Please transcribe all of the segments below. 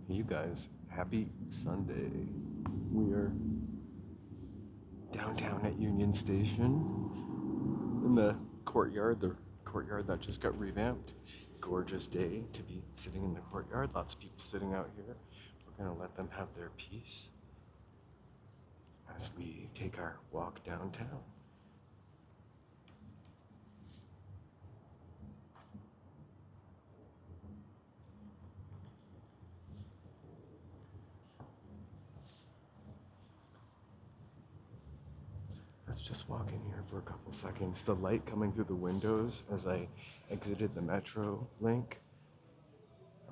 Hey, you guys, happy Sunday. We are downtown at Union Station in the courtyard that just got revamped. Gorgeous day to be sitting in the courtyard. Lots of people sitting out here. We're gonna let them have their peace as we take our walk downtown. Let's just walk in here for a couple seconds. The light coming through the windows as I exited the Metro Link.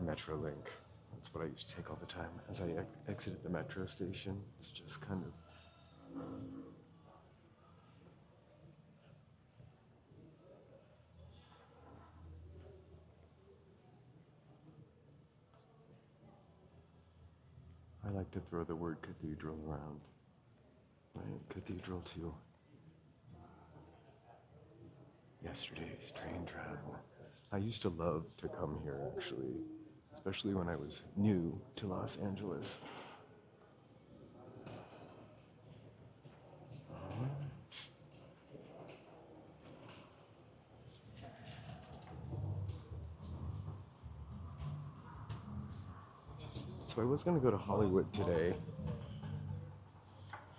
That's what I used to take all the time. As I exited the metro station, it's just kind of I like to throw the word cathedral around. Right? Cathedral to yesterday's train travel. I used to love to come here actually, especially when I was new to Los Angeles. Alright. So I was gonna go to Hollywood today,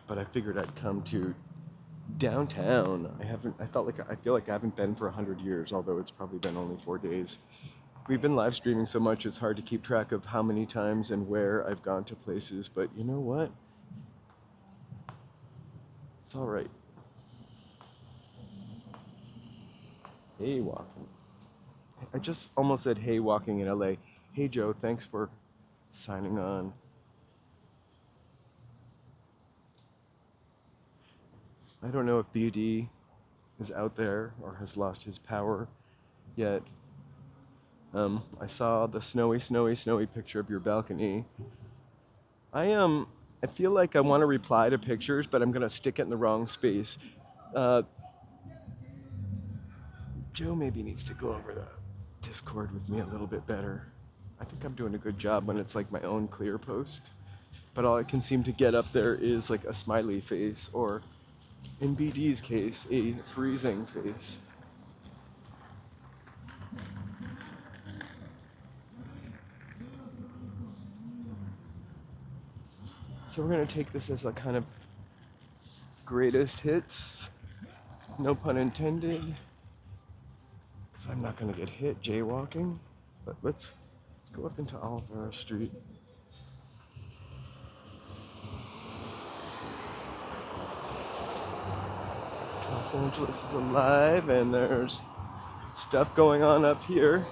but I figured I'd come to downtown. I feel like I haven't been for 100 years, although it's probably been only 4 days. We've been live streaming so much it's hard to keep track of how many times and where I've gone to places, but you know what? It's all right. Hey, walking. I just almost said hey walking in LA. Hey Joe, thanks for signing on. I don't know if BD is out there or has lost his power yet. I saw the snowy picture of your balcony. I feel like I want to reply to pictures, but I'm gonna stick it in the wrong space. Uh, Joe maybe needs to go over the Discord with me a little bit better. I think I'm doing a good job when it's like my own clear post, but all I can seem to get up there is like a smiley face, or in BD's case, a freezing face. So we're gonna take this as a kind of greatest hits, no pun intended. So I'm not gonna get hit jaywalking, but let's go up into Olvera Street. Los Angeles is alive, and there's stuff going on up here.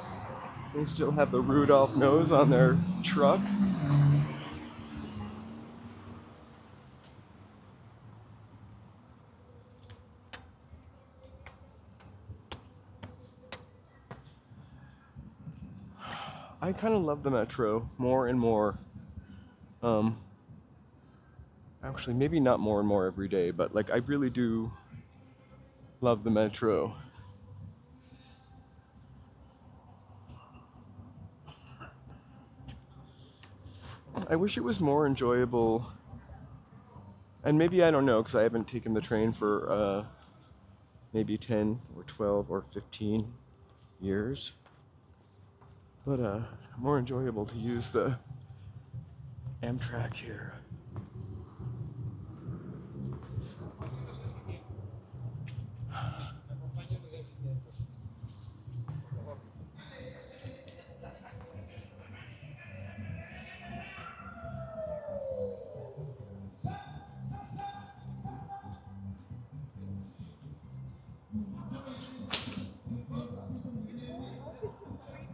They still have the Rudolph nose on their truck. I kind of love the Metro more and more. Actually, maybe not more and more every day, but like I really do love the Metro. I wish it was more enjoyable, and maybe I don't know because I haven't taken the train for maybe 10 or 12 or 15 years, but more enjoyable to use the Amtrak here.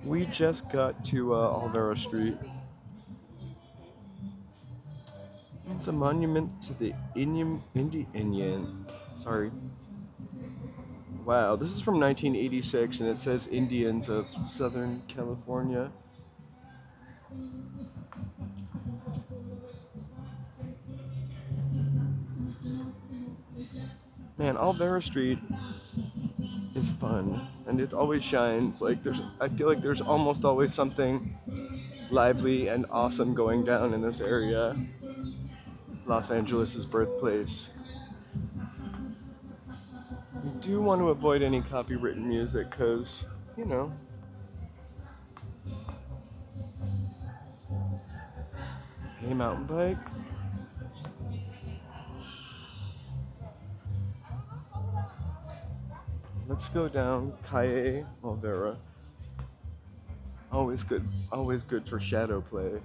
We just got to Olvera Street. It's a monument to the Indian. Sorry. Wow, this is from 1986, and it says Indians of Southern California. Man, Olvera Street is fun. and it always shines. Like I feel like there's almost always something lively and awesome going down in this area. Los Angeles' birthplace. You do want to avoid any copywritten music because, you know, hey, mountain bike. Let's go down Calle Olvera. Always good for shadow play.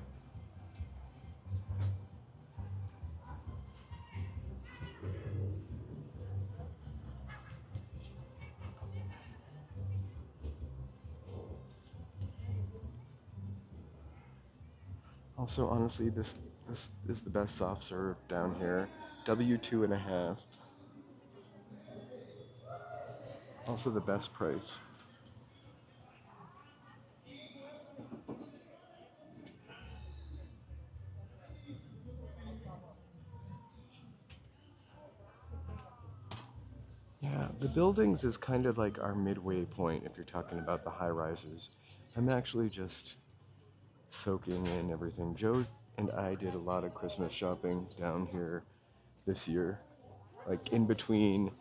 Also, honestly, this is the best soft serve down here. W2.5. Also the best price. Yeah, the buildings is kind of like our midway point if you're talking about the high rises. I'm actually just soaking in everything. Joe and I did a lot of Christmas shopping down here this year, like in between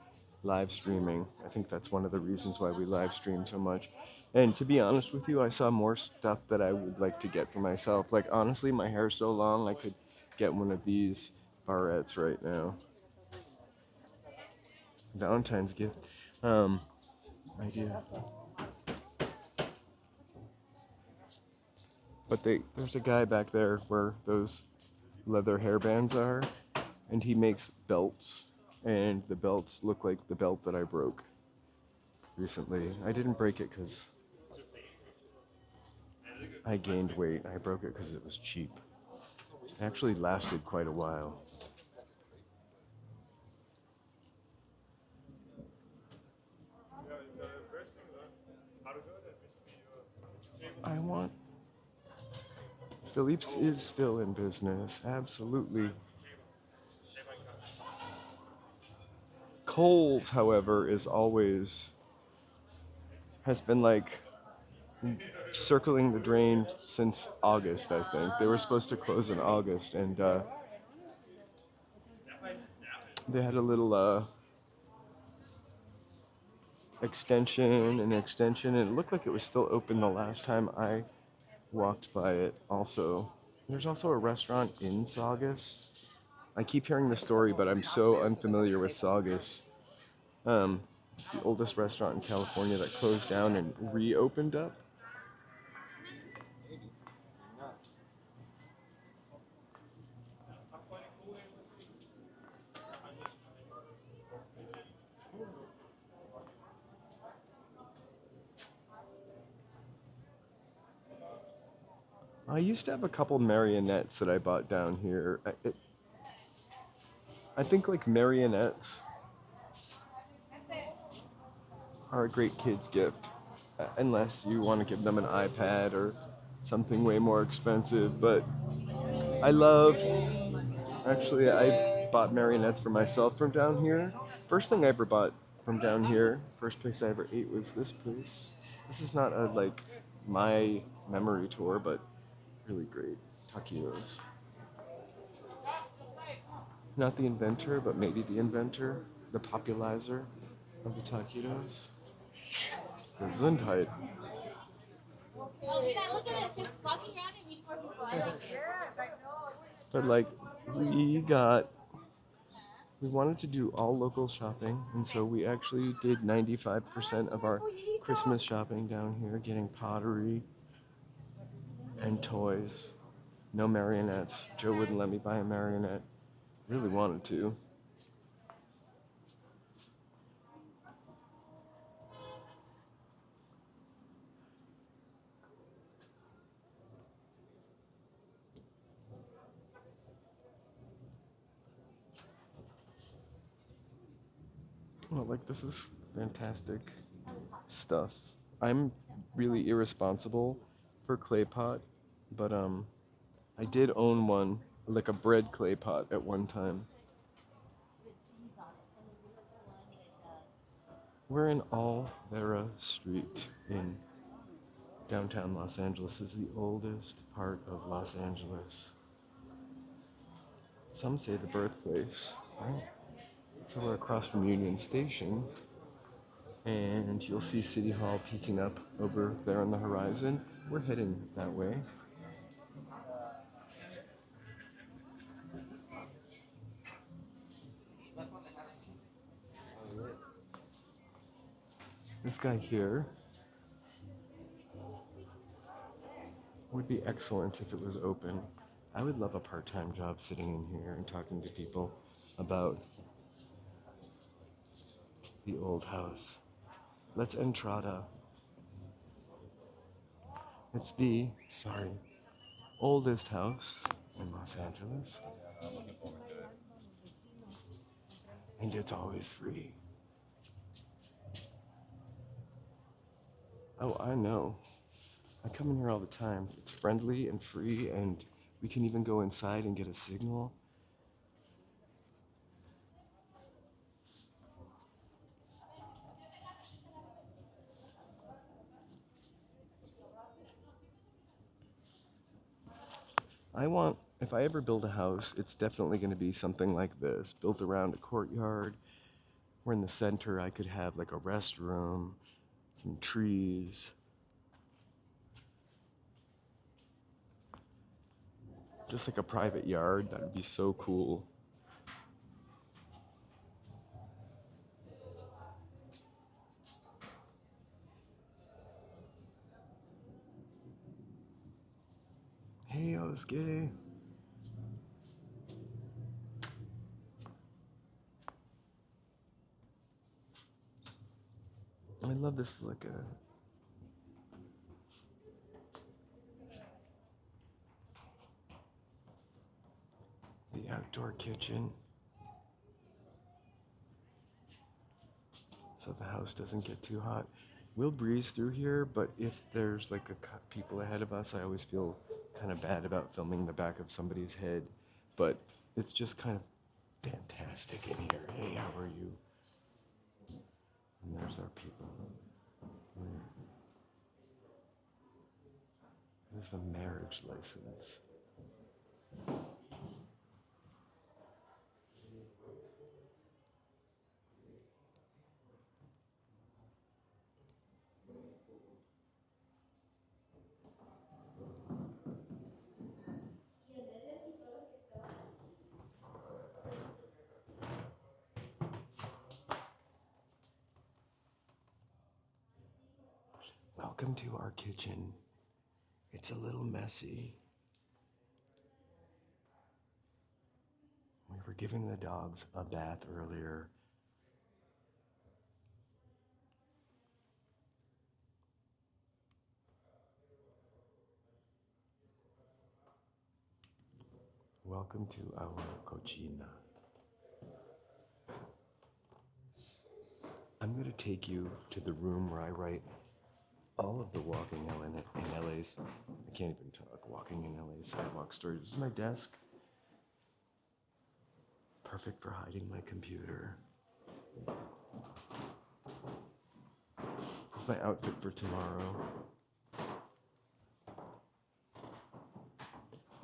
live streaming. I think that's one of the reasons why we live stream so much. And to be honest with you, I saw more stuff that I would like to get for myself. Like honestly, my hair's so long, I could get one of these barrettes right now. Valentine's gift idea. But there's a guy back there where those leather hairbands are, and he makes belts, and the belts look like the belt that I broke recently. I didn't break it because I gained weight. I broke it because it was cheap. It actually lasted quite a while. I want... Philippe's is still in business, absolutely. Kohl's, however, has been like circling the drain since August, I think. They were supposed to close in August, and they had a little extension, and it looked like it was still open the last time I walked by it also. There's also a restaurant in Saugus. I keep hearing the story, but I'm so unfamiliar with Saugus. It's the oldest restaurant in California that closed down and reopened up. I used to have a couple marionettes that I bought down here. I think like marionettes are a great kid's gift, unless you want to give them an iPad or something way more expensive. But I love, actually, I bought marionettes for myself from down here. First thing I ever bought from down here, first place I ever ate was this place. This is not a like my memory tour, but really great taquitos. Not the inventor, but maybe the inventor, the popularizer of the taquitos. Gesundheit. Look at it, just walking around and meeting more people. I like it. But like, we wanted to do all local shopping, and so we actually did 95% of our Christmas shopping down here, getting pottery and toys. No marionettes. Joe wouldn't let me buy a marionette. Really wanted to. Well, like, this is fantastic stuff. I'm really irresponsible for clay pot, but I did own one, like a bread clay pot at one time. We're in Olvera Street in downtown Los Angeles. This is the oldest part of Los Angeles. Some say the birthplace, right? So we're across from Union Station, and you'll see City Hall peeking up over there on the horizon. We're heading that way. This guy here would be excellent if it was open. I would love a part-time job sitting in here and talking to people about the old house. Let's entrada. It's the, oldest house in Los Angeles. And it's always free. Oh, I know. I come in here all the time. It's friendly and free, and we can even go inside and get a signal. If I ever build a house, it's definitely going to be something like this, built around a courtyard, where in the center I could have like a restroom, some trees, just like a private yard. That would be so cool. Hey, Osuke. I love this, like the outdoor kitchen, so the house doesn't get too hot. We'll breeze through here, but if there's like people ahead of us, I always feel kind of bad about filming the back of somebody's head. But it's just kind of fantastic in here. Hey, how are you? And there's our people. This is a marriage license. Welcome to our kitchen. It's a little messy. We were giving the dogs a bath earlier. Welcome to our cocina. I'm going to take you to the room where I write all of the walking in LA's, I can't even talk, walking in LA's sidewalk stories. This is my desk. Perfect for hiding my computer. This is my outfit for tomorrow.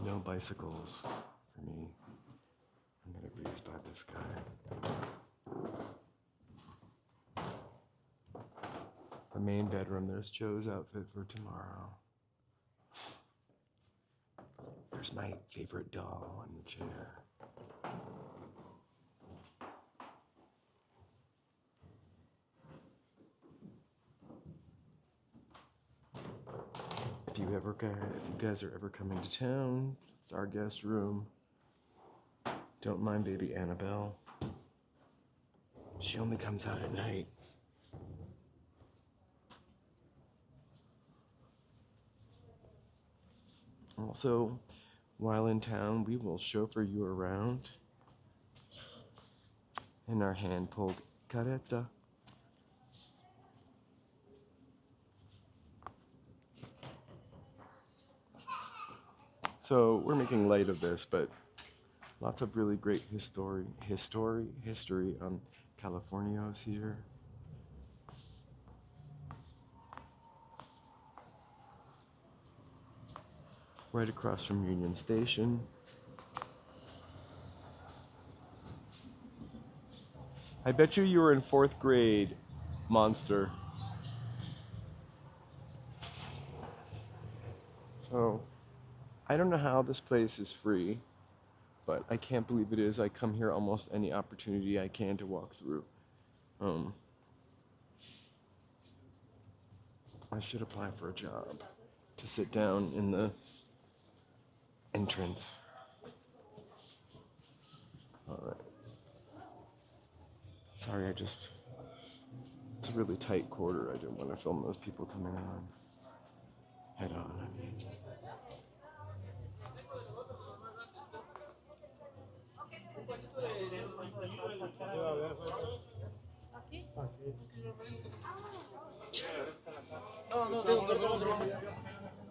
No bicycles for me. I'm gonna breeze by this guy. The main bedroom, there's Joe's outfit for tomorrow. There's my favorite doll on the chair. If you guys are ever coming to town, it's our guest room. Don't mind baby Annabelle. She only comes out at night. Also, while in town, we will chauffeur you around in our hand-pulled carreta. So we're making light of this, but lots of really great history on Californios here. right across from Union Station. I bet you were in 4th grade, monster. So, I don't know how this place is free, but I can't believe it is. I come here almost any opportunity I can to walk through. I should apply for a job to sit down in the entrance. All right. Sorry, it's a really tight quarter. I didn't want to film those people coming on head on. I mean.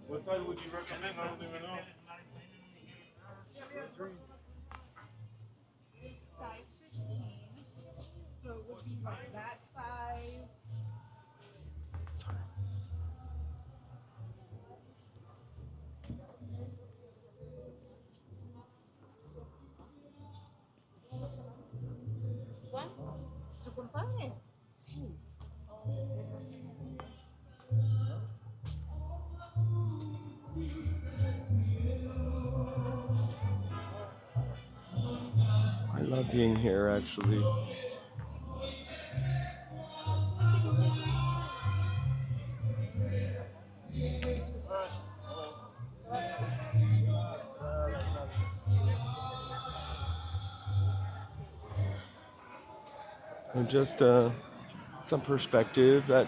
What size would you recommend? I don't even know. Size 15. So it would be like that size. Sorry. ¿Juan? ¿Su compadre? Sí. I love being here, actually. And just some perspective, that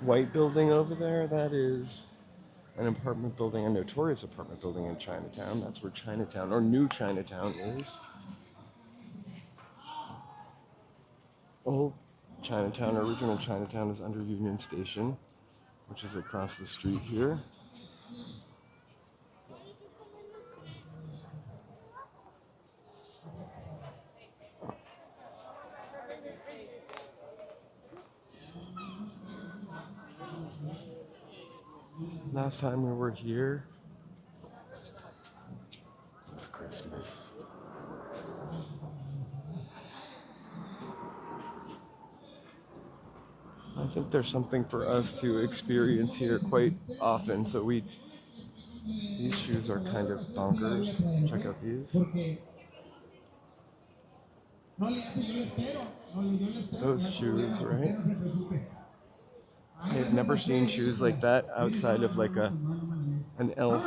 white building over there, that is an apartment building, a notorious apartment building in Chinatown. That's where Chinatown, or New Chinatown, is. Old Chinatown, original Chinatown, is under Union Station, which is across the street here. Last time we were here was Christmas. I think there's something for us to experience here quite often, so these shoes are kind of bonkers. Check out these. Those shoes, right? I have never seen shoes like that outside of like an elf.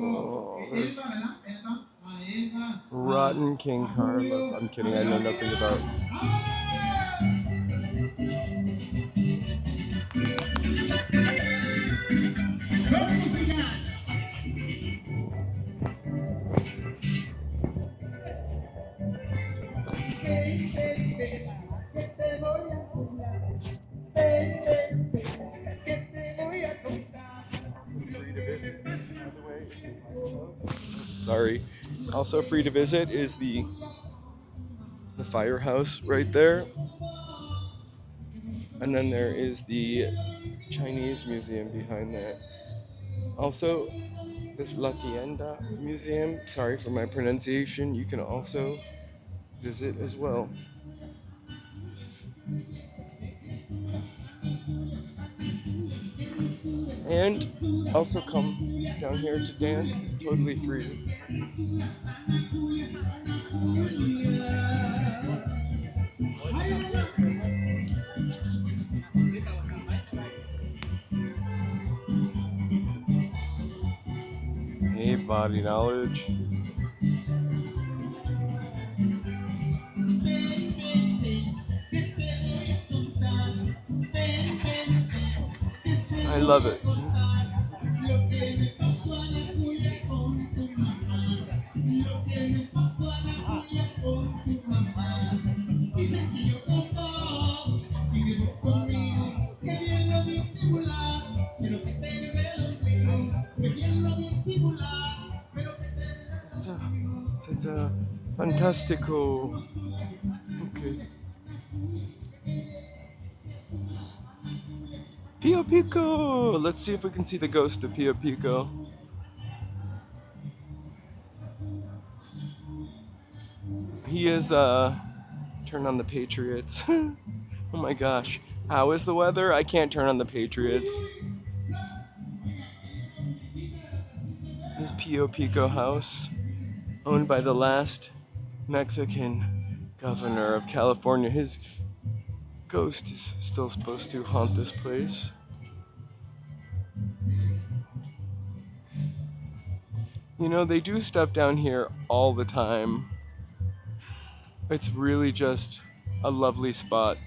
Oh, there's Rotten King Carlos. I'm kidding, I know nothing about. Sorry. Also free to visit is the Firehouse right there. And then there is the Chinese museum behind that. Also, this La Tienda museum, sorry for my pronunciation, you can also visit as well. And also come down here to dance. It's totally free. Hey, body knowledge. I love it. It's a fantastico. Okay. Pio Pico! Let's see if we can see the ghost of Pio Pico. He is, turn on the Patriots. Oh my gosh. How is the weather? I can't turn on the Patriots. His Pio Pico house, owned by the last Mexican governor of California. His ghost is still supposed to haunt this place. You know, they do stuff down here all the time. It's really just a lovely spot.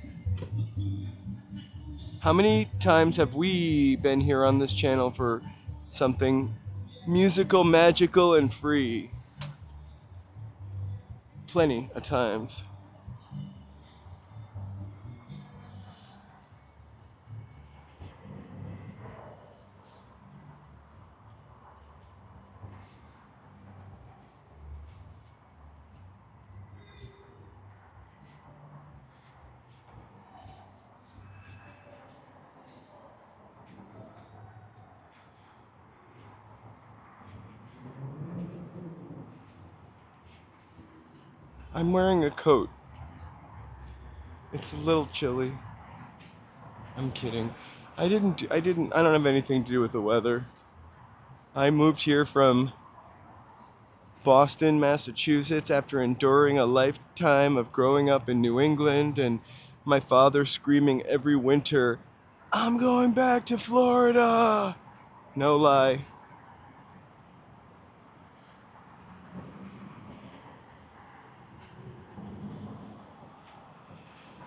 How many times have we been here on this channel for something musical, magical, and free? Plenty of times. I'm wearing a coat. It's a little chilly. I'm kidding. I don't have anything to do with the weather. I moved here from Boston, Massachusetts after enduring a lifetime of growing up in New England and my father screaming every winter, "I'm going back to Florida!" No lie.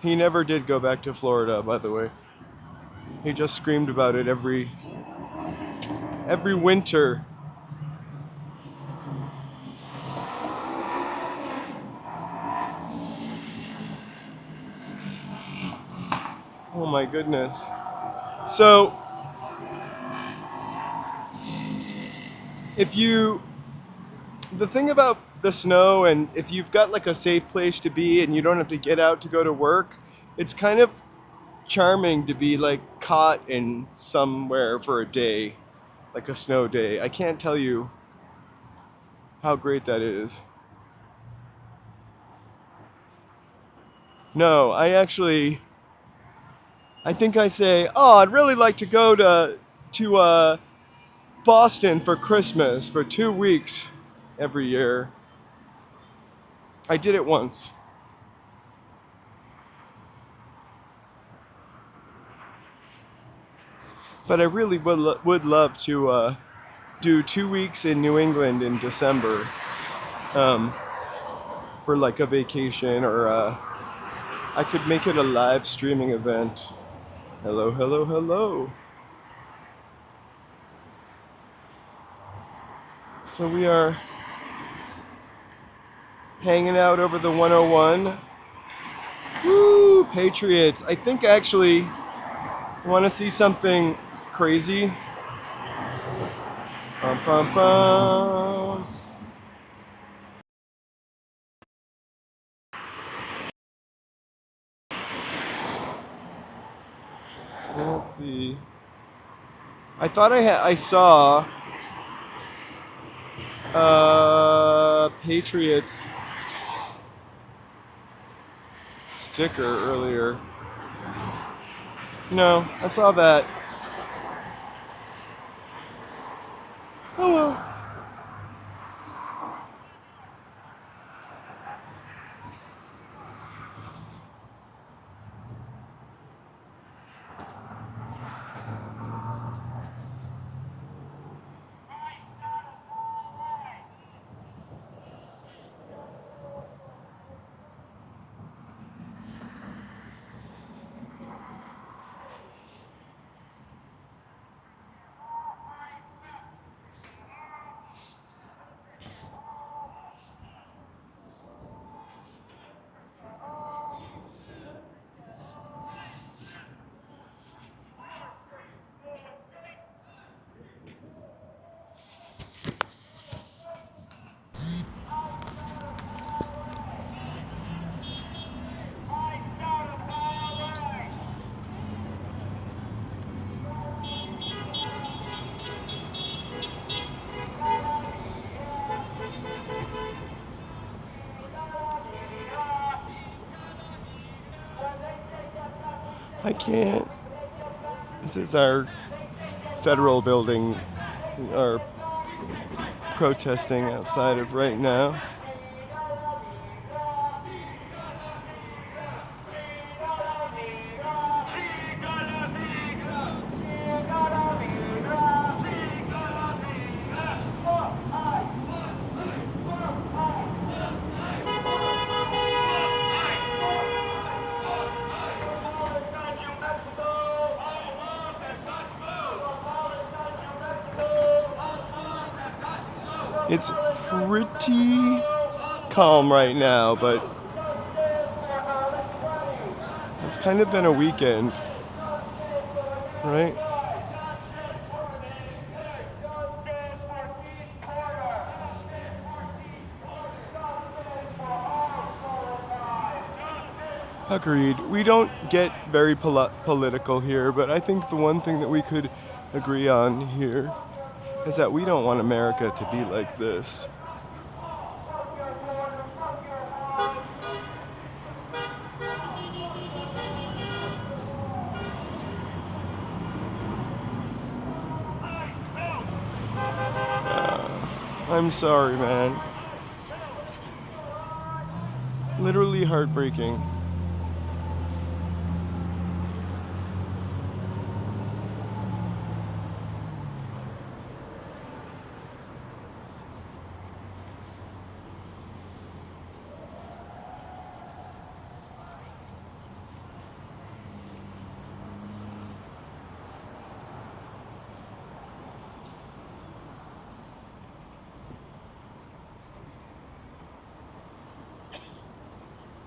He never did go back to Florida, by the way. He just screamed about it every winter. Oh my goodness. So, the thing about the snow, and if you've got like a safe place to be and you don't have to get out to go to work, it's kind of charming to be like caught in somewhere for a day, like a snow day. I can't tell you how great that is. No, I think I say, oh, I'd really like to go to Boston for Christmas for 2 weeks every year. I did it once. But I really would love to do 2 weeks in New England in December for like a vacation, or I could make it a live streaming event. Hello, hello, hello. So we are hanging out over the 101. Woo, Patriots. I think actually, want to see something crazy? Bum, bum, bum. Let's see. I thought I saw Patriots sticker earlier. No, I saw that. Oh well. I can't. This is our federal building we are protesting outside of right now. It's pretty calm right now, but it's kind of been a weekend, right? Agreed. We don't get very political here, but I think the one thing that we could agree on here is that we don't want America to be like this. I'm sorry, man. Literally heartbreaking.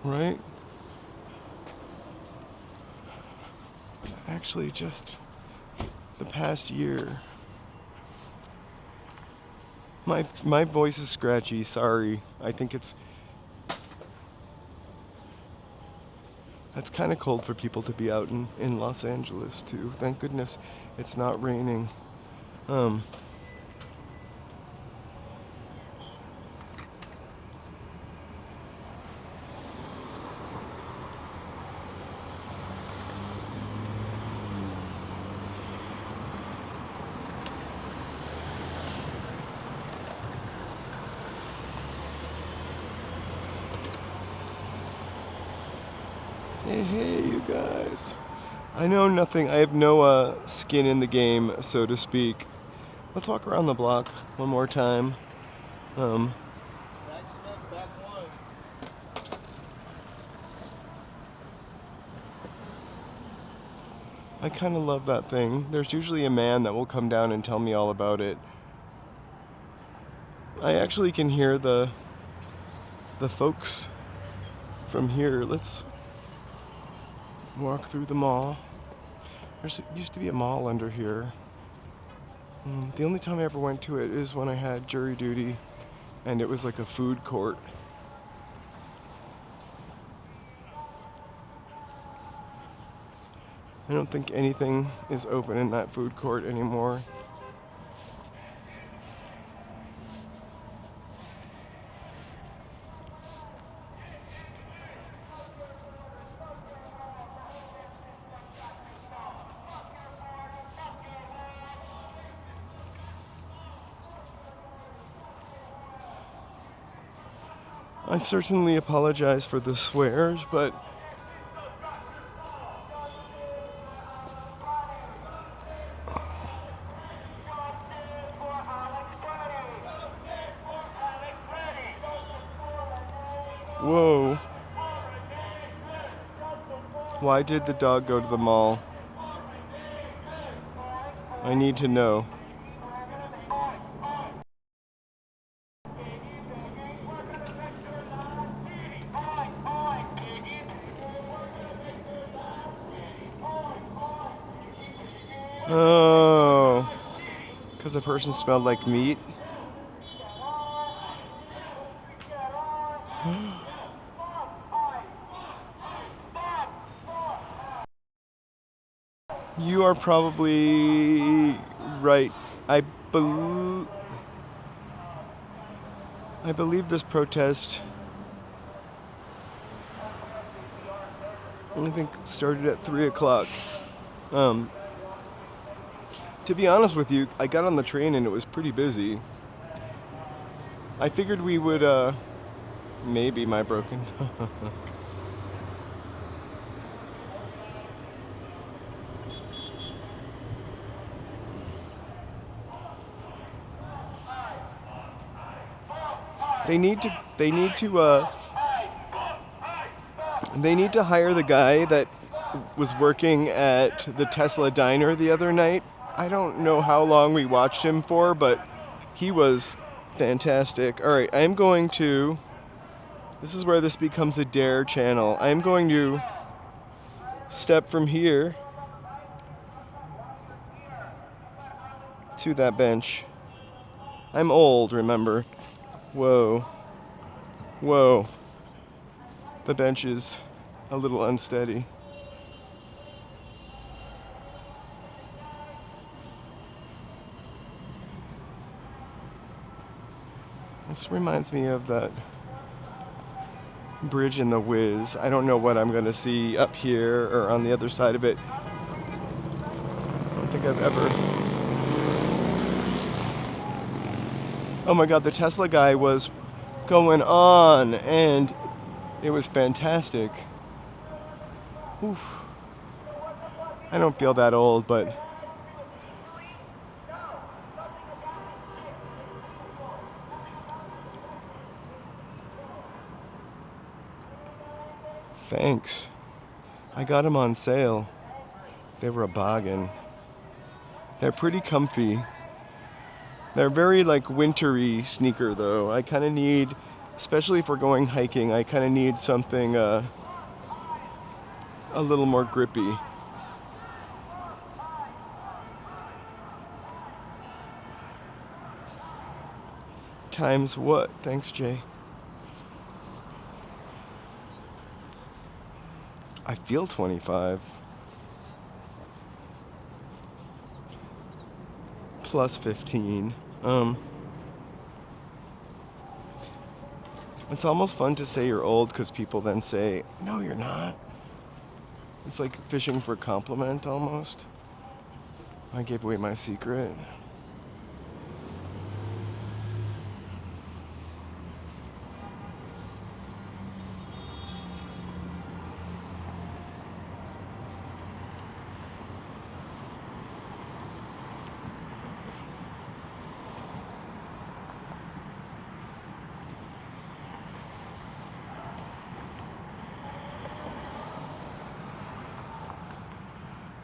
Right? Actually, just the past year. My voice is scratchy, sorry. I think that's kind of cold for people to be out in Los Angeles too. Thank goodness it's not raining. Hey, you guys. I know nothing. I have no skin in the game, so to speak. Let's walk around the block one more time. Back Smith, back one. I kind of love that thing. There's usually a man that will come down and tell me all about it. I actually can hear the folks from here. Let's walk through the mall. There used to be a mall under here. The only time I ever went to it is when I had jury duty, and it was like a food court. I don't think anything is open in that food court anymore. I certainly apologize for the swears, but whoa. Why did the dog go to the mall? I need to know. Oh, because the person smelled like meat. You are probably right. I believe this protest I think started at 3 o'clock. To be honest with you, I got on the train and it was pretty busy. I figured we would, maybe my broken. They need to hire the guy that was working at the Tesla diner the other night. I don't know how long we watched him for, but he was fantastic. All right, I'm going to... This is where this becomes a dare channel. I'm going to step from here to that bench. I'm old, remember. Whoa. Whoa. The bench is a little unsteady. This reminds me of that bridge in The Wiz. I don't know what I'm going to see up here or on the other side of it. I don't think I've ever... Oh my god, the Tesla guy was going on, and it was fantastic. Oof. I don't feel that old, but... Thanks. I got them on sale. They were a bargain. They're pretty comfy. They're very like wintry sneaker though. I kind of need, especially if we're going hiking, I kind of need something a little more grippy. Times what? Thanks, Jay. I feel 25. Plus 15. It's almost fun to say you're old because people then say, no, you're not. It's like fishing for a compliment almost. I gave away my secret.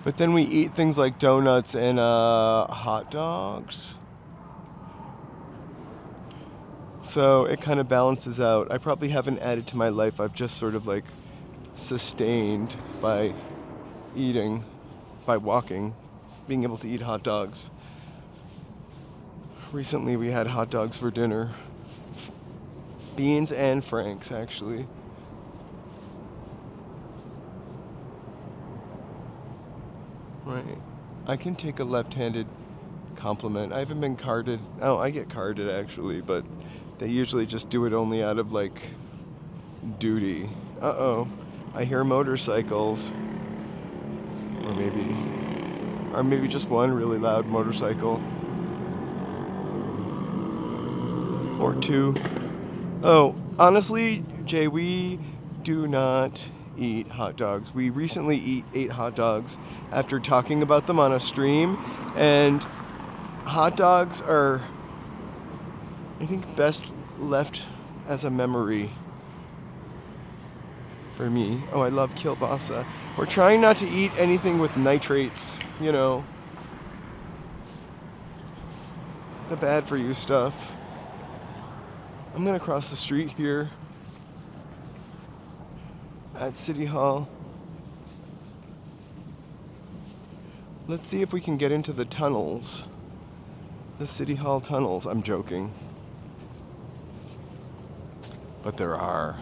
But then we eat things like donuts and hot dogs. So it kind of balances out. I probably haven't added to my life. I've just sort of like sustained by eating, by walking, being able to eat hot dogs. Recently we had hot dogs for dinner. Beans and Frank's, actually. Right. I can take a left-handed compliment. I haven't been carded. Oh, I get carded actually, but they usually just do it only out of like duty. Uh-oh. I hear motorcycles. Or maybe just one really loud motorcycle. Or two. Oh, honestly, Jay, we do not eat hot dogs. We recently ate hot dogs after talking about them on a stream, and hot dogs are, I think, best left as a memory for me. Oh, I love kielbasa. We're trying not to eat anything with nitrates, you know, the bad for you stuff. I'm gonna cross the street here at City Hall. Let's see if we can get into the tunnels. The City Hall tunnels. I'm joking. But there are.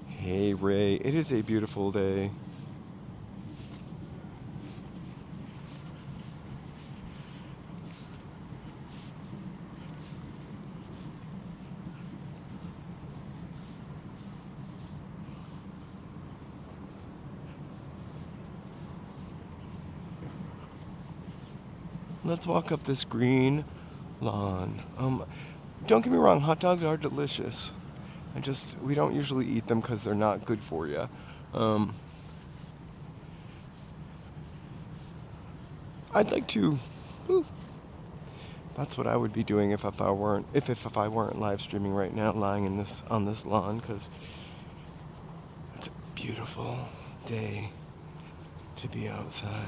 Hey Ray, it is a beautiful day. Let's walk up this green lawn. Don't get me wrong, hot dogs are delicious. We don't usually eat them because they're not good for you. I'd like to. That's what I would be doing if I weren't live streaming right now, lying on this lawn, because it's a beautiful day to be outside.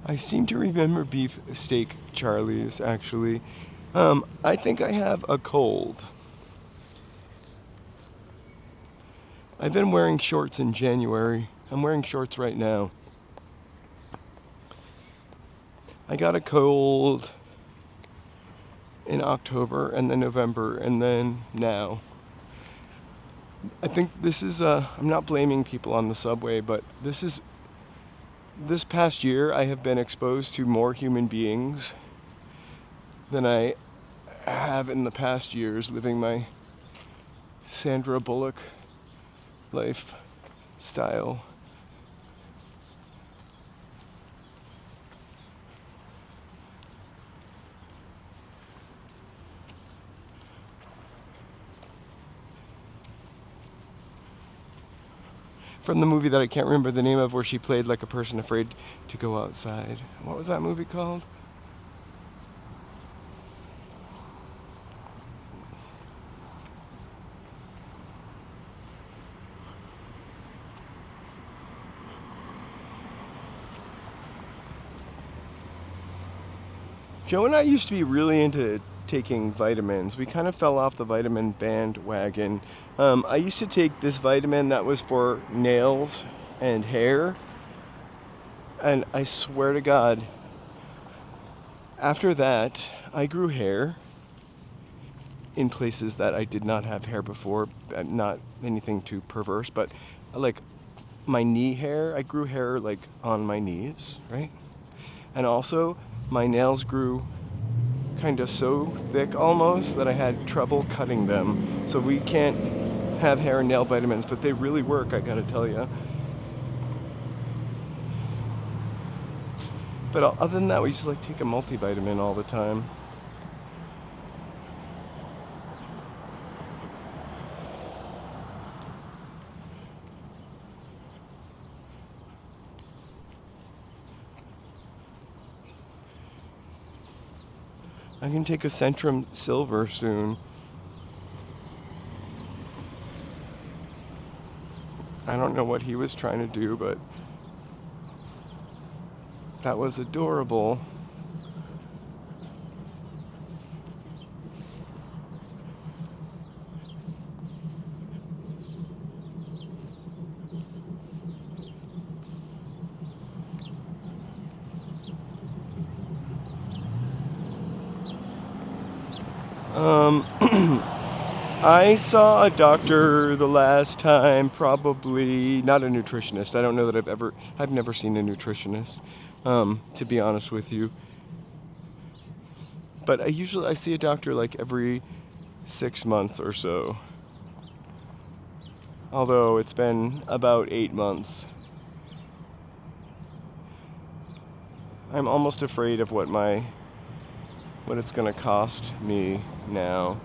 I seem to remember beef steak Charlie's, actually. I think I have a cold. I've been wearing shorts in January. I'm wearing shorts right now. I got a cold in October, and then November, and then now. I think this is, I'm not blaming people on the subway, but this past year I have been exposed to more human beings than I have in the past years living my Sandra Bullock lifestyle. From the movie that I can't remember the name of, where she played like a person afraid to go outside. What was that movie called? Joe and I used to be really into taking vitamins. We kind of fell off the vitamin bandwagon. I used to take this vitamin that was for nails and hair, and I swear to God, after that, I grew hair in places that I did not have hair before. Not anything too perverse, but like my knee hair, I grew hair like on my knees, right? And also, my nails grew kind of so thick almost that I had trouble cutting them. So we can't have hair and nail vitamins, but they really work, I gotta tell you. But other than that, we just like take a multivitamin all the time. I can take a Centrum Silver soon. I don't know what he was trying to do, but that was adorable. I saw a doctor the last time, probably not a nutritionist. I don't know that I've never seen a nutritionist, to be honest with you. But I see a doctor like every 6 months or so. Although it's been about 8 months. I'm almost afraid of what it's gonna cost me now.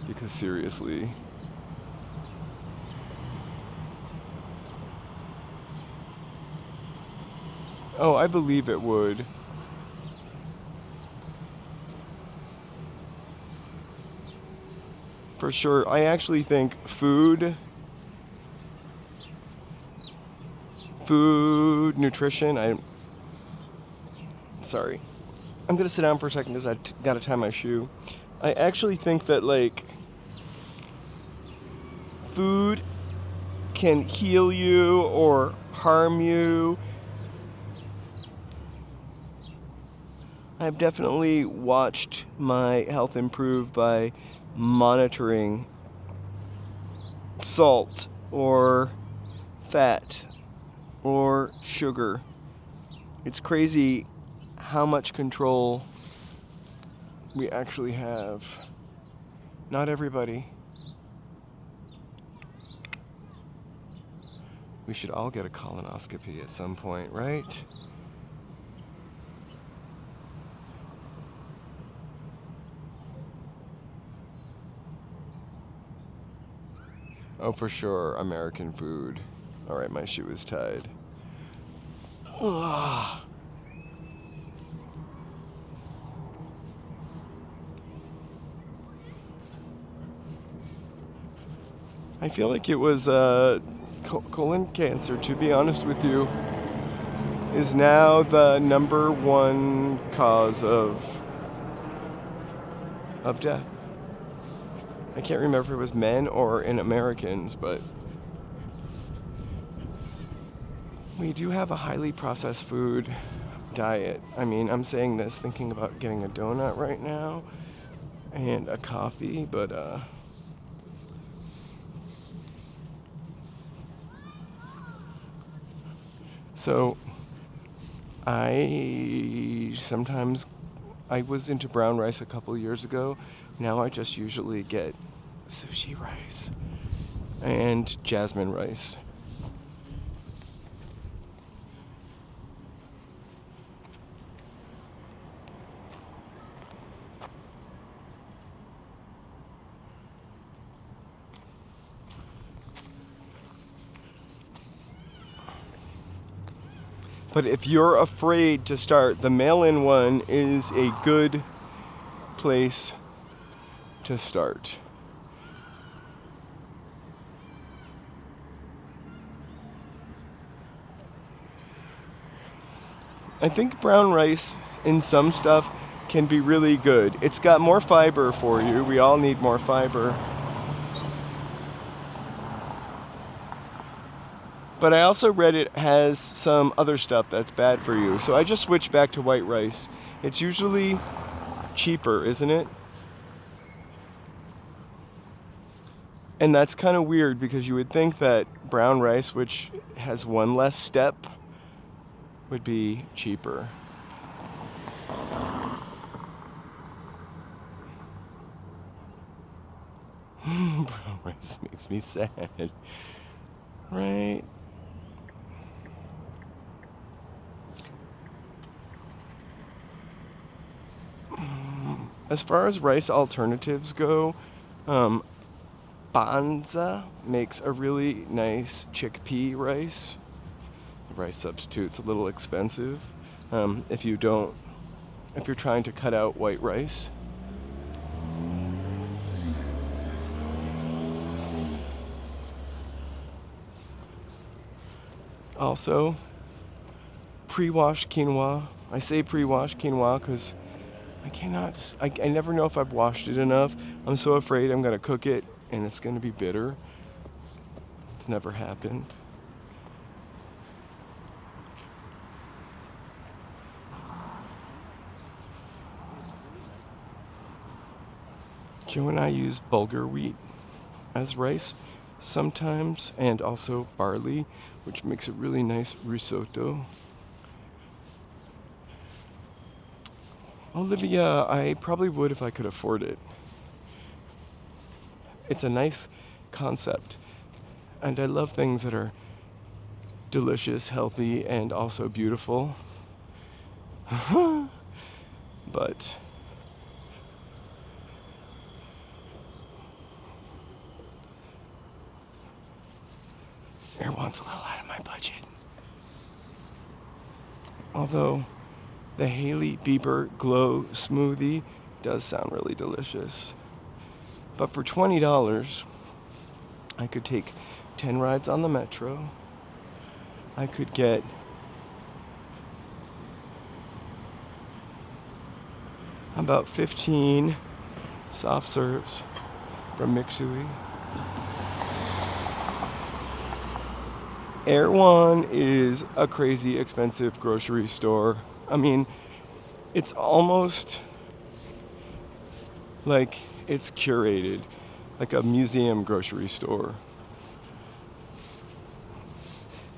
Because seriously. Oh, I believe it would. For sure. I actually think food, nutrition, sorry. I'm gonna sit down for a second because I gotta tie my shoe. I actually think that, like, food can heal you or harm you. I've definitely watched my health improve by monitoring salt or fat or sugar. It's crazy how much control we actually have. Not everybody. We should all get a colonoscopy at some point, right? Oh, for sure, American food. All right, my shoe is tied. Ugh. I feel like it was colon cancer, to be honest with you, is now the number one cause of death. I can't remember if it was men or in Americans, but we do have a highly processed food diet. I mean, I'm saying this thinking about getting a donut right now and a coffee, but so I was into brown rice a couple years ago. Now I just usually get sushi rice and jasmine rice. But if you're afraid to start, the mail-in one is a good place to start. I think brown rice in some stuff can be really good. It's got more fiber for you. We all need more fiber. But I also read it has some other stuff that's bad for you. So I just switched back to white rice. It's usually cheaper, isn't it? And that's kind of weird because you would think that brown rice, which has one less step, would be cheaper. Brown rice makes me sad. Right? As far as rice alternatives go, Banza makes a really nice chickpea rice. The rice substitute's a little expensive if you're trying to cut out white rice. Also, pre-washed quinoa. I say pre-washed quinoa because I never know if I've washed it enough. I'm so afraid I'm going to cook it and it's going to be bitter. It's never happened. Joe and I use bulgur wheat as rice sometimes, and also barley, which makes a really nice risotto. Olivia, I probably would if I could afford it. It's a nice concept, and I love things that are delicious, healthy, and also beautiful. But Erewhon's a little out of my budget. Although the Hailey Bieber Glow Smoothie does sound really delicious. But for $20, I could take 10 rides on the metro. I could get about 15 soft serves from Mixui. Erewhon is a crazy expensive grocery store. I mean, it's almost like it's curated, like a museum grocery store.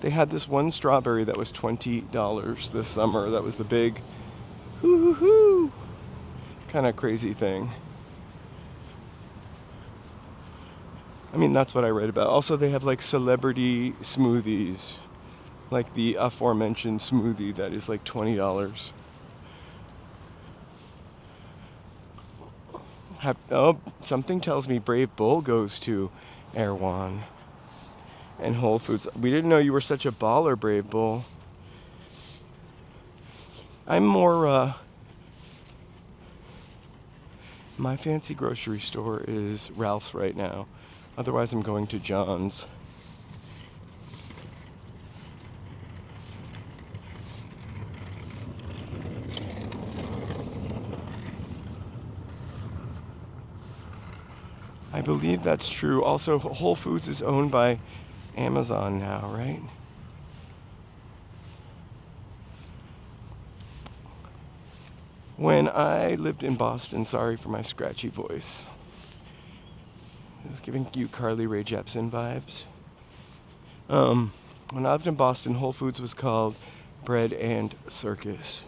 They had this one strawberry that was $20 this summer. That was the big, hoo-hoo-hoo, kind of crazy thing. I mean, that's what I read about. Also, they have like celebrity smoothies, like the aforementioned smoothie that is like $20. Something tells me Brave Bull goes to Erewhon and Whole Foods. We didn't know you were such a baller, Brave Bull. I'm more, my fancy grocery store is Ralph's right now. Otherwise, I'm going to John's. I believe that's true. Also, Whole Foods is owned by Amazon now, right? When I lived in Boston, sorry for my scratchy voice. I was giving you Carly Rae Jepsen vibes. When I lived in Boston, Whole Foods was called Bread and Circus.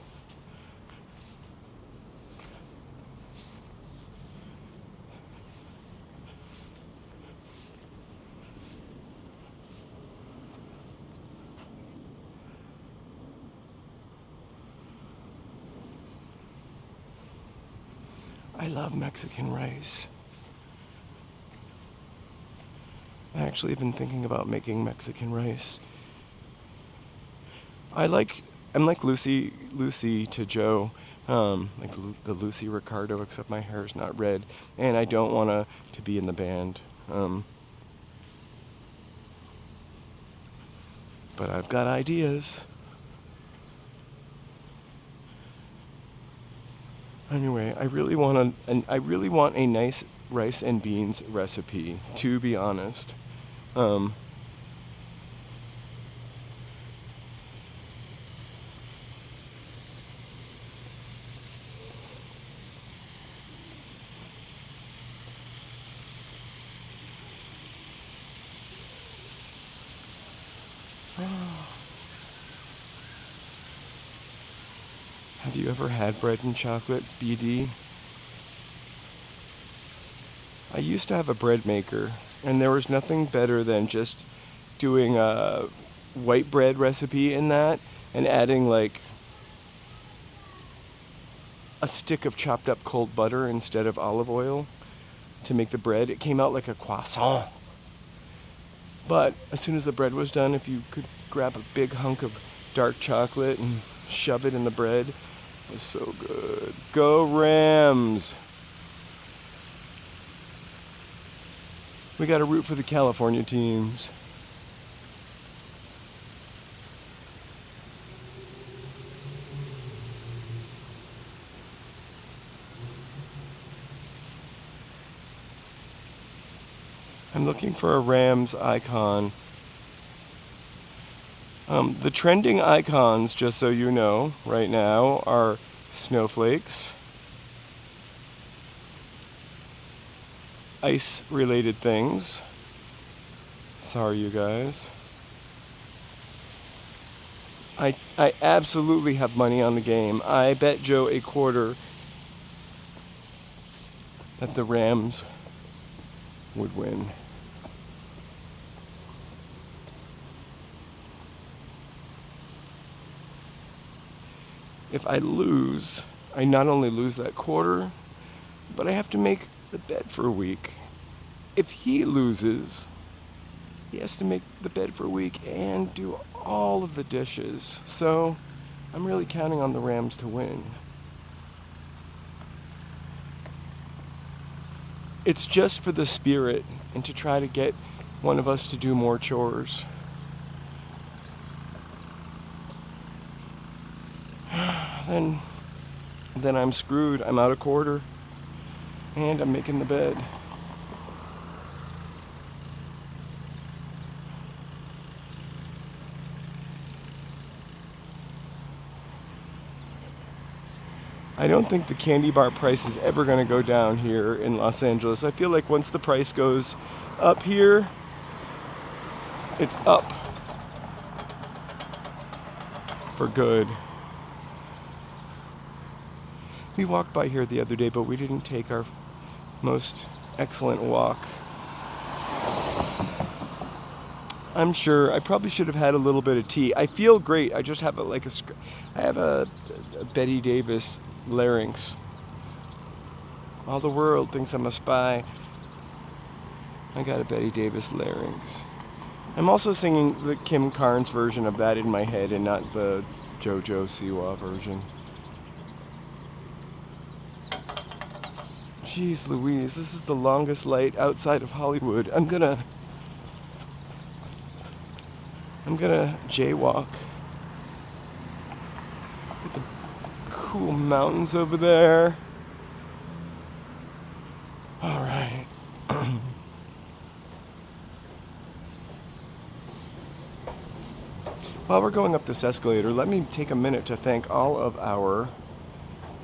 I love Mexican rice. I actually have been thinking about making Mexican rice. I'm like Lucy to Joe, like the Lucy Ricardo, except my hair is not red, and I don't want to be in the band. But I've got ideas. Anyway, I really want a nice rice and beans recipe, to be honest. Have you ever had bread and chocolate, BD? I used to have a bread maker, and there was nothing better than just doing a white bread recipe in that and adding like a stick of chopped up cold butter instead of olive oil to make the bread. It came out like a croissant. But as soon as the bread was done, if you could grab a big hunk of dark chocolate and shove it in the bread, it was so good. Go Rams! We got to root for the California teams. I'm looking for a Rams icon. The trending icons, just so you know, right now are snowflakes, ice-related things. Sorry, you guys. I absolutely have money on the game. I bet Joe a quarter that the Rams would win. If I lose, I not only lose that quarter, but I have to make the bed for a week. If he loses, he has to make the bed for a week and do all of the dishes. So I'm really counting on the Rams to win. It's just for the spirit and to try to get one of us to do more chores. Then I'm screwed. I'm out a quarter. And I'm making the bed. I don't think the candy bar price is ever going to go down here in Los Angeles. I feel like once the price goes up here, it's up. for good. We walked by here the other day, but we didn't take our most excellent walk. I'm sure I probably should have had a little bit of tea. I feel great. I just have I have a Betty Davis larynx. All the world thinks I'm a spy. I got a Betty Davis larynx. I'm also singing the Kim Carnes version of that in my head and not the JoJo Siwa version. Jeez Louise, this is the longest light outside of Hollywood. I'm gonna jaywalk. Get the cool mountains over there. All right. While we're going up this escalator, let me take a minute to thank all of our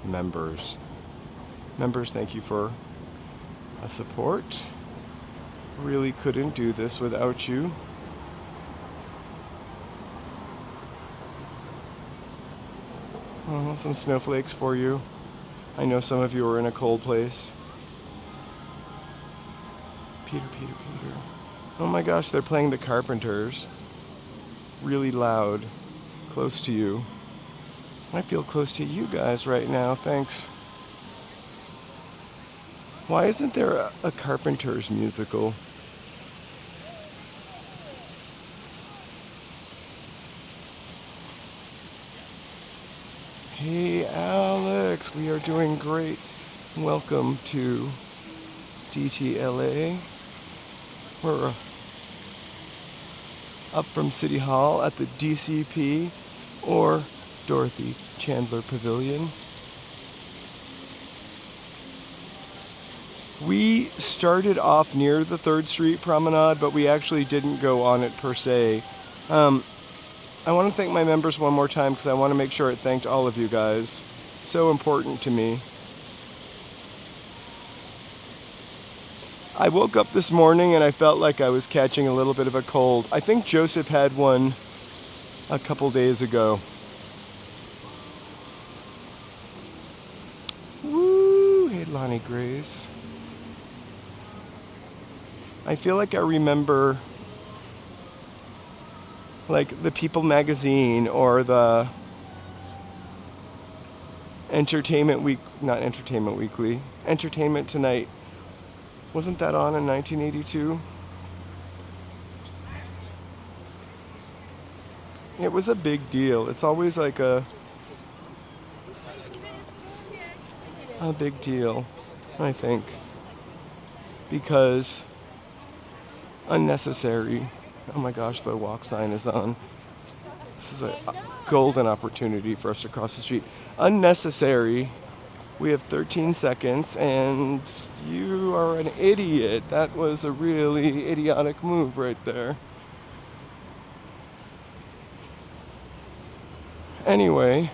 members. Members, thank you for a support. Really couldn't do this without you. Oh, some snowflakes for you. I know some of you are in a cold place. Peter. Oh my gosh, they're playing the Carpenters. Really loud. Close to you. I feel close to you guys right now, thanks. Why isn't there a Carpenters musical? Hey Alex, we are doing great. Welcome to DTLA. We're up from City Hall at the DCP or Dorothy Chandler Pavilion. We started off near the 3rd Street Promenade, but we actually didn't go on it per se. I want to thank my members one more time because I want to make sure it thanked all of you guys. So important to me. I woke up this morning and I felt like I was catching a little bit of a cold. I think Joseph had one a couple days ago. Woo! Hey, Lonnie Grace. I feel like I remember like the People magazine or the Entertainment Tonight. Wasn't that on in 1982? It was a big deal. It's always like a big deal, I think. Because unnecessary. Oh my gosh, the walk sign is on. This is a golden opportunity for us to cross the street. Unnecessary. We have 13 seconds, and you are an idiot. That was a really idiotic move right there. Anyway.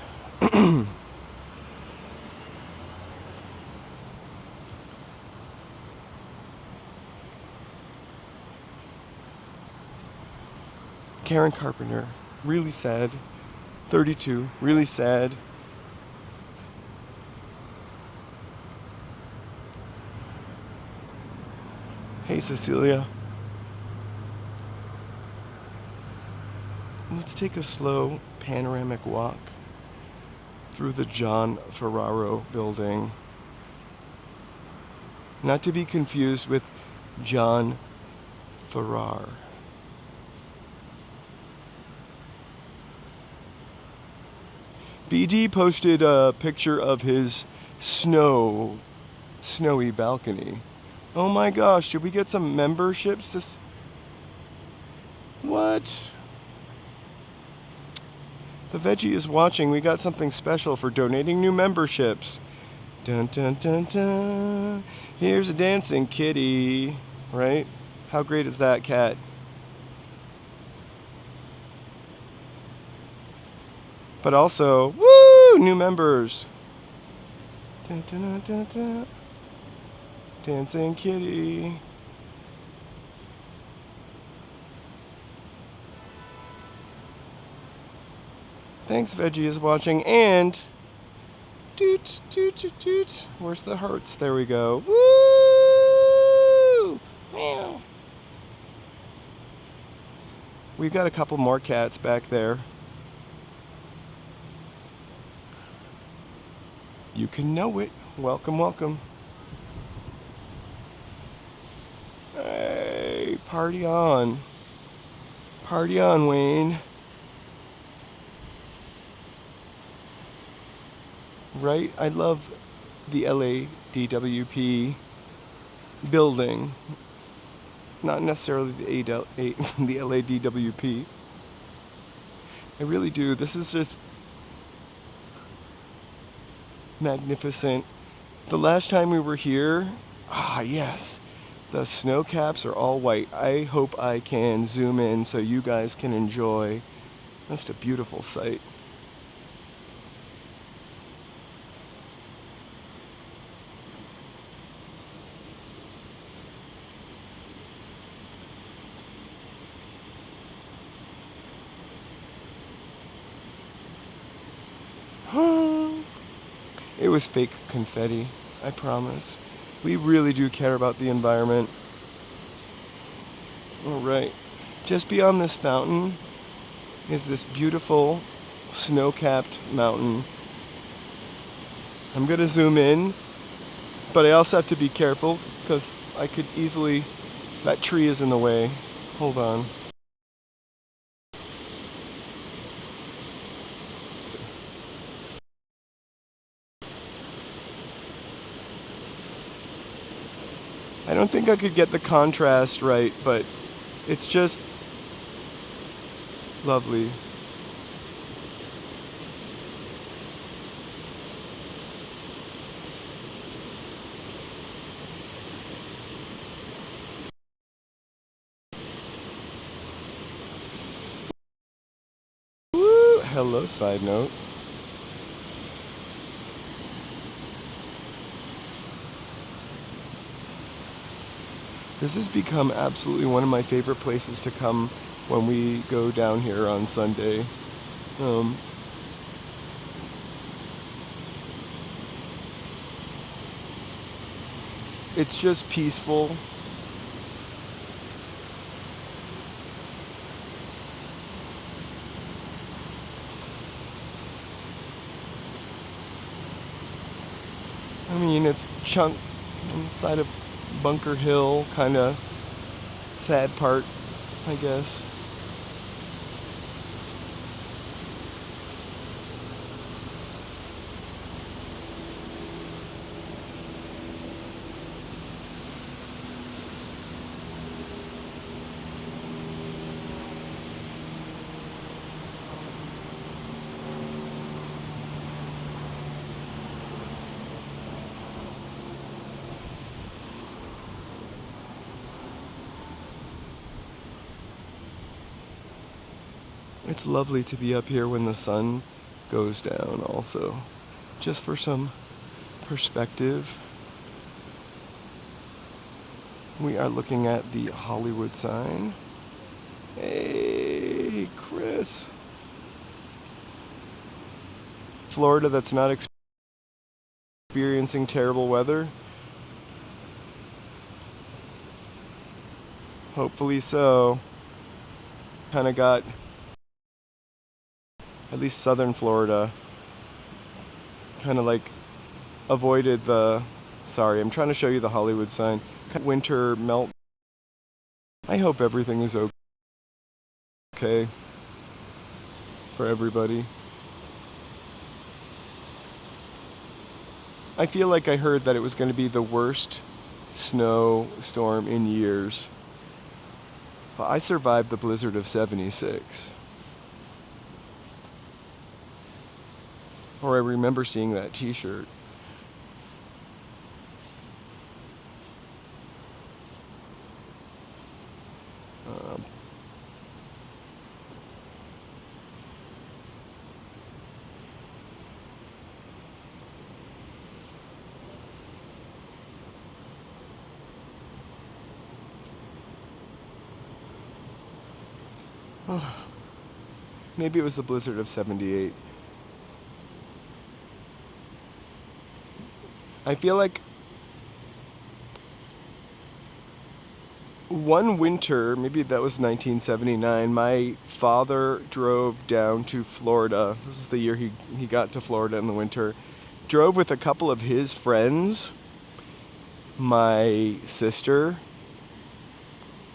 Karen Carpenter, really sad. 32, really sad. Hey, Cecilia. Let's take a slow panoramic walk through the John Ferraro building. Not to be confused with John Ferrar. BD posted a picture of his snowy balcony. Oh my gosh, should we get some memberships? What? The Veggie is watching. We got something special for donating new memberships. Dun dun dun dun. Here's a dancing kitty. Right? How great is that cat? But also, woo! New members. Dun, dun, dun, dun, dun. Dancing kitty. Thanks, Veggie is watching, and toot, toot, toot, toot. Where's the hearts? There we go. Woo! Meow. We've got a couple more cats back there. You can know it. Welcome, welcome. Hey, party on. Party on, Wayne. Right? I love the LADWP building. Not necessarily the the LADWP. I really do. This is just magnificent. The last time we were here, yes, the snow caps are all white. I hope I can zoom in so you guys can enjoy. Just a beautiful sight. It was fake confetti, I promise. We really do care about the environment. Alright, just beyond this fountain is this beautiful snow-capped mountain. I'm gonna zoom in, but I also have to be careful because I could easily, that tree is in the way. Hold on. I don't think I could get the contrast right, but it's just lovely. Woo! Hello, side note. This has become absolutely one of my favorite places to come when we go down here on Sunday. It's just peaceful. I mean, it's chunk on the side of Bunker Hill, kind of sad part, I guess. It's lovely to be up here when the sun goes down also, just for some perspective. We are looking at the Hollywood sign. Hey, Chris. Florida that's not experiencing terrible weather. Hopefully so. Kind of got at least southern Florida kind of like avoided the, sorry, I'm trying to show you the Hollywood sign. Winter melt. I hope everything is okay for everybody. I feel like I heard that it was going to be the worst snowstorm in years. But I survived the blizzard of '76. Or I remember seeing that t-shirt. Maybe it was the blizzard of 78. I feel like one winter, maybe that was 1979, my father drove down to Florida. This is the year he got to Florida in the winter. Drove with a couple of his friends, my sister,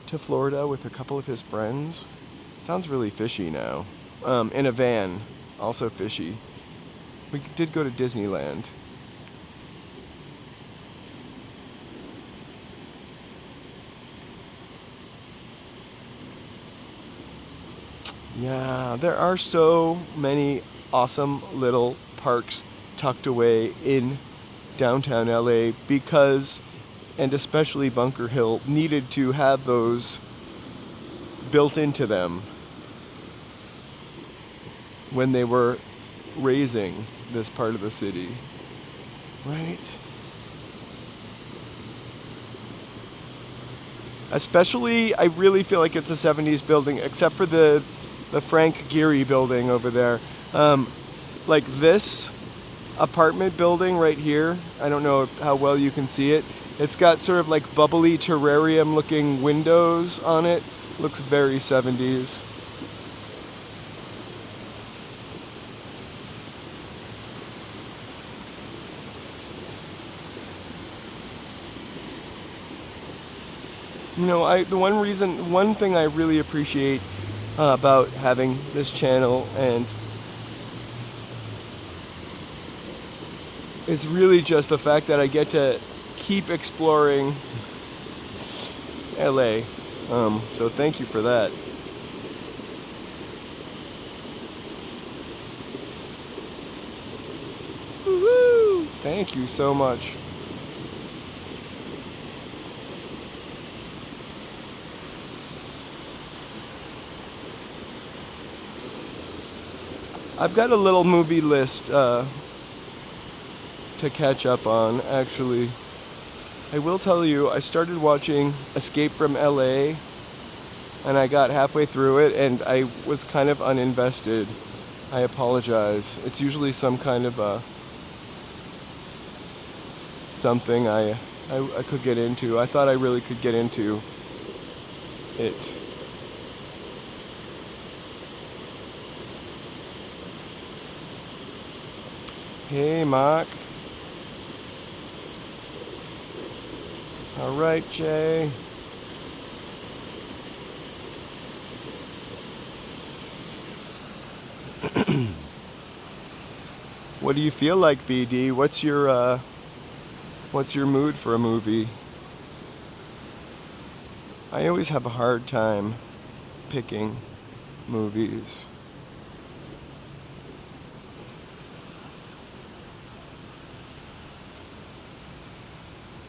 to Florida with a couple of his friends. Sounds really fishy now. In a van, also fishy. We did go to Disneyland. Yeah, there are so many awesome little parks tucked away in downtown LA because, and especially Bunker Hill, needed to have those built into them when they were raising this part of the city, right? Especially, I really feel like it's a 70s building, except for the Frank Gehry building over there. Like this apartment building right here, I don't know how well you can see it. It's got sort of like bubbly terrarium looking windows on it. Looks very 70s. You know, the one thing I really appreciate about having this channel and is really just the fact that I get to keep exploring LA. So thank you for that. Woohoo! Thank you so much. I've got a little movie list to catch up on, actually. I will tell you, I started watching Escape from LA, and I got halfway through it, and I was kind of uninvested. I apologize. It's usually some kind of something I could get into. I thought I really could get into it. Hey, Mark. All right, Jay. What do you feel like, BD? What's your mood for a movie? I always have a hard time picking movies.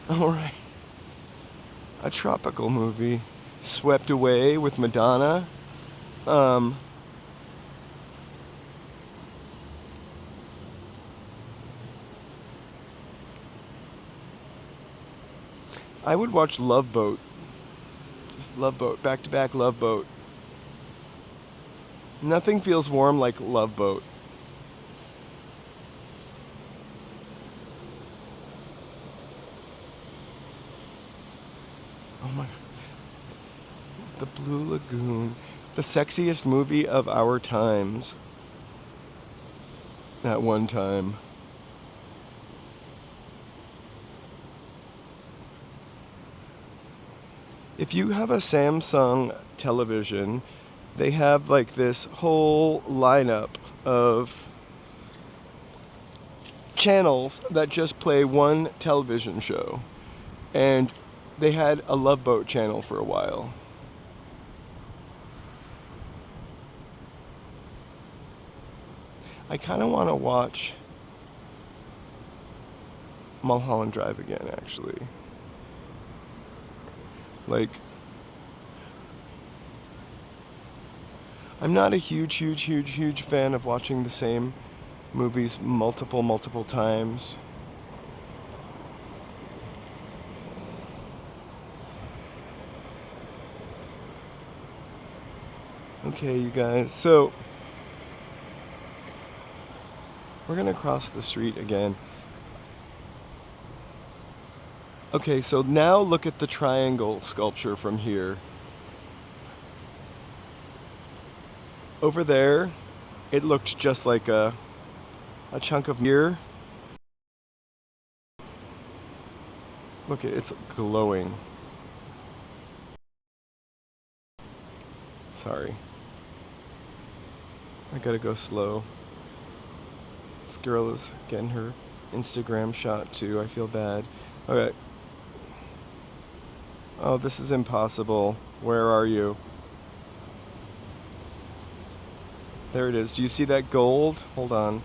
All right. A tropical movie. Swept Away with Madonna. I would watch Love Boat. Just Love Boat. Back-to-back Love Boat. Nothing feels warm like Love Boat. Oh my. The Blue Lagoon. The sexiest movie of our times. At one time. If you have a Samsung television, they have like this whole lineup of channels that just play one television show. And they had a Love Boat channel for a while. I kind of want to watch Mulholland Drive again, actually. Like, I'm not a huge fan of watching the same movies multiple times. Okay, you guys, so We're gonna cross the street again. Okay, so now look at the triangle sculpture from here. Over there, it looked just like a chunk of mirror. Look, it's glowing. Sorry. I gotta go slow. This girl is getting her Instagram shot too. I feel bad. Okay. Oh, this is impossible. Where are you? There it is. Do you see that gold? Hold on.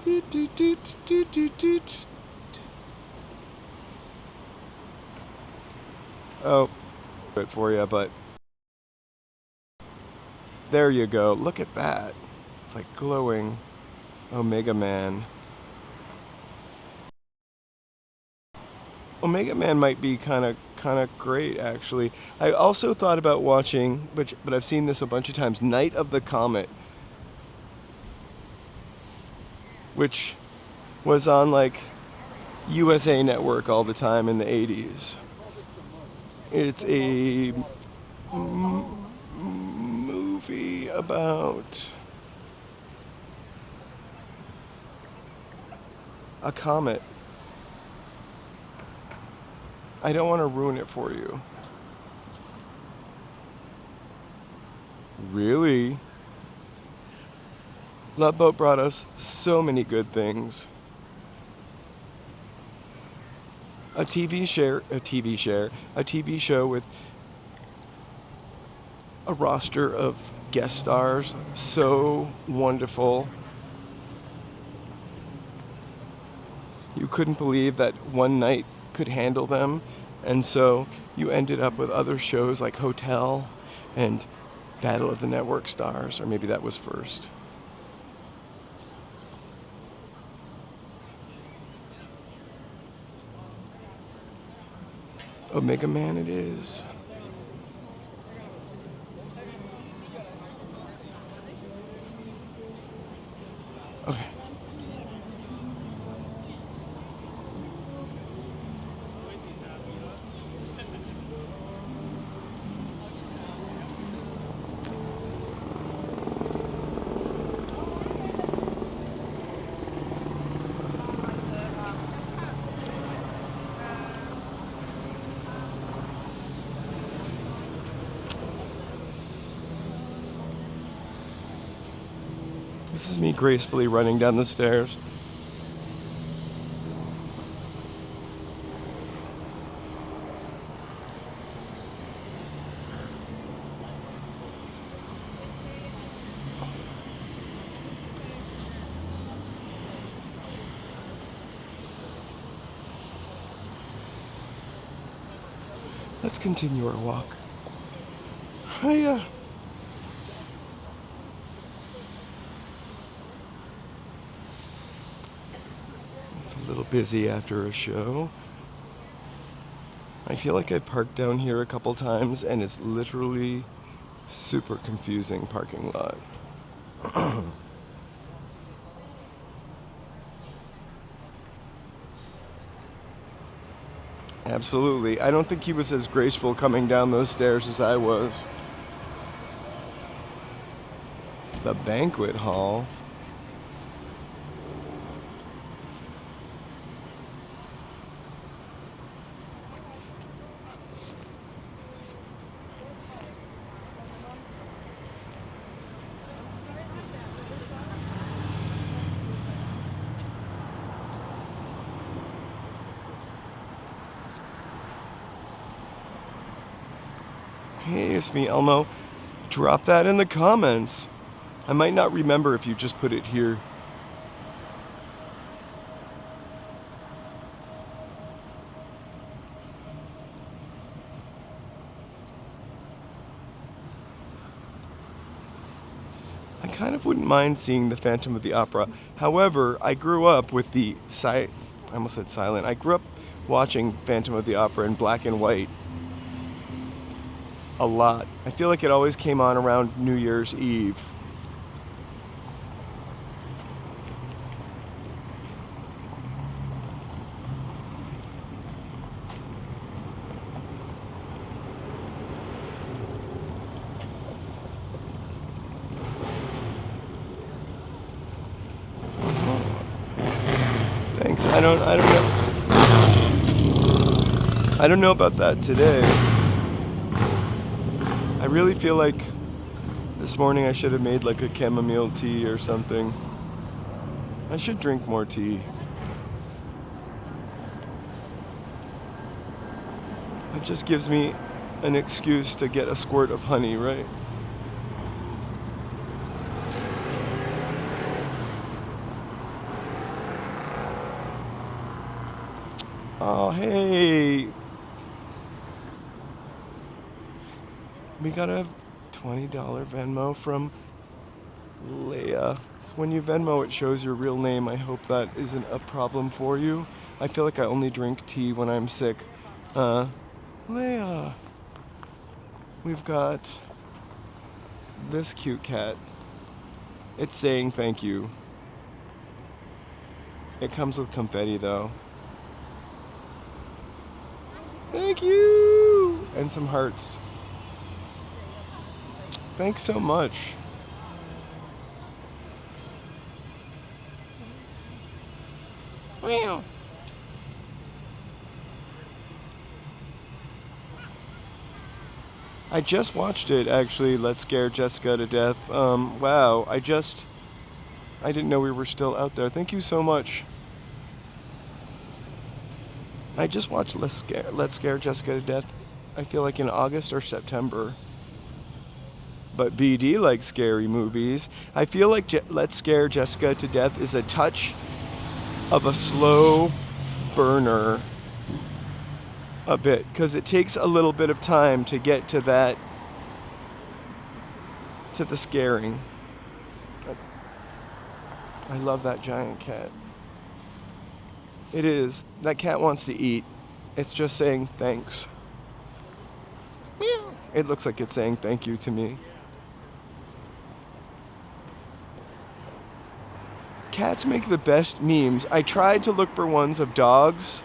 Doot, doot, doot, doot, doot, doot. Oh, good for you, but there you go. Look at that. It's like glowing. Omega Man. Omega Man might be kind of great, actually. I also thought about watching, but I've seen this a bunch of times, Night of the Comet, which was on like USA Network all the time in the 80s. It's a movie about a comet. I don't want to ruin it for you. Really? Love Boat brought us so many good things. A TV show with a roster of guest stars, so wonderful. You couldn't believe that one night could handle them, and so you ended up with other shows like Hotel and Battle of the Network Stars, or maybe that was first. Omega Man it is. Okay. This is me gracefully running down the stairs. Let's continue our walk. It's a little busy after a show. I feel like I parked down here a couple times and it's literally super confusing parking lot. Absolutely. I don't think he was as graceful coming down those stairs as I was. The banquet hall. Hey, it's me, Elmo. Drop that in the comments. I might not remember if you just put it here. I kind of wouldn't mind seeing the Phantom of the Opera. However, I grew up with I almost said silent. I grew up watching Phantom of the Opera in black and white. A lot. I feel like it always came on around New Year's Eve. thanks. I don't know. I don't know about that today. I really feel like this morning I should have made like a chamomile tea or something. I should drink more tea. It just gives me an excuse to get a squirt of honey, right? Oh, hey. We got a $20 Venmo from Leia. So when you Venmo, it shows your real name. I hope that isn't a problem for you. I feel like I only drink tea when I'm sick. Leia. We've got this cute cat. It's saying thank you. It comes with confetti though. Thank you! And some hearts. Thanks so much. Wow. I just watched it, actually. Let's Scare Jessica to Death. Wow. I didn't know we were still out there. Thank you so much. I just watched Let's Scare Jessica to Death, I feel like in August or September. But BD likes scary movies. I feel like Let's Scare Jessica to Death is a touch of a slow burner a bit, because it takes a little bit of time to get to that, to the scaring. I love that giant cat. It is. That cat wants to eat. It's just saying thanks. Meow. It looks like it's saying thank you to me. Cats make the best memes. I tried to look for ones of dogs.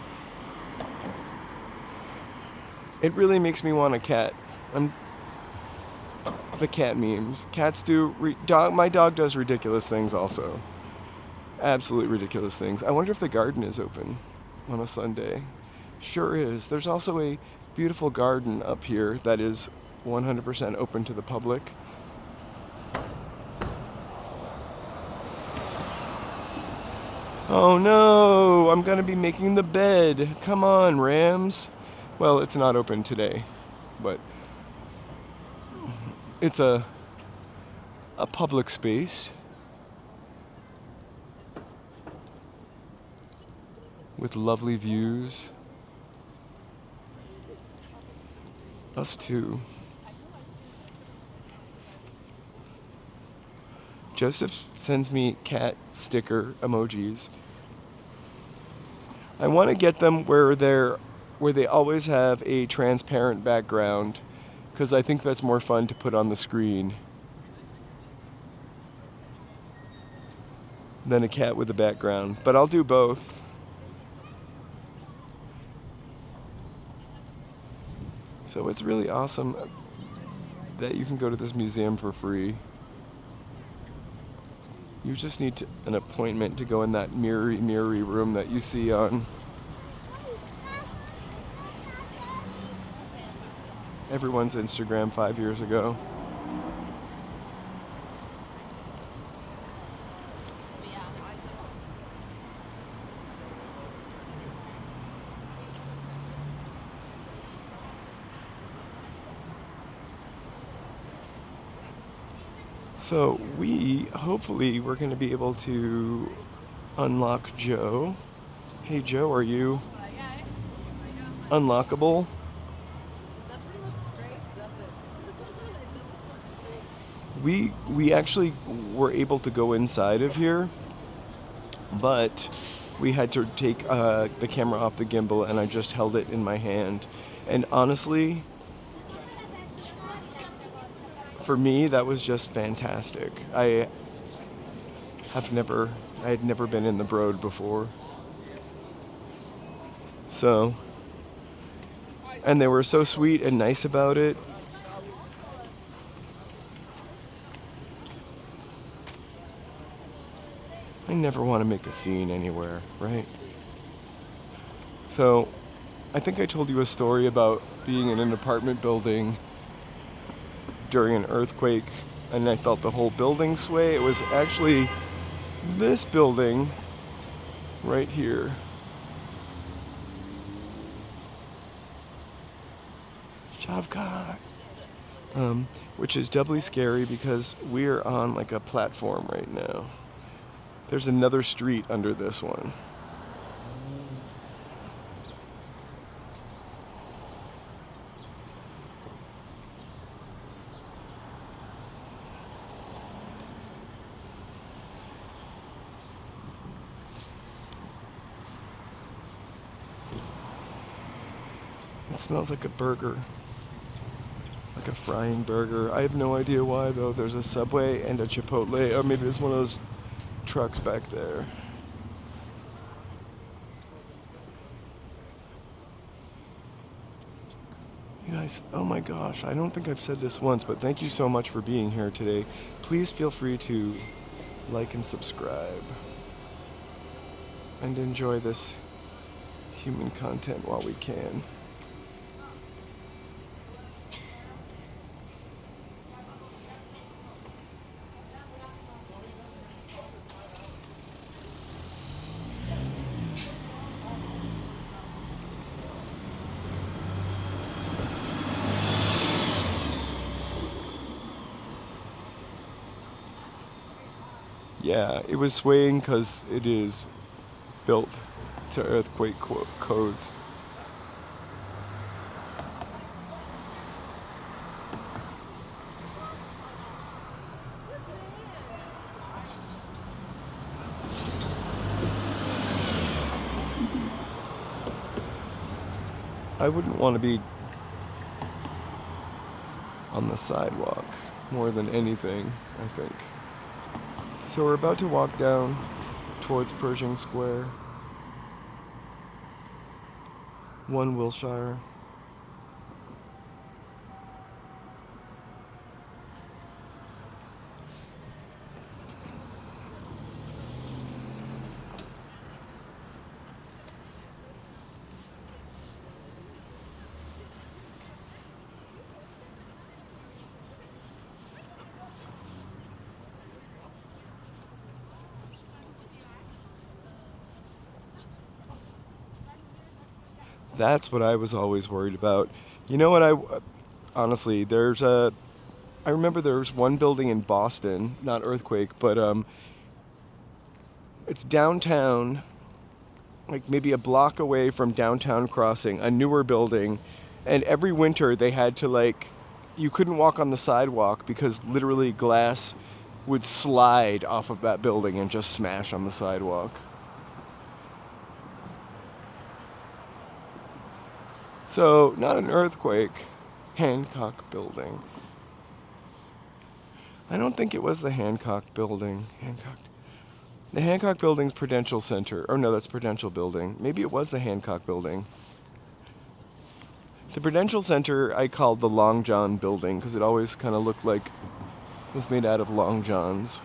It really makes me want a cat. The cat memes. Cats do. My dog does ridiculous things also. Absolute ridiculous things. I wonder if the garden is open on a Sunday. Sure is. There's also a beautiful garden up here that is 100% open to the public. Oh no, I'm gonna be making the bed. Come on, Rams. Well, it's not open today, but it's a public space with lovely views. Us too. Joseph sends me cat sticker emojis. I want to get them where they always have a transparent background, because I think that's more fun to put on the screen than a cat with a background. But I'll do both. So it's really awesome that you can go to this museum for free. You just need an appointment to go in that mirrory room that you see on everyone's Instagram 5 years ago. So hopefully we're going to be able to unlock Joe. Hey Joe, are you unlockable? We actually were able to go inside of here, but we had to take the camera off the gimbal, and I just held it in my hand. And honestly, for me, that was just fantastic. I had never been in the Broad before. So, and they were so sweet and nice about it. I never want to make a scene anywhere, right? So, I think I told you a story about being in an apartment building during an earthquake and I felt the whole building sway. It was actually this building right here. Shavkat. Which is doubly scary because we're on like a platform right now. There's another street under this one. It smells like a burger. Like a frying burger. I have no idea why though. There's a Subway and a Chipotle. Or maybe it's one of those trucks back there. You guys, oh my gosh, I don't think I've said this once, but thank you so much for being here today. Please feel free to like and subscribe. And enjoy this human content while we can. Yeah, it was swaying because it is built to earthquake codes. I wouldn't want to be on the sidewalk more than anything, I think. So we're about to walk down towards Pershing Square. 1 Wilshire. That's what I was always worried about. You know what honestly, I remember there was one building in Boston, not earthquake, but it's downtown, like maybe a block away from Downtown Crossing, a newer building, and every winter they had to you couldn't walk on the sidewalk because literally glass would slide off of that building and just smash on the sidewalk. So, not an earthquake, Hancock building. I don't think it was the Hancock building. The Hancock building's Prudential Center. Oh no, that's Prudential building. Maybe it was the Hancock building. The Prudential Center I called the Long John building because it always kind of looked like it was made out of Long Johns.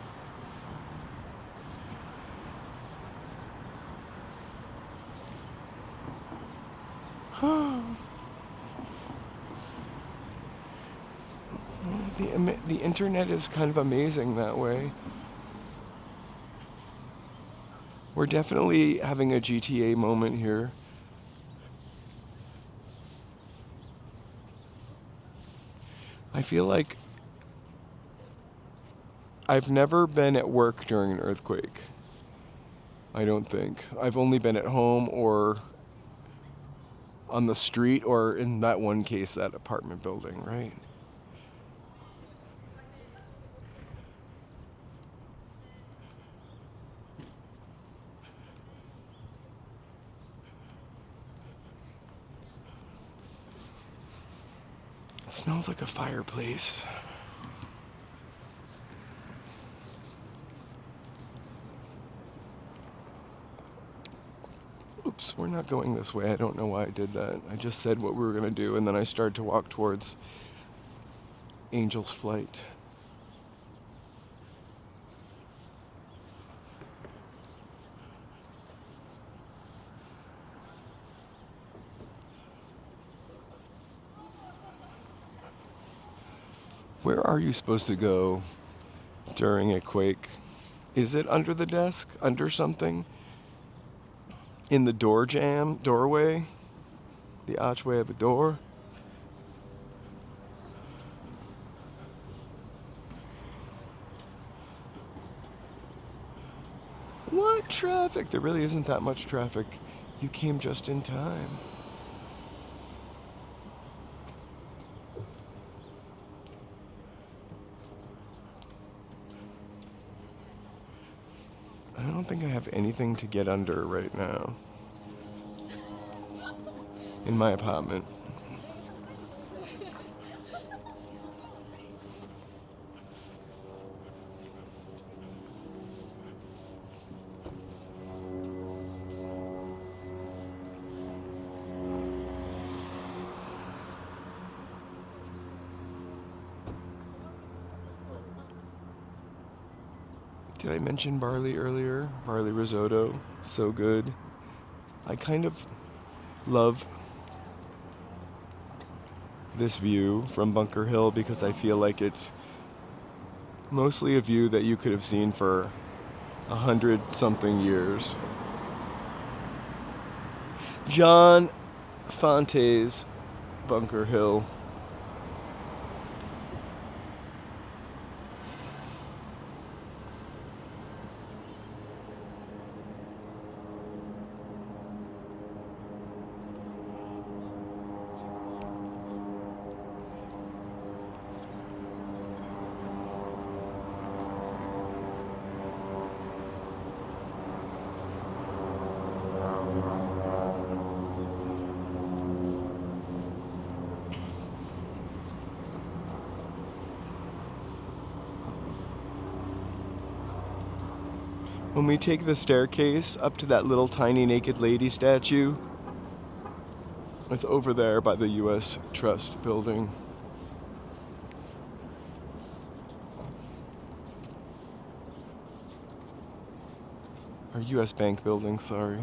The internet is kind of amazing that way. We're definitely having a GTA moment here. I feel like I've never been at work during an earthquake. I don't think. I've only been at home or on the street or in that one case, that apartment building, right? It smells like a fireplace. Oops, we're not going this way. I don't know why I did that. I just said what we were going to do, and then I started to walk towards Angel's Flight. Where are you supposed to go during a quake? Is it under the desk? Under something? In the doorway? The archway of a door? What traffic? There really isn't that much traffic. You came just in time. I don't think I have anything to get under right now. In my apartment. Did I mention barley earlier? Barley risotto, so good. I kind of love this view from Bunker Hill because I feel like it's mostly a view that you could have seen for 100-something years. John Fonte's Bunker Hill. When we take the staircase up to that little tiny naked lady statue, it's over there by the U.S. Trust building. Or U.S. Bank building, sorry.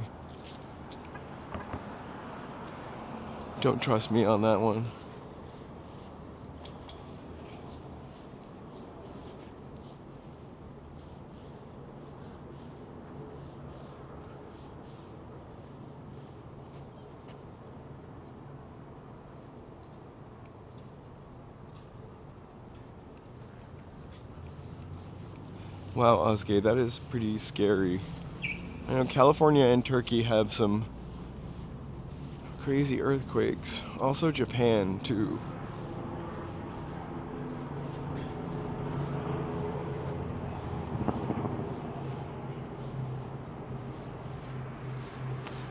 Don't trust me on that one. Wow, Osgay, that is pretty scary. I know California and Turkey have some crazy earthquakes. Also Japan, too.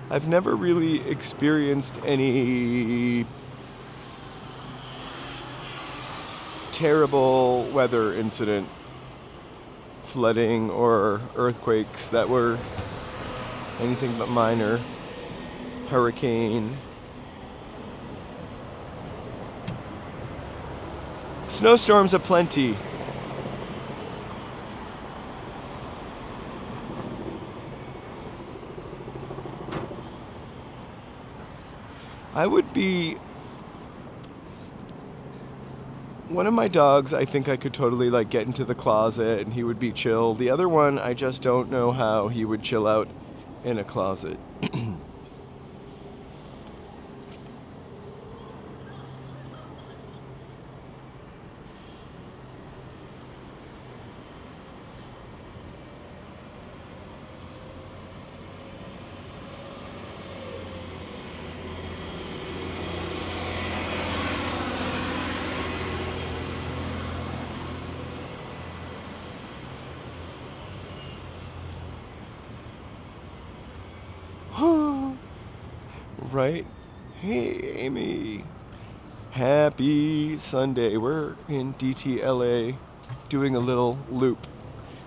I've never really experienced any terrible weather incident, flooding or earthquakes that were anything but minor. Hurricane. Snowstorms aplenty. I would be... One of my dogs, I think I could totally like get into the closet and he would be chill. The other one, I just don't know how he would chill out in a closet. Right? Hey, Amy. Happy Sunday. We're in DTLA doing a little loop.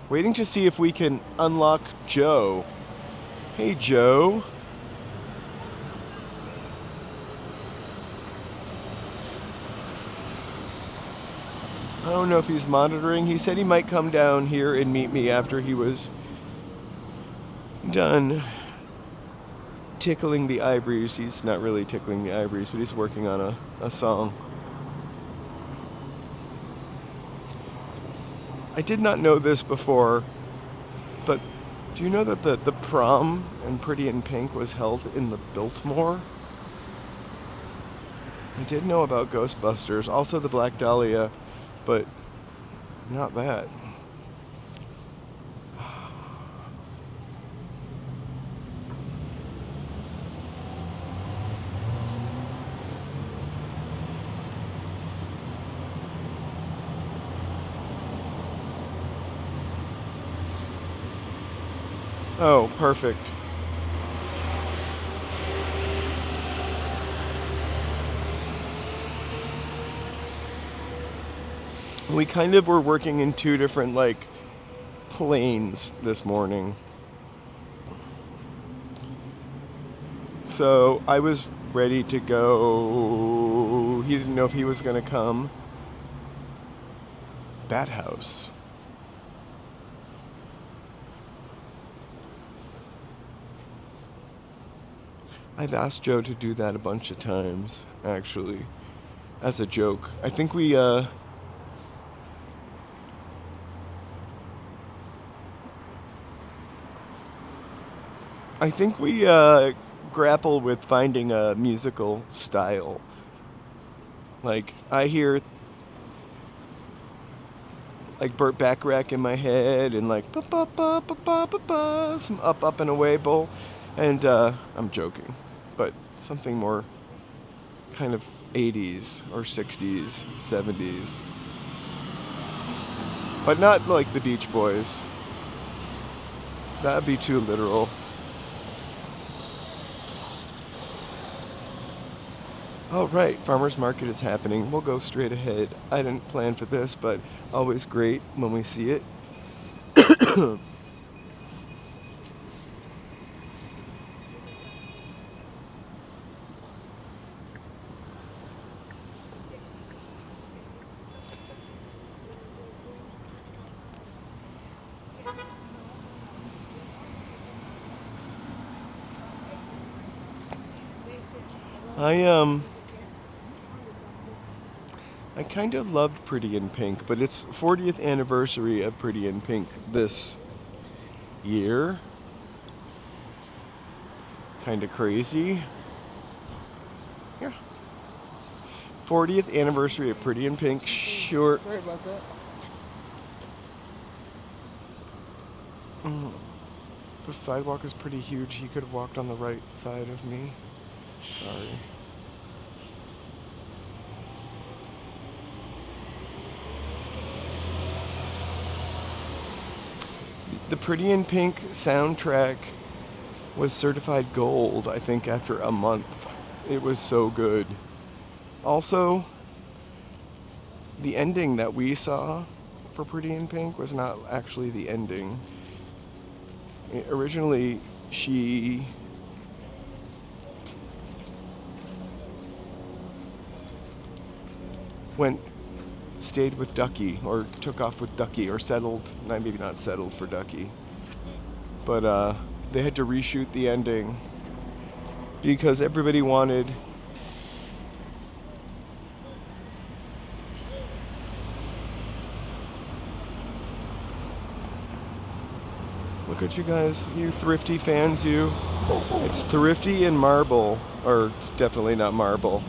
Waiting to see if we can unlock Joe. Hey, Joe. I don't know if he's monitoring. He said he might come down here and meet me after he was done tickling the ivories. He's not really tickling the ivories, but he's working on a song. I did not know this before, but do you know that the prom in Pretty in Pink was held in the Biltmore? I did know about Ghostbusters, also the Black Dahlia, but not that. Oh, perfect. We kind of were working in two different, like, planes this morning. So I was ready to go. He didn't know if he was going to come. Bat House. I've asked Joe to do that a bunch of times, actually, as a joke. I think we grapple with finding a musical style. Like, I hear like Burt Bacharach in my head and like ba ba ba ba ba ba ba, some up and away bowl, and I'm joking, but something more kind of 80s or 60s, 70s, but not like the Beach Boys. That'd be too literal. Oh, right, farmer's market is happening. We'll go straight ahead. I didn't plan for this, but always great when we see it. I kind of loved Pretty in Pink, but it's 40th anniversary of Pretty in Pink this year. Kind of crazy. Yeah. 40th anniversary of Pretty in Pink. Sure. Sorry about that. The sidewalk is pretty huge. He could have walked on the right side of me. Sorry. The Pretty in Pink soundtrack was certified gold, I think, after a month. It was so good. Also, the ending that we saw for Pretty in Pink was not actually the ending. Originally, she stayed with Ducky, or took off with Ducky, or settled, maybe not settled for Ducky, but they had to reshoot the ending because everybody wanted look at you guys, you thrifty fans, you. It's thrifty and marble, or it's definitely not marble.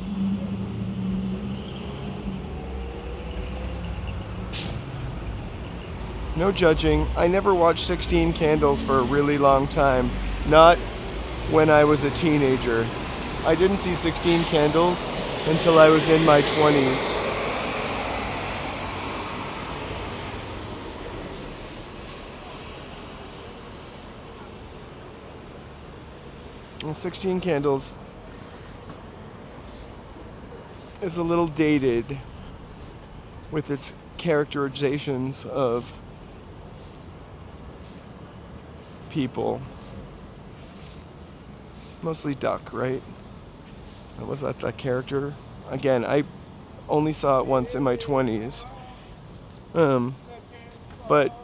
No judging. I never watched 16 Candles for a really long time. Not when I was a teenager. I didn't see 16 Candles until I was in my 20s. And 16 Candles is a little dated with its characterizations of people. Mostly Duck, right? Was that character? Again, I only saw it once in my 20s. But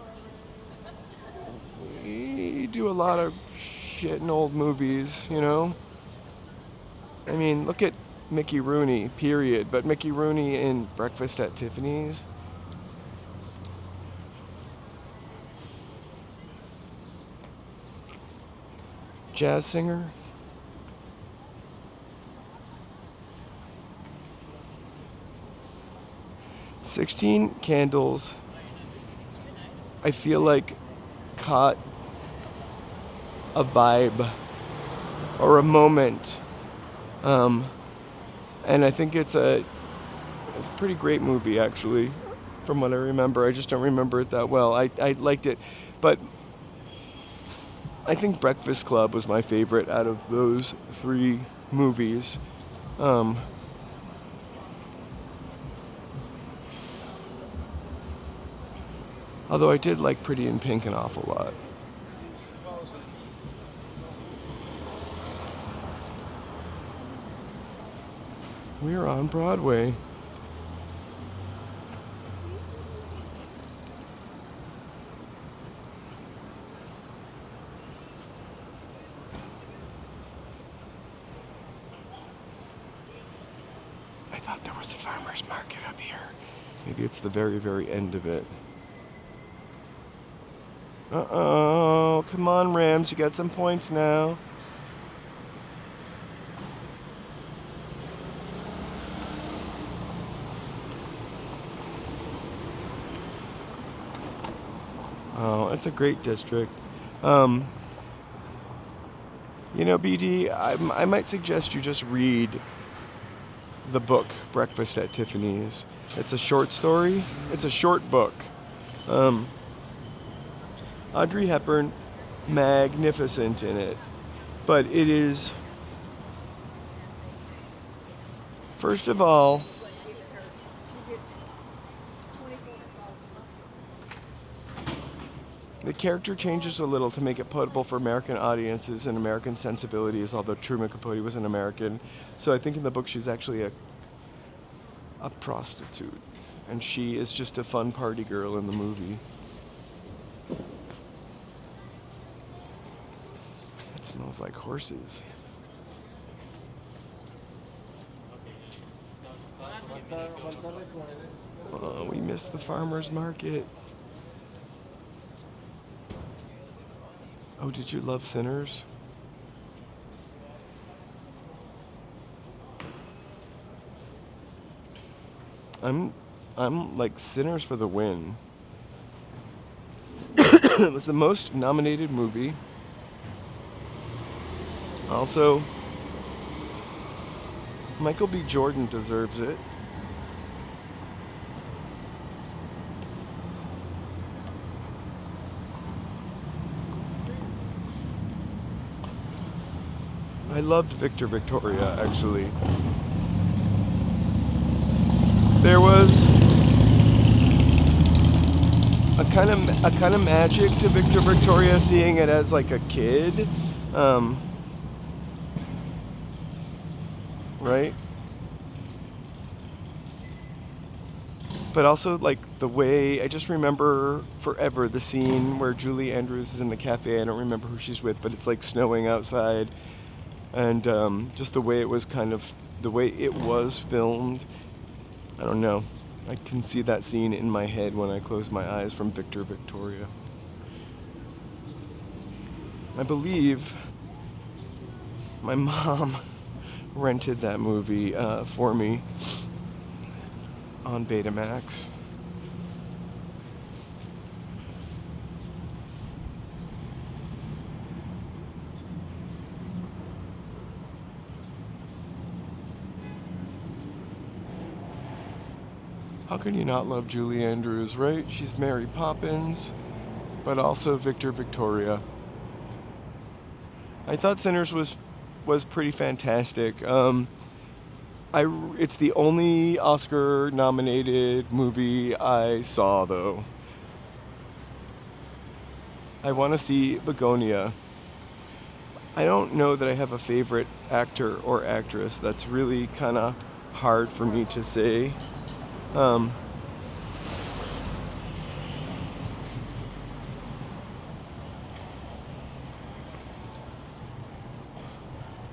we do a lot of shit in old movies, you know? I mean, look at Mickey Rooney, period. But Mickey Rooney in Breakfast at Tiffany's. jazz singer. "16 Candles," I feel like caught a vibe or a moment. And I think it's a pretty great movie, actually, from what I remember. I just don't remember it that well. I liked it, but I think Breakfast Club was my favorite out of those three movies. Although I did like Pretty in Pink an awful lot. We're on Broadway. I thought there was a farmer's market up here. Maybe it's the very, very end of it. Uh-oh. Come on, Rams. You got some points now. Oh, it's a great district. BD, I might suggest you just read the book, Breakfast at Tiffany's. It's a short story. It's a short book. Audrey Hepburn, magnificent in it. But it is, first of all, the character changes a little to make it potable for American audiences and American sensibilities, although Truman Capote was an American. So I think in the book she's actually a prostitute. And she is just a fun party girl in the movie. It smells like horses. Oh, we missed the farmer's market. Oh, did you love Sinners? I'm like Sinners for the win. It was the most nominated movie. Also, Michael B. Jordan deserves it. I loved Victor Victoria, actually. There was a kind of magic to Victor Victoria, seeing it as like a kid, right? But also like the way, I just remember forever the scene where Julie Andrews is in the cafe. I don't remember who she's with, but it's like snowing outside. And just the way it was the way it was filmed, I don't know. I can see that scene in my head when I close my eyes from Victor Victoria. I believe my mom rented that movie for me on Betamax. How can you not love Julie Andrews, right? She's Mary Poppins, but also Victor Victoria. I thought Sinners was pretty fantastic. It's the only Oscar-nominated movie I saw, though. I want to see Begonia. I don't know that I have a favorite actor or actress. That's really kind of hard for me to say.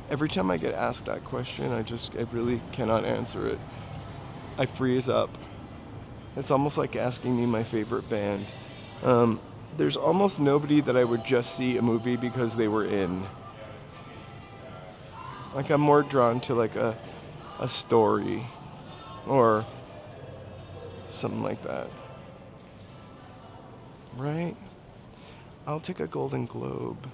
Every time I get asked that question, I really cannot answer it. I freeze up. It's almost like asking me my favorite band. There's almost nobody that I would just see a movie because they were in. Like I'm more drawn to like a story or something like that. Right? I'll take a Golden Globe.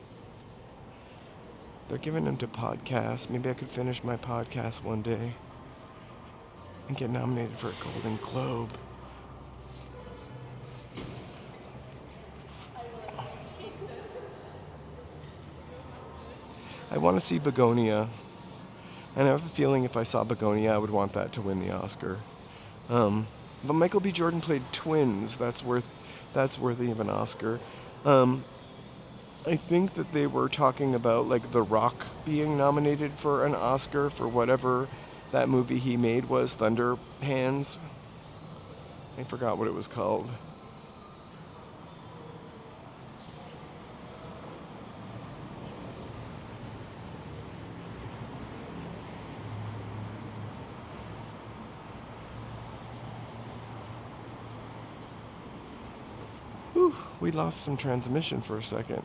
They're giving them to podcasts. Maybe I could finish my podcast one day and get nominated for a Golden Globe. I want to see Begonia. And I have a feeling if I saw Begonia, I would want that to win the Oscar. But Michael B. Jordan played twins. That's worthy of an Oscar. I think that they were talking about like The Rock being nominated for an Oscar for whatever that movie he made was, Thunder Hands. I forgot what it was called. Whew, we lost some transmission for a second.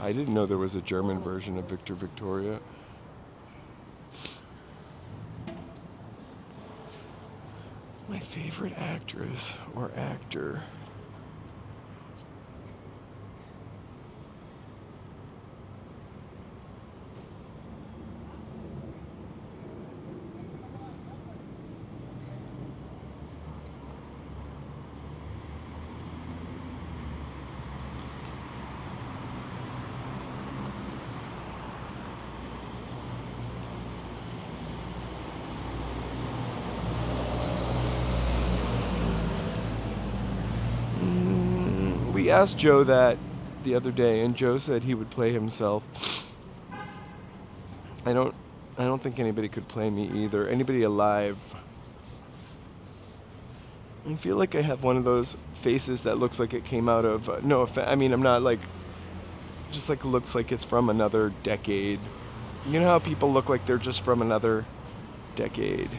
I didn't know there was a German version of Victor Victoria. My favorite actress or actor. We asked Joe that the other day, and Joe said he would play himself. I don't think anybody could play me either. Anybody alive. I feel like I have one of those faces that looks like it came out of I mean, I'm not like, just like looks like it's from another decade. You know how people look like they're just from another decade.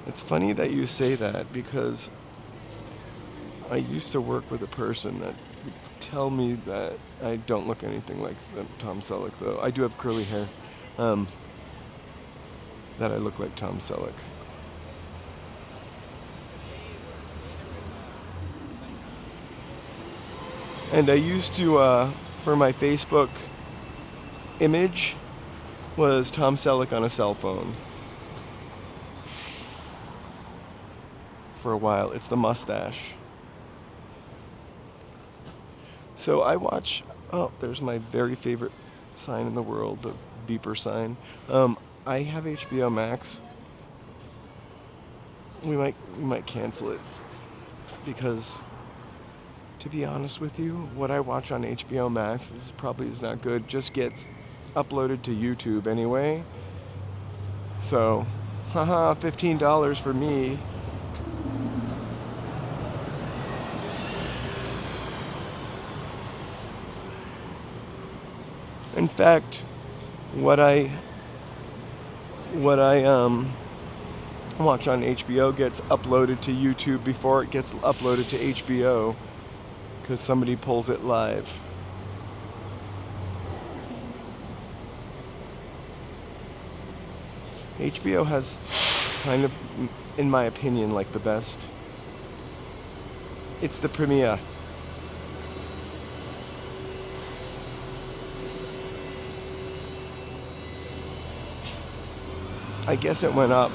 It's funny that you say that because I used to work with a person that would tell me that I don't look anything like Tom Selleck, though. I do have curly hair. That I look like Tom Selleck. And I used to, for my Facebook image, was Tom Selleck on a cell phone. For a while. It's the mustache. So I watch, there's my very favorite sign in the world, the beeper sign. I have HBO Max. We might cancel it because, to be honest with you, what I watch on HBO Max is not good. Just gets uploaded to YouTube anyway. So, haha, $15 for me. In fact, what I watch on HBO gets uploaded to YouTube before it gets uploaded to HBO because somebody pulls it live. HBO has kind of, in my opinion, like the best. It's the premiere. I guess it went up.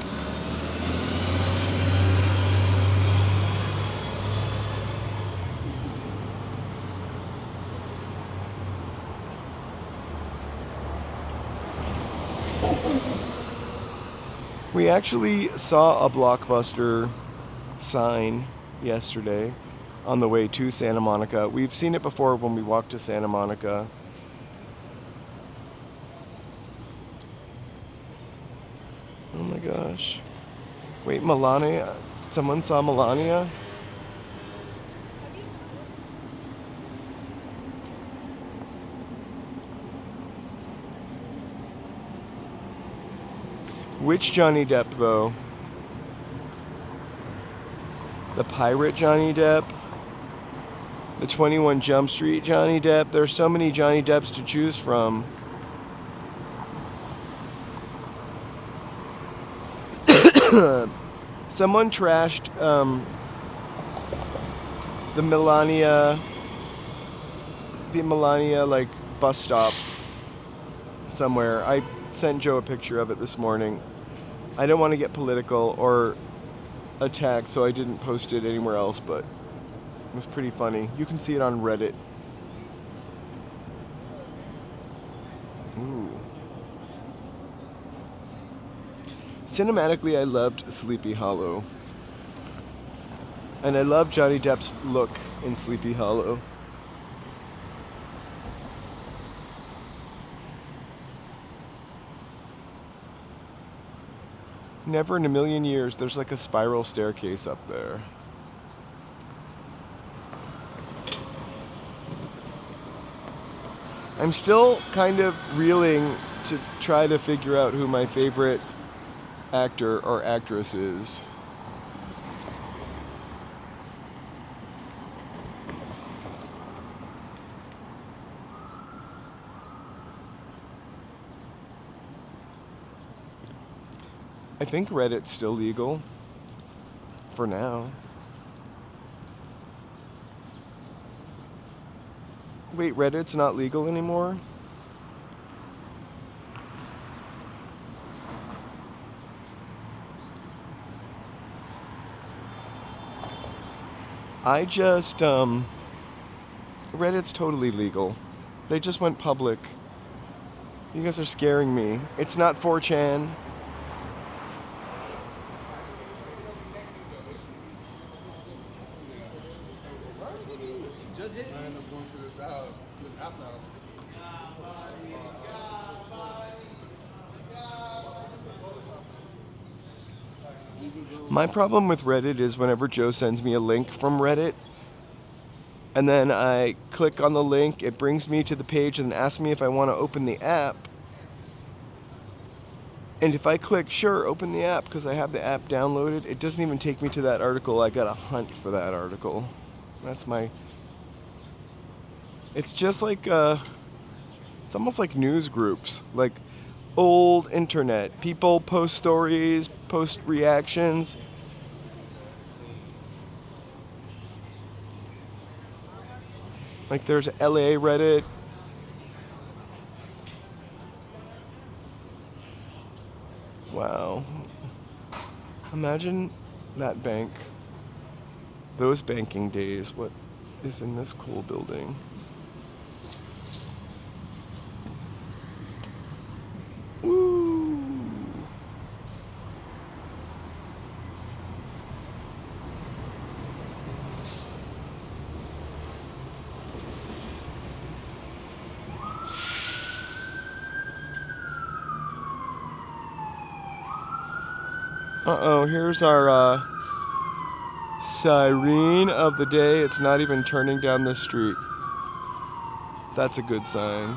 We actually saw a Blockbuster sign yesterday on the way to Santa Monica. We've seen it before when we walked to Santa Monica. Oh my gosh. Wait, Melania? Someone saw Melania? Which Johnny Depp, though? The pirate Johnny Depp? The 21 Jump Street Johnny Depp? There are so many Johnny Depps to choose from. Someone trashed the Melania like bus stop somewhere. I sent Joe a picture of it this morning. I didn't want to get political or attacked, so I didn't post it anywhere else, but it was pretty funny. You can see it on Reddit. Ooh. Cinematically, I loved Sleepy Hollow. And I love Johnny Depp's look in Sleepy Hollow. Never in a million years, there's like a spiral staircase up there. I'm still kind of reeling to try to figure out who my favorite actor or actress is. I think Reddit's still legal. For now. Wait, Reddit's not legal anymore? Reddit's totally legal. They just went public. You guys are scaring me. It's not 4chan. My problem with Reddit is whenever Joe sends me a link from Reddit, and then I click on the link, it brings me to the page and asks me if I want to open the app. And if I click, sure, open the app, because I have the app downloaded, it doesn't even take me to that article. I gotta hunt for that article. That's my... It's just like, it's almost like news groups, like old internet. People post stories, post reactions. Like there's LA Reddit. Wow. Imagine that bank. Those banking days. What is in this cool building? Woo! Uh-oh, here's our siren of the day. It's not even turning down this street. That's a good sign.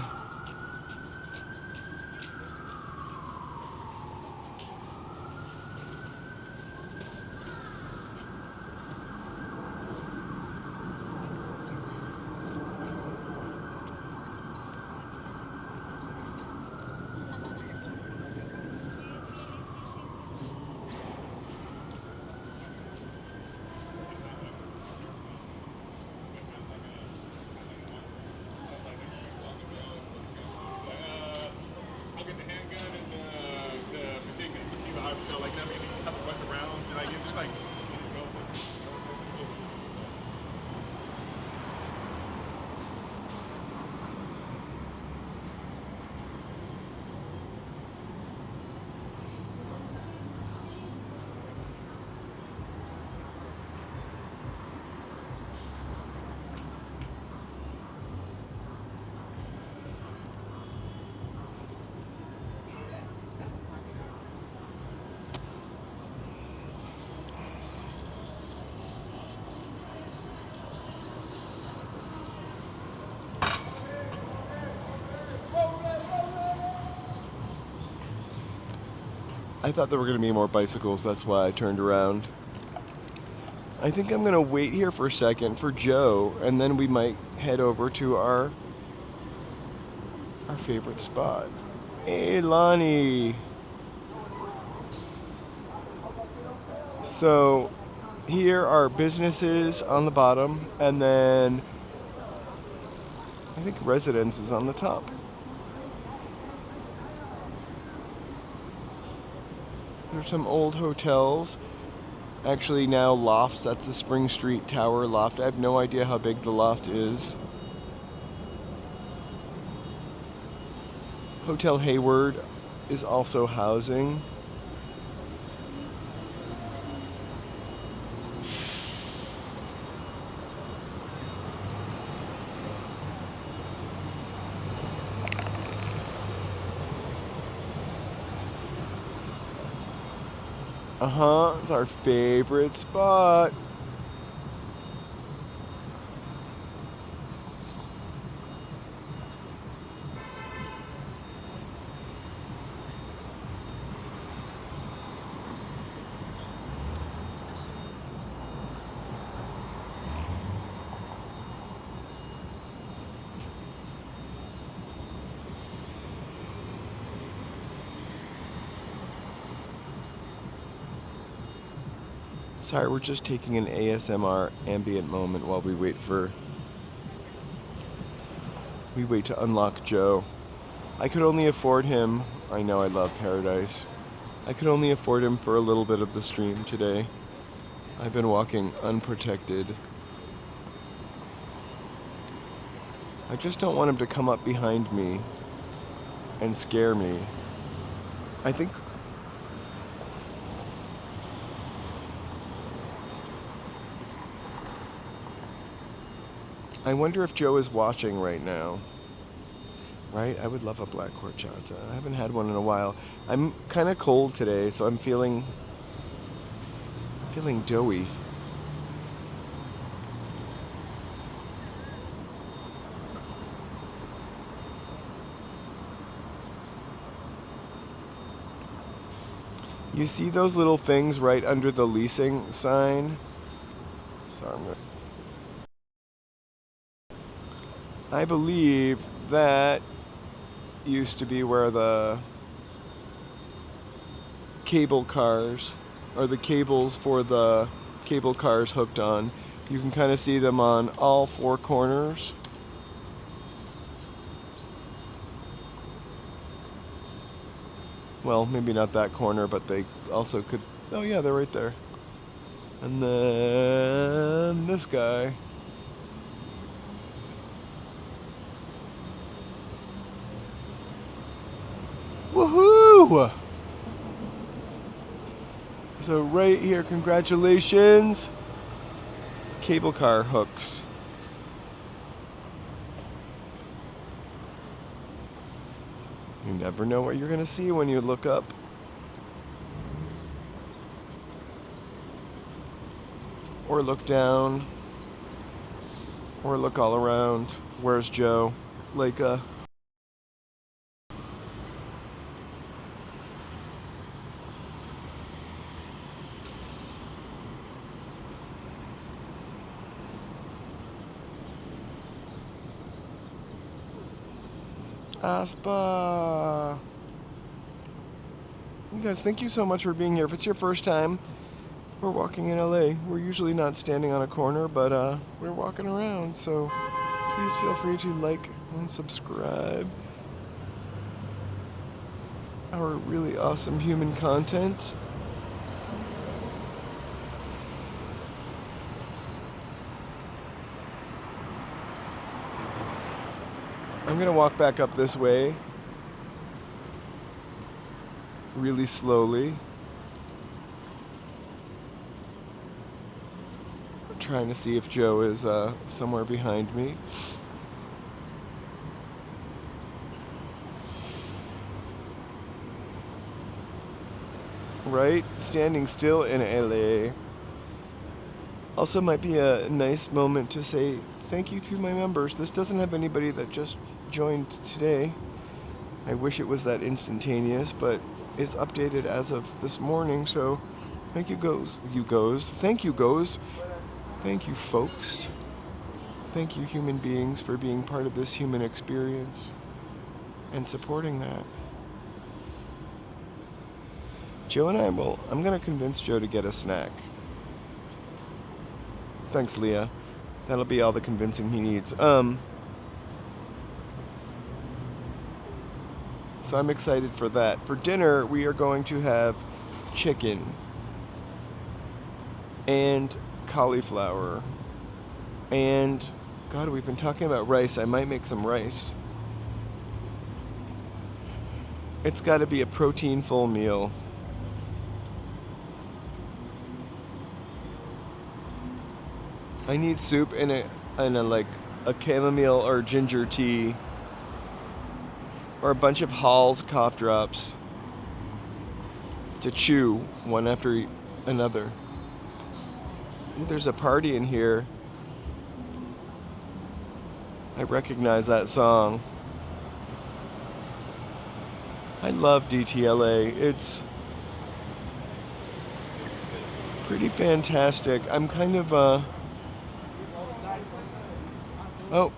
I thought there were going to be more bicycles, that's why I turned around. I think I'm going to wait here for a second for Joe, and then we might head over to our favorite spot. Hey, Lonnie. So, here are businesses on the bottom, and then I think residence is on the top. There's some old hotels. Actually now lofts. That's the Spring Street Tower loft. I have no idea how big the loft is. Hotel Hayward is also housing. It's our favorite spot. Sorry, we're just taking an ASMR ambient moment while we wait to unlock Joe. I could only afford him. I know I love Paradise. I could only afford him for a little bit of the stream today. I've been walking unprotected. I just don't want him to come up behind me and scare me. I wonder if Joe is watching right now. Right? I would love a black horchata. I haven't had one in a while. I'm kind of cold today, so I'm feeling doughy. You see those little things right under the leasing sign? Sorry, I believe that used to be where the cable cars, or the cables for the cable cars hooked on. You can kind of see them on all four corners. Well, maybe not that corner, but they also could, oh yeah, they're right there. And then this guy. Woohoo! So right here, congratulations. Cable car hooks. You never know what you're gonna see when you look up. Or look down. Or look all around. Where's Joe? Leica. Aspa. You guys, thank you so much for being here. If it's your first time, we're walking in LA. We're usually not standing on a corner, but we're walking around, so please feel free to like and subscribe. Our really awesome human content. I'm gonna walk back up this way really slowly. Trying to see if Joe is somewhere behind me. Right? Standing still in LA. Also might be a nice moment to say thank you to my members. This doesn't have anybody that just joined today. I wish it was that instantaneous, but is updated as of this morning, so thank you, Thank you, Thank you, folks. Thank you, human beings, for being part of this human experience and supporting that. Joe and I'm going to convince Joe to get a snack. Thanks, Leah. That'll be all the convincing he needs. So I'm excited for that. For dinner, we are going to have chicken and cauliflower. And, God, we've been talking about rice. I might make some rice. It's got to be a protein-full meal. I need soup and a chamomile or ginger tea. Or a bunch of Hall's cough drops to chew one after another. Ooh, there's a party in here. I recognize that song. I love DTLA. It's pretty fantastic. I'm kind of Oh,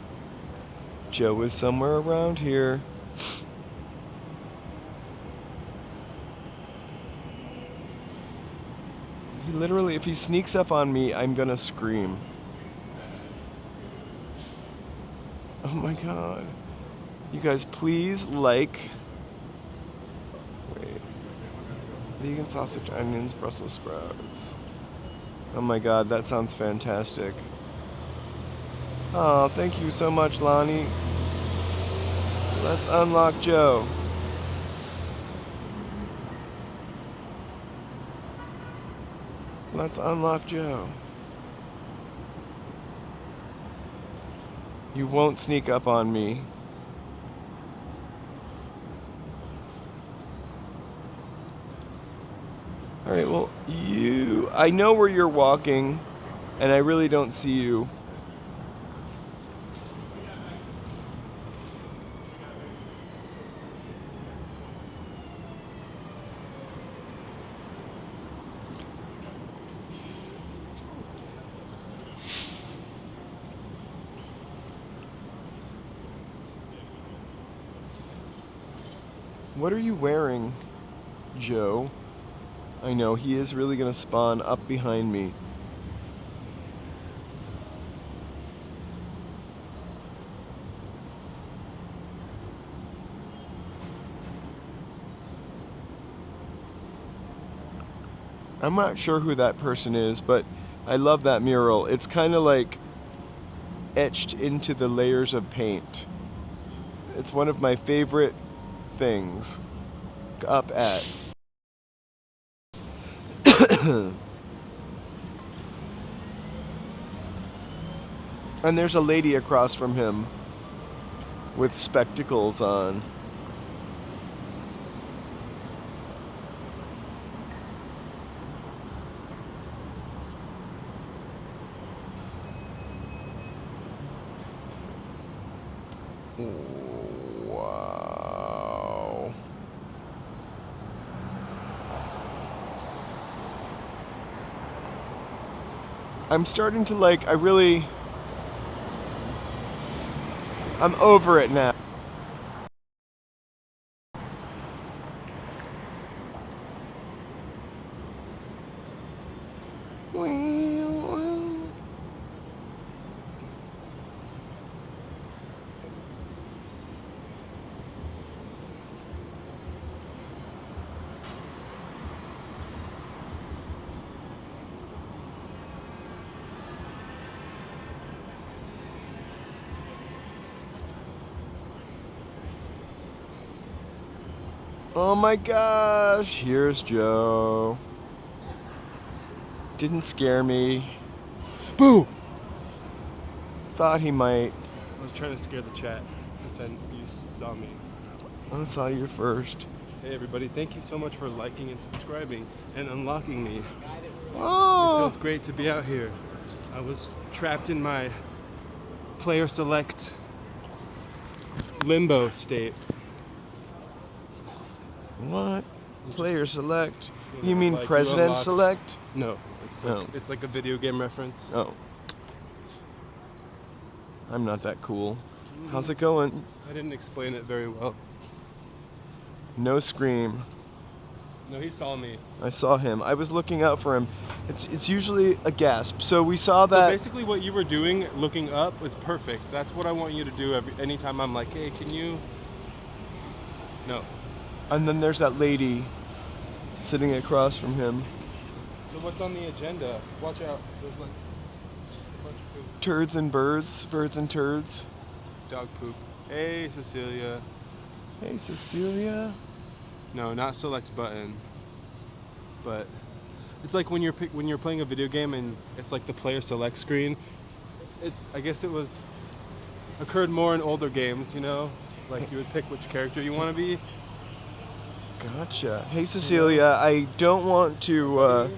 Joe is somewhere around here. He literally, if he sneaks up on me, I'm gonna scream. Oh my God. You guys, please wait. Vegan sausage, onions, Brussels sprouts. Oh my God, that sounds fantastic. Oh, thank you so much, Lonnie. Let's unlock Joe. Let's unlock Joe. You won't sneak up on me. Alright, well, I know where you're walking, and I really don't see you. What are you wearing, Joe? I know, he is really gonna spawn up behind me. I'm not sure who that person is, but I love that mural. It's kind of like etched into the layers of paint. It's one of my favorite things up at. And there's a lady across from him with spectacles on. Wow. I'm starting to I'm over it now. Oh my gosh, here's Joe. Didn't scare me. Boo! Thought he might. I was trying to scare the chat. Pretend you saw me. I saw you first. Hey everybody, thank you so much for liking and subscribing and unlocking me. It Oh! feels great to be out here. I was trapped in my player select limbo state. What? Player select. you You know, mean like, you president unlocked- select? No, Oh. it's like a video game reference. Oh. I'm not that cool. How's it going? I didn't explain it very well. No scream. No, he saw me. I saw him. I was looking out for him. It's usually a gasp. So we saw So that. basically, what you were doing, looking up, was perfect. That's what I want you to do anytime I'm like, hey, can you? No. And then there's that lady sitting across from him. So what's on the agenda? Watch out. There's like a bunch of poop. Turds and birds. Birds and turds. Dog poop. Hey, Cecilia. Hey, Cecilia. No, not select button. But it's like when you're playing a video game and it's like the player select screen. I guess it occurred more in older games, you know? Like you would pick which character you want to be. Gotcha. Hey, Cecilia. I don't want to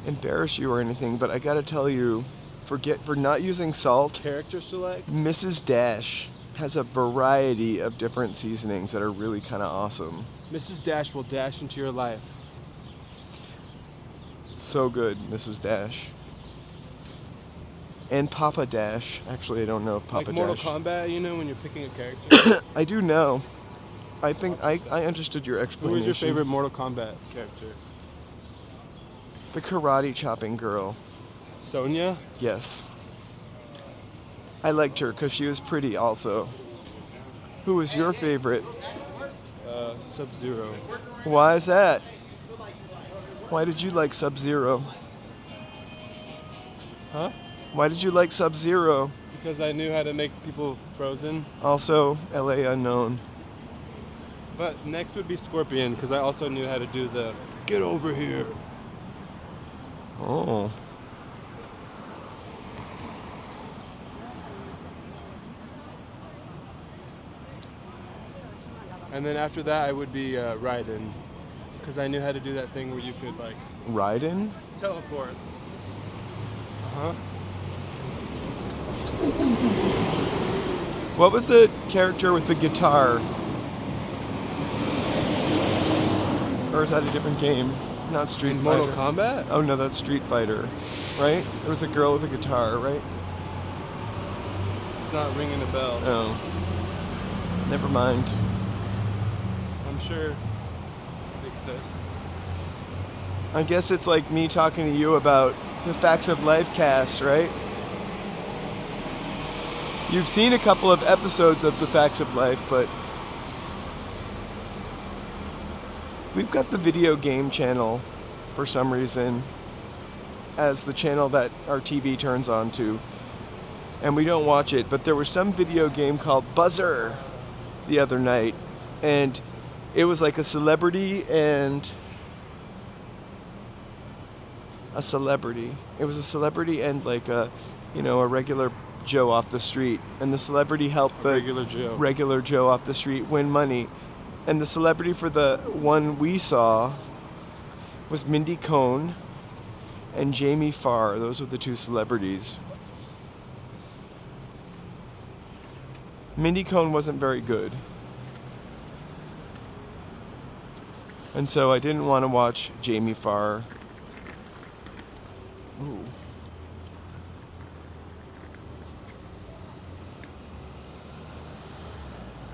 embarrass you or anything, but I gotta tell you, for not using salt, Character select? Mrs. Dash has a variety of different seasonings that are really kind of awesome. Mrs. Dash will dash into your life. So good, Mrs. Dash. And Papa Dash. Actually, I don't know if Papa Like Mortal Dash. Kombat, you know, when you're picking a character. I do know. I think I understood your Who explanation. is your favorite Mortal Kombat character? The karate chopping girl. Sonya? Yes. I liked her because she was pretty also. Who was your favorite? Sub-Zero. Why is that? Why did you like Sub-Zero? Huh? Why did you like Sub-Zero? Because I knew how to make people frozen. Also, LA Unknown. But next would be Scorpion, because I also knew how to do the get over here. Oh. And then after that, I would be Raiden, because I knew how to do that thing where you could like Raiden? teleport. Huh? What was the character with the guitar? Or is that a different game? Not Street Fighter. Mortal Kombat? Oh no, that's Street Fighter, right? There was a girl with a guitar, right? It's not ringing a bell. Oh. Never mind. I'm sure it exists. I guess it's like me talking to you about the Facts of Life cast, right? You've seen a couple of episodes of the Facts of Life, but we've got the video game channel for some reason as the channel that our TV turns on to. And we don't watch it, but there was some video game called Buzzer the other night, and it was like a celebrity and a celebrity. It was a celebrity and like a regular Joe off the street, and the celebrity helped the regular Joe off the street win money. And the celebrity for the one we saw was Mindy Cohn and Jamie Farr. Those were the two celebrities. Mindy Cohn wasn't very good. And so I didn't want to watch Jamie Farr. Ooh.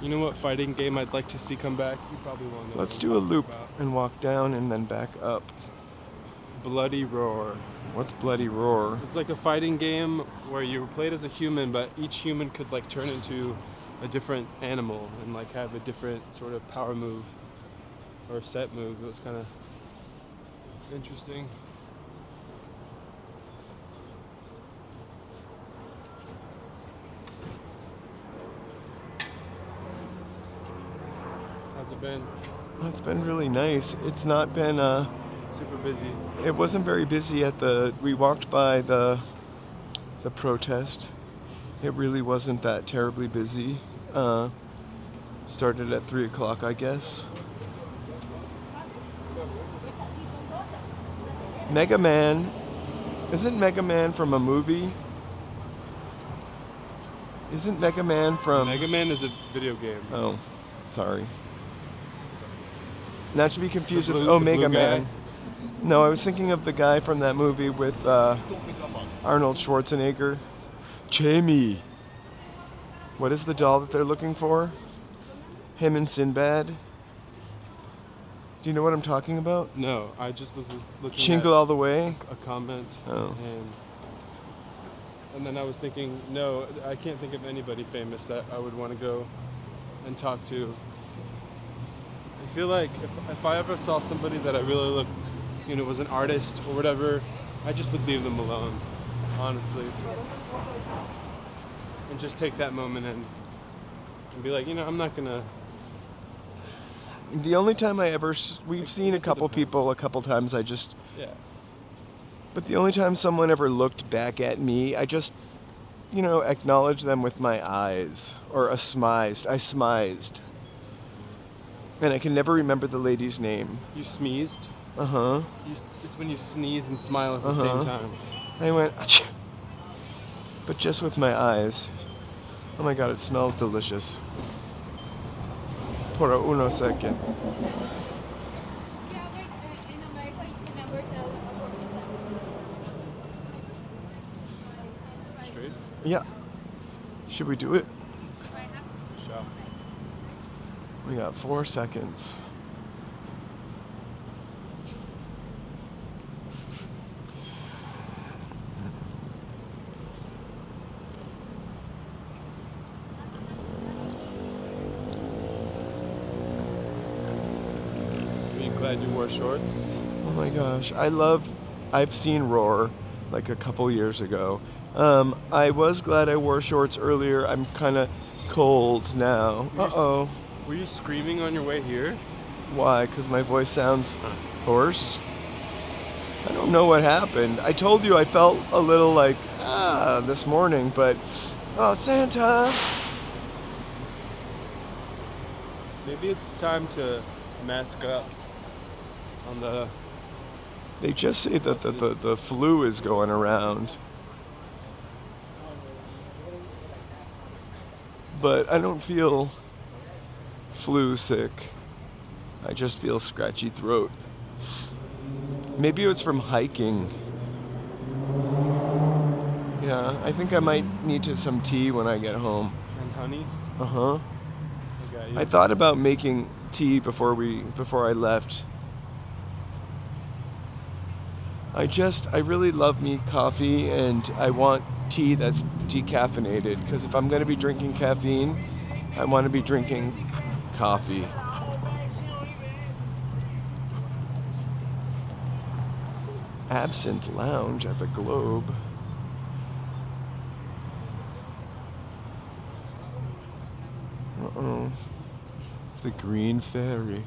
You know what fighting game I'd like to see come back? You probably won't know. Let's what do I'm a talking loop about. and walk down and then back up. Bloody Roar. What's Bloody Roar? It's like a fighting game where you played as a human, but each human could like turn into a different animal and like have a different sort of power move or set move. It was kind of interesting. How's it been? It's been really nice. It's not been Super busy. it wasn't very busy we walked by the protest. It really wasn't that terribly busy. Started at 3 o'clock, I guess. Mega Man. Isn't Mega Man from a movie? Isn't Mega Man from... Mega Man is a video game. Oh, sorry. Not to be confused The with blue- the Omega blue guy? Man. No, I was thinking of the guy from that movie with Arnold Schwarzenegger. Jamie. What is the doll that they're looking for? Him and Sinbad. Do you know what I'm talking about? No, I just was just looking Chingle at all the way. a comment, Oh. and then I was thinking, no, I can't think of anybody famous that I would want to go and talk to. I feel like if I ever saw somebody that I really looked, was an artist or whatever, I just would leave them alone, honestly, and just take that moment and be like, I'm not gonna. The only time we've seen a couple people a couple times, Yeah. but the only time someone ever looked back at me, I just, acknowledged them with my eyes, or I smized. And I can never remember the lady's name. You sneezed. Uh-huh. It's when you sneeze and smile at the same time. I went, achoo, but just with my eyes. Oh my god, it smells delicious. Por uno second. Yeah, but in America you can never tell a person that. Straight. Yeah. Should we do it? Sure. We got 4 seconds. Are you glad you wore shorts? Oh my gosh, I've seen Roar like a couple years ago. I was glad I wore shorts earlier. I'm kind of cold now. Uh-oh. Were you screaming on your way here? Why? Because my voice sounds hoarse? I don't know what happened. I told you I felt a little like, this morning, but, oh, Santa! Maybe it's time to mask up on the. They just say that the flu is going around. But I don't feel flu sick. I just feel scratchy throat. Maybe it was from hiking. Yeah, I think I might need some tea when I get home. And honey. Uh-huh. I got you. I thought about making tea before I left. I really love me coffee, and I want tea that's decaffeinated, because if I'm going to be drinking caffeine, I want to be drinking coffee. Absinthe Lounge at the Globe. Uh-oh. It's the Green Ferry.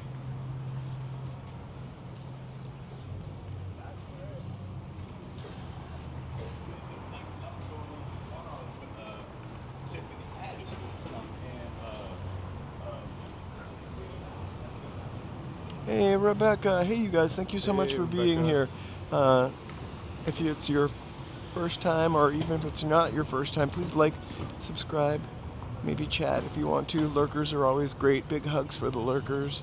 Hey, Rebecca. Hey, you guys. Thank you so much Hey, for being Rebecca. here. If it's your first time, or even if it's not your first time, please like, subscribe, maybe chat if you want to. Lurkers are always great. Big hugs for the lurkers.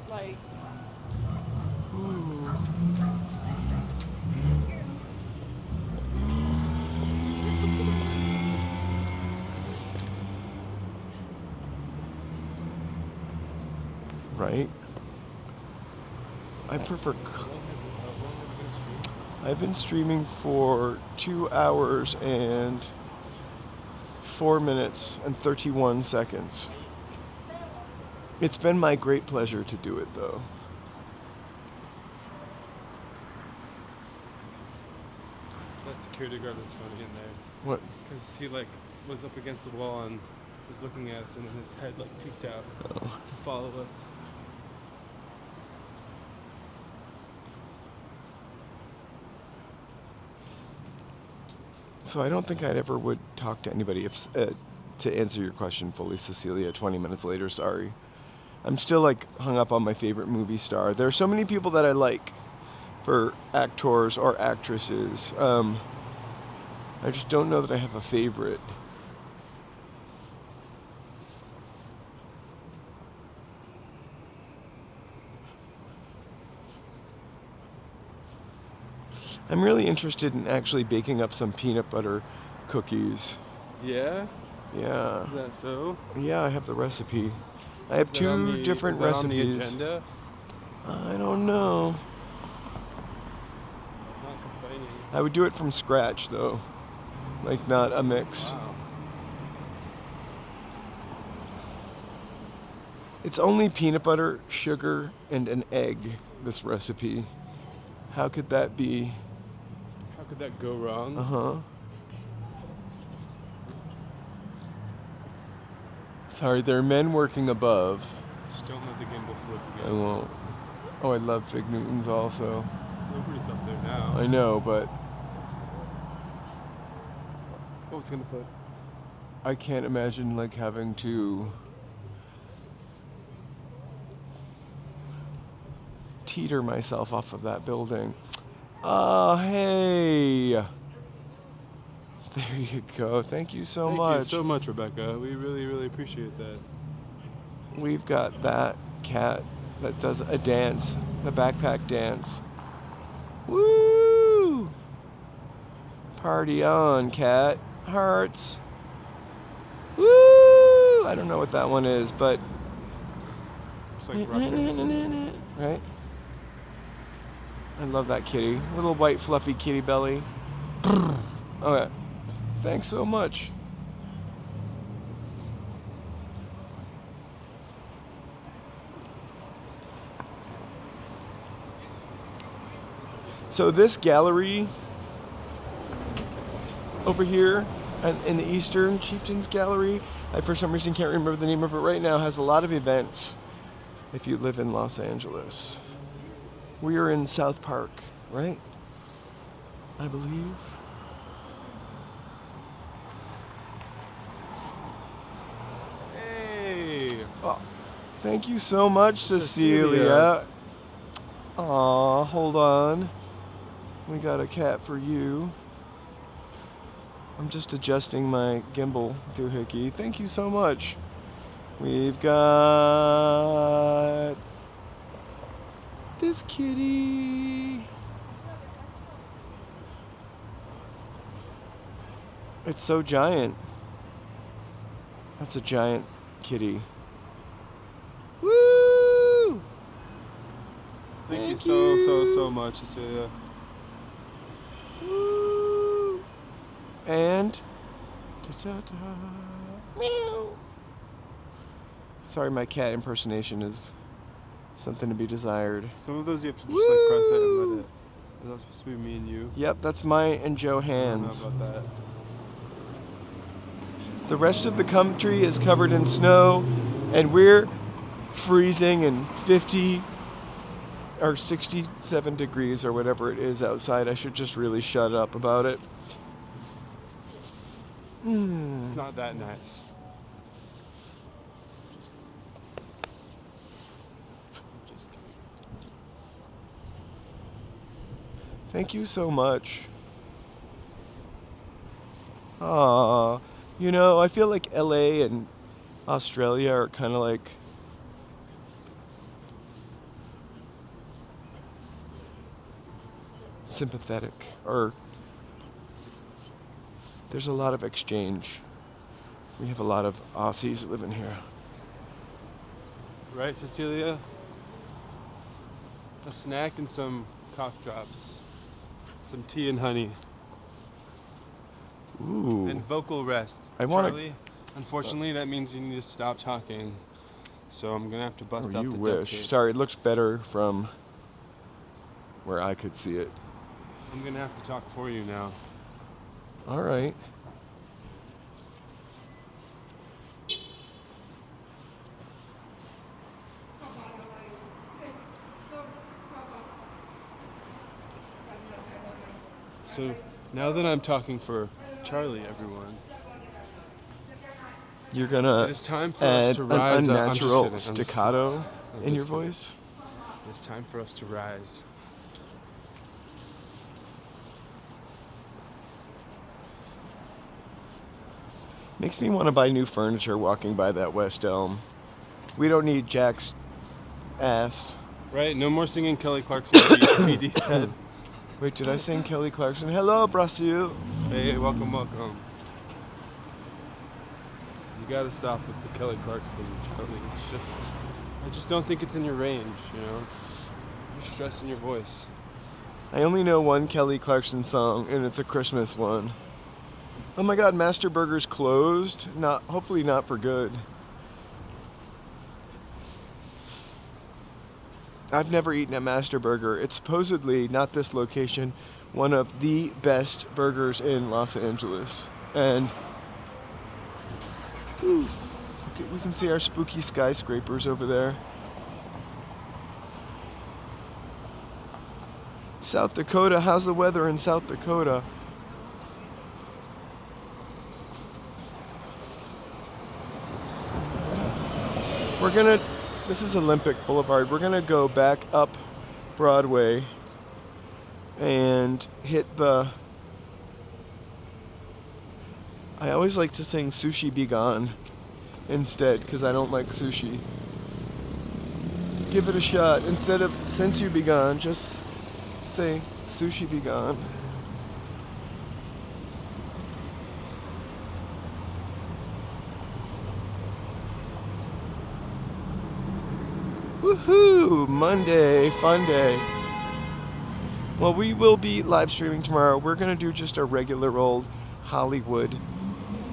Like, Ooh. Right? I prefer. I've been streaming for 2 hours and 4 minutes and 31 seconds. It's been my great pleasure to do it, though. That security guard was funny in there. What? Because he was up against the wall and was looking at us, and then his head peeked out to follow us. So I don't think I'd ever would talk to anybody if, to answer your question fully, Cecilia, 20 minutes later, sorry. I'm still hung up on my favorite movie star. There are so many people that I like for actors or actresses. I just don't know that I have a favorite. I'm really interested in actually baking up some peanut butter cookies. Yeah? Yeah. Is that so? Yeah, I have the recipe. I have Is that on two the- different is that recipes. on the agenda? I don't know. I'm not complaining. I would do it from scratch though. Like not a mix. Wow. It's only peanut butter, sugar, and an egg, this recipe. How could that be? How could that go wrong? Uh-huh. Sorry, there are men working above. Just don't let the gimbal flip I again. won't. Oh, I love Fig Newtons also. Nobody's up there now. I know, but Oh, it's gonna flip. I can't imagine like having to teeter myself off of that building. Oh, hey. There you go. Thank you so Thank much. you so much, Rebecca. We really, really appreciate that. We've got that cat that does a dance, the backpack dance. Woo! Party on, cat. Hearts. Woo! I don't know what that one is, but Looks like rock, paper, scissors. right? I love that kitty. Little white fluffy kitty belly. Okay. Thanks so much. So this gallery over here in the Eastern Chieftains Gallery, I for some reason can't remember the name of it right now, has a lot of events if you live in Los Angeles. We are in South Park, right? I believe. Hey! Oh, thank you so much, Cecilia. Cecilia. Aw, hold on. We got a cat for you. I'm just adjusting my gimbal doohickey. Thank you so much. We've got this kitty. It's so giant. That's a giant kitty. Woo! Thank you so much, Cecilia. Woo! And meow. Sorry, my cat impersonation is something to be desired. Some of those you have to just like press it and let it. Is that supposed to be me and you? Yep, that's my and Joe I don't know hands. about that. The rest of the country is covered in snow, and we're freezing and 50 or 67 degrees or whatever it is outside. I should just really shut up about it. It's not that nice. Thank you so much. Aww. You know, I feel like LA and Australia are kind of like sympathetic, or there's a lot of exchange. We have a lot of Aussies living here. Right, Cecilia? A snack and some cough drops. Some tea and honey. Ooh. And vocal rest. I wanna- Charlie, unfortunately, that means you need to stop talking. So I'm gonna have to bust out You the duct wish. tape. Sorry, it looks better from where I could see it. I'm gonna have to talk for you now. All right. So now that I'm talking for Charlie, everyone, You're gonna it is time for us add to an rise up. I'm just unnatural kidding, I'm just kidding. staccato I'm in your just kidding. voice. It's time for us to rise. Makes me want to buy new furniture walking by that West Elm. We don't need Jack's ass. Right? No more singing Kelly Clarkson. PD said. Wait, did I sing Kelly Clarkson? Hello, Brazil. Hey, welcome, welcome. You gotta stop with the Kelly Clarkson shouting. It's just, I just don't think it's in your range, you know? You're stressing your voice. I only know one Kelly Clarkson song, and it's a Christmas one. Oh my God, Master Burger's closed. Hopefully not for good. I've never eaten at Master Burger. It's supposedly, not this location, one of the best burgers in Los Angeles. And we can see our spooky skyscrapers over there. South Dakota, how's the weather in South Dakota? This is Olympic Boulevard. We're gonna go back up Broadway and hit I always like to sing Sushi Be Gone instead, because I don't like sushi. Give it a shot. Instead of Since You Be Gone, just say Sushi Be Gone. Woohoo! Monday, fun day. Well, we will be live streaming tomorrow. We're going to do just a regular old Hollywood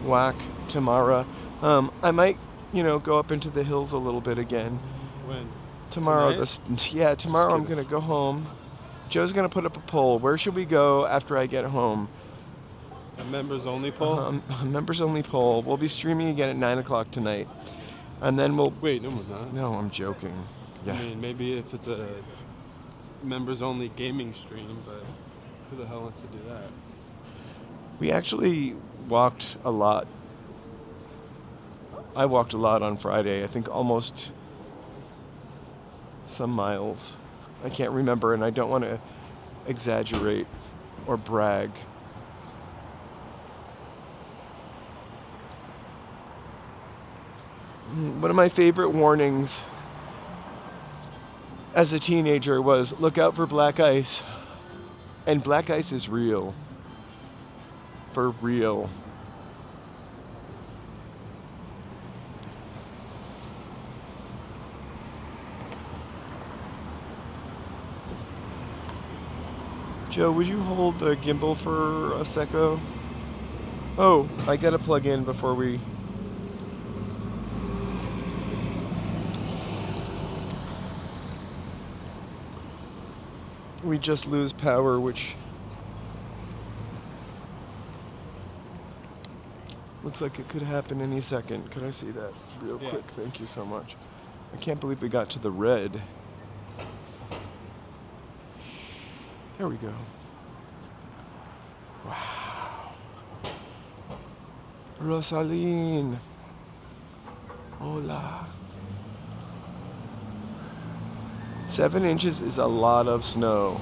walk tomorrow. I might, go up into the hills a little bit again. When? Tomorrow. Tonight? Tomorrow I'm kidding. going to go home. Joe's going to put up a poll. Where should we go after I get home? A members only poll? A members only poll. We'll be streaming again at 9 o'clock tonight. And then we'll... Wait, no, we're not. No, I'm joking. Yeah. I mean, maybe if it's a members only gaming stream, but who the hell wants to do that? We actually walked a lot. I walked a lot on Friday. I think almost some miles. I can't remember, and I don't want to exaggerate or brag. One of my favorite warnings as a teenager was look out for black ice. And black ice is real. For real. Joe, would you hold the gimbal for a secco? Oh, I gotta plug in before we... We just lose power, which looks like it could happen any second. Could I see that real quick? Thank you so much. I can't believe we got to the red. There we go. Wow. Rosaline. Hola. 7 inches is a lot of snow.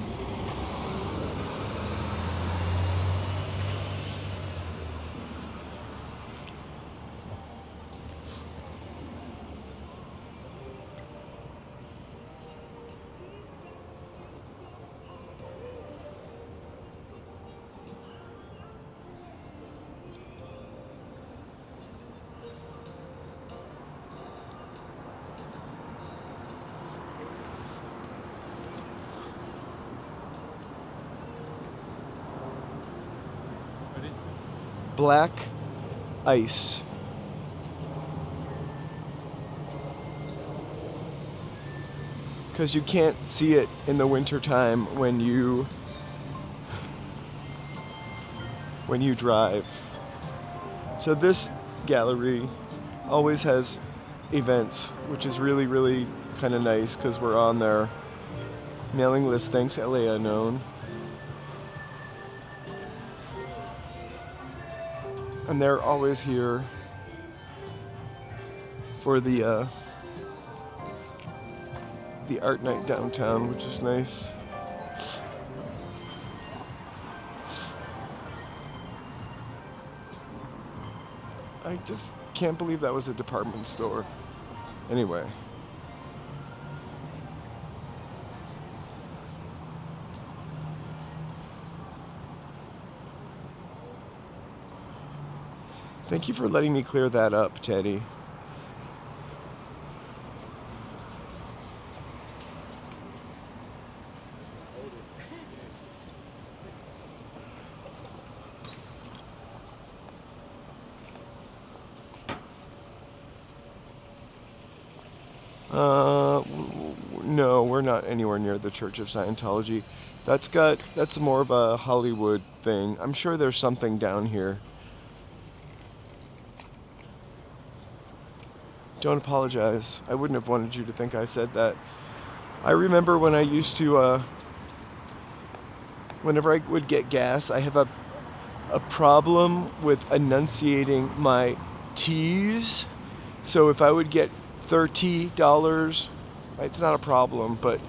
Black ice. Because you can't see it in the wintertime when you drive. So this gallery always has events, which is really, really kind of nice because we're on their mailing list. Thanks, LA Unknown. And they're always here for the art night downtown, which is nice. I just can't believe that was a department store. Anyway. Thank you for letting me clear that up, Teddy. No, we're not anywhere near the Church of Scientology. That's more of a Hollywood thing. I'm sure there's something down here. Don't apologize. I wouldn't have wanted you to think I said that. I remember when I used to, whenever I would get gas, I have a problem with enunciating my T's. So if I would get $30, it's not a problem, but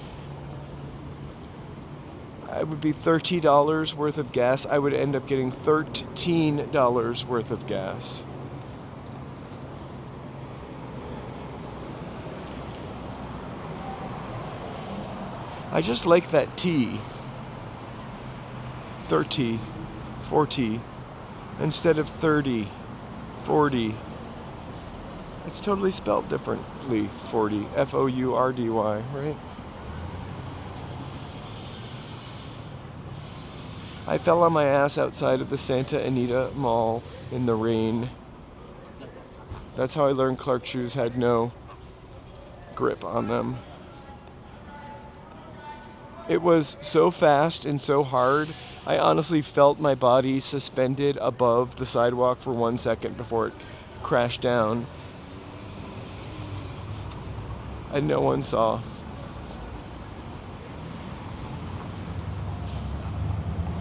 it would be $30 worth of gas. I would end up getting $13 worth of gas. I just like that T. 30, 40, instead of 30, 40. It's totally spelled differently, 40, F-O-U-R-D-Y, right? I fell on my ass outside of the Santa Anita Mall in the rain. That's how I learned Clark shoes had no grip on them. It was so fast and so hard, I honestly felt my body suspended above the sidewalk for 1 second before it crashed down. And no one saw.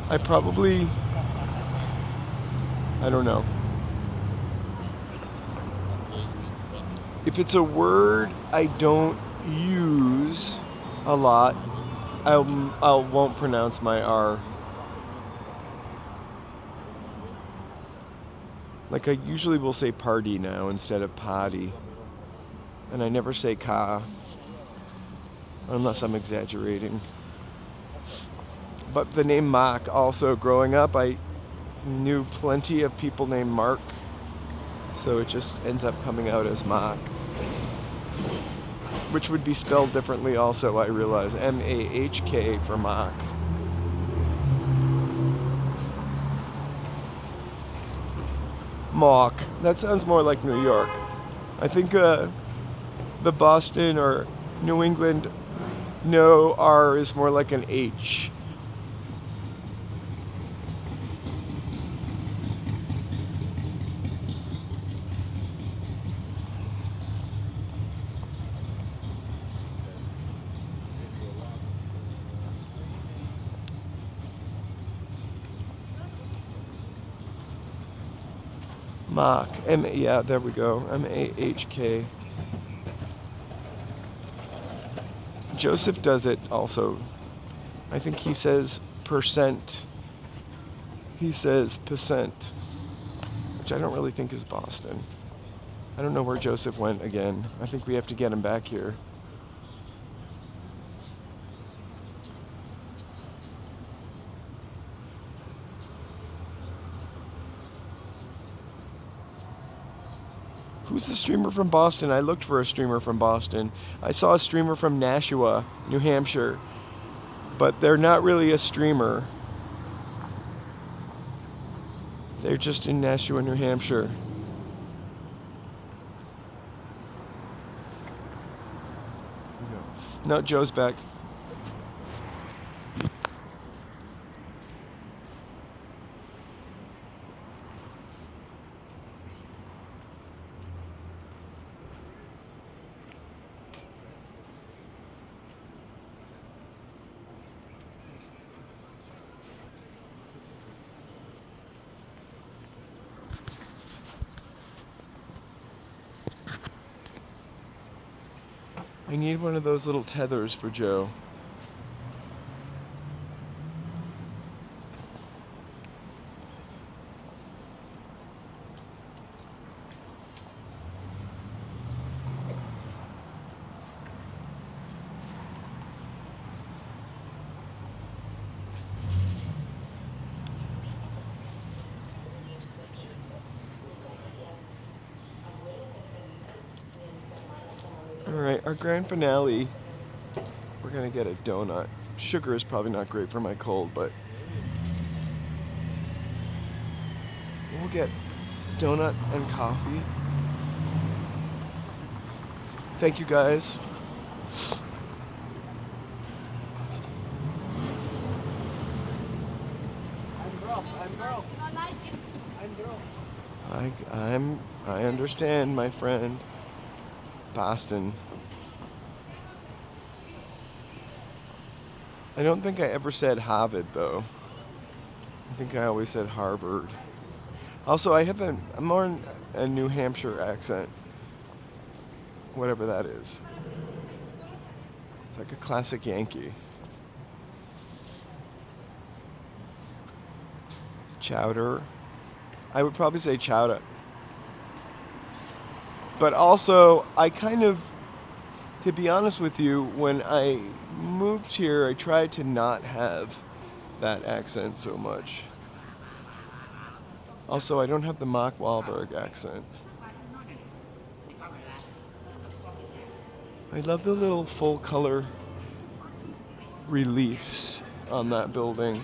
I don't know. If it's a word I don't use a lot, I won't pronounce my R. Like I usually will say party now instead of potty. And I never say ka, unless I'm exaggerating. But the name Mark, also growing up, I knew plenty of people named Mark. So it just ends up coming out as Mark. Which would be spelled differently also, I realize. M-A-H-K for Mark. Mock. That sounds more like New York. I think the Boston or New England no R is more like an H. Mach. Yeah, there we go. M-A-H-K. Joseph does it also. I think he says percent. He says percent, which I don't really think is Boston. I don't know where Joseph went again. I think we have to get him back here. Who's the streamer from Boston? I looked for a streamer from Boston. I saw a streamer from Nashua, New Hampshire, but they're not really a streamer. They're just in Nashua, New Hampshire. No, Joe's back. I need one of those little tethers for Joe. Alright, our grand finale. We're gonna get a donut. Sugar is probably not great for my cold, but we'll get donut and coffee. Thank you guys. I understand, my friend. Boston. I don't think I ever said Harvard though. I think I always said Harvard. Also, I have a more a New Hampshire accent. Whatever that is. It's like a classic Yankee. Chowder. I would probably say chowder. But also, I kind of, to be honest with you, when I moved here, I tried to not have that accent so much. Also, I don't have the Mark Wahlberg accent. I love the little full color reliefs on that building.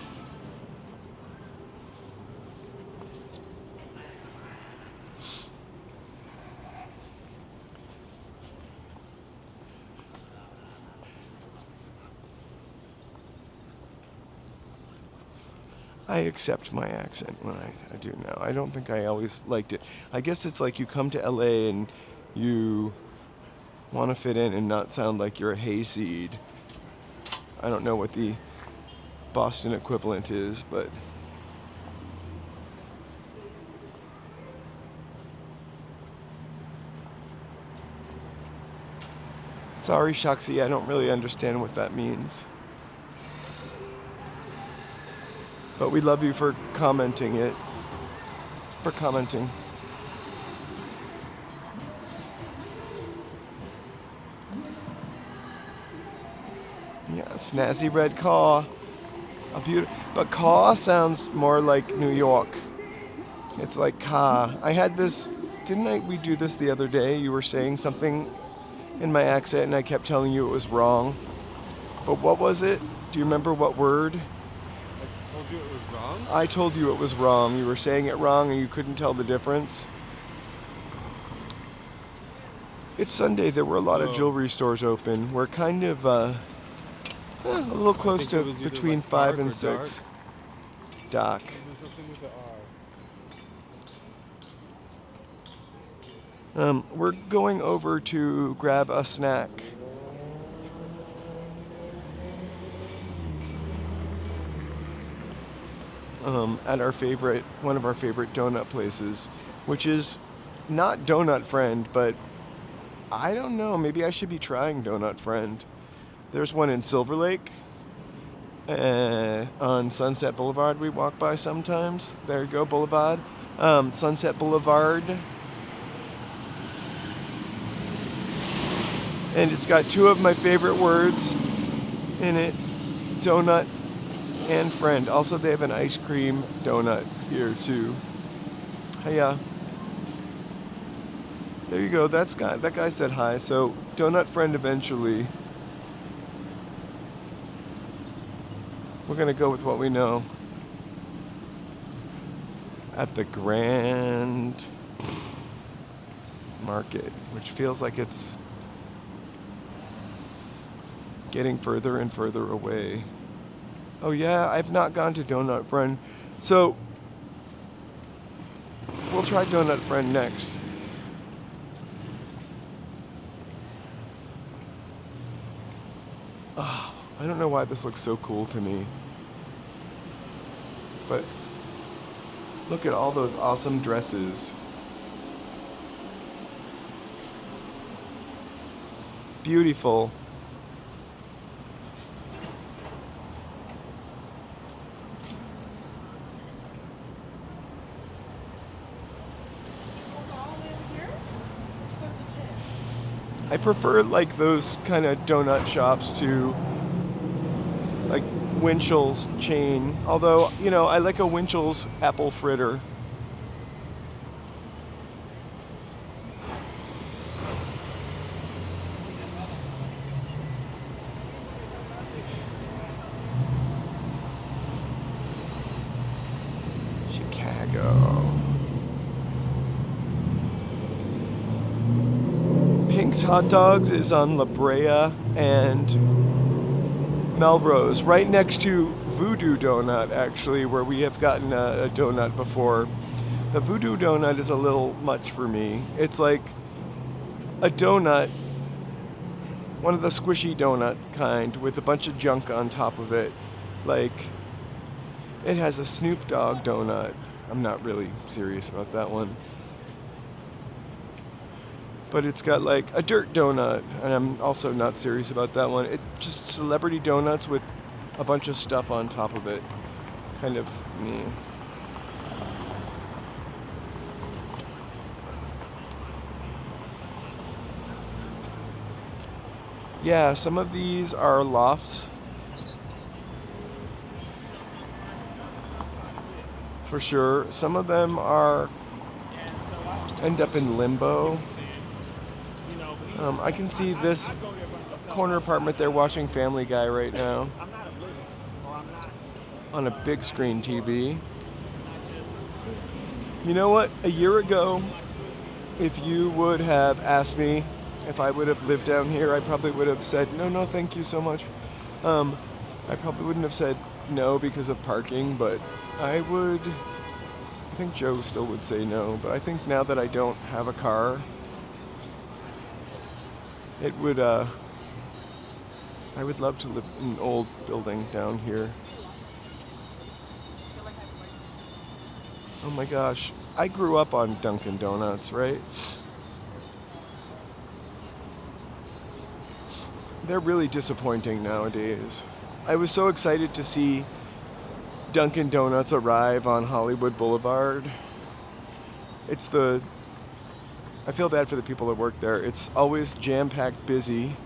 I accept my accent when I do now. I don't think I always liked it. I guess it's like you come to LA and you want to fit in and not sound like you're a hayseed. I don't know what the Boston equivalent is, but sorry, Shaxi, I don't really understand what that means. But we love you for commenting it. For commenting. Yeah, snazzy red car. A beautiful, but car sounds more like New York. It's like car. I had this, we do this the other day? You were saying something in my accent and I kept telling you it was wrong. But what was it? Do you remember what word? I told you it was wrong? I told you it was wrong. You were saying it wrong and you couldn't tell the difference. It's Sunday. There were a lot of jewelry stores open. We're kind of a little close to between like 5 dark and or 6. Dark. There's something with the R. We're going over to grab a snack. At one of our favorite donut places, which is not Donut Friend, but I don't know, maybe I should be trying Donut Friend. There's one in Silver Lake, on Sunset Boulevard we walk by sometimes. There you go, Boulevard. Sunset Boulevard. And it's got two of my favorite words in it, donut and friend. Also, they have an ice cream donut here too. Hiya. There you go. That guy said hi. So donut friend eventually. We're gonna go with what we know. At the Grand Market, which feels like it's getting further and further away. Oh yeah, I've not gone to Donut Friend. So, we'll try Donut Friend next. Oh, I don't know why this looks so cool to me. But, look at all those awesome dresses. Beautiful. I prefer like those kind of donut shops to like Winchell's chain. Although, you know, I like a Winchell's apple fritter. Frank's Hot Dogs is on La Brea and Melrose, right next to Voodoo Doughnut, actually, where we have gotten a donut before. The Voodoo Doughnut is a little much for me. It's like a donut, one of the squishy donut kind, with a bunch of junk on top of it. Like, it has a Snoop Dogg donut. I'm not really serious about that one. But it's got like a dirt donut, and I'm also not serious about that one. It's just celebrity donuts with a bunch of stuff on top of it. Kind of meh. Yeah, some of these are lofts. For sure. Some of them end up in limbo. I can see this corner apartment there watching Family Guy right now on a big screen TV. You know what? A year ago, if you would have asked me if I would have lived down here, I probably would have said, no, thank you so much. I probably wouldn't have said no because of parking, but I think Joe still would say no, but I think now that I don't have a car, it would, I would love to live in an old building down here. Oh my gosh, I grew up on Dunkin' Donuts, right? They're really disappointing nowadays. I was so excited to see Dunkin' Donuts arrive on Hollywood Boulevard. I feel bad for the people that work there. It's always jam-packed busy,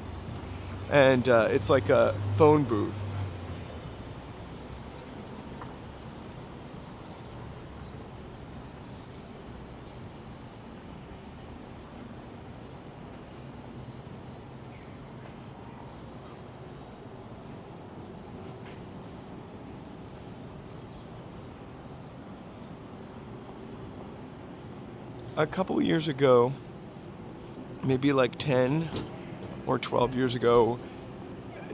and it's like a phone booth. A couple years ago, maybe like 10 or 12 years ago,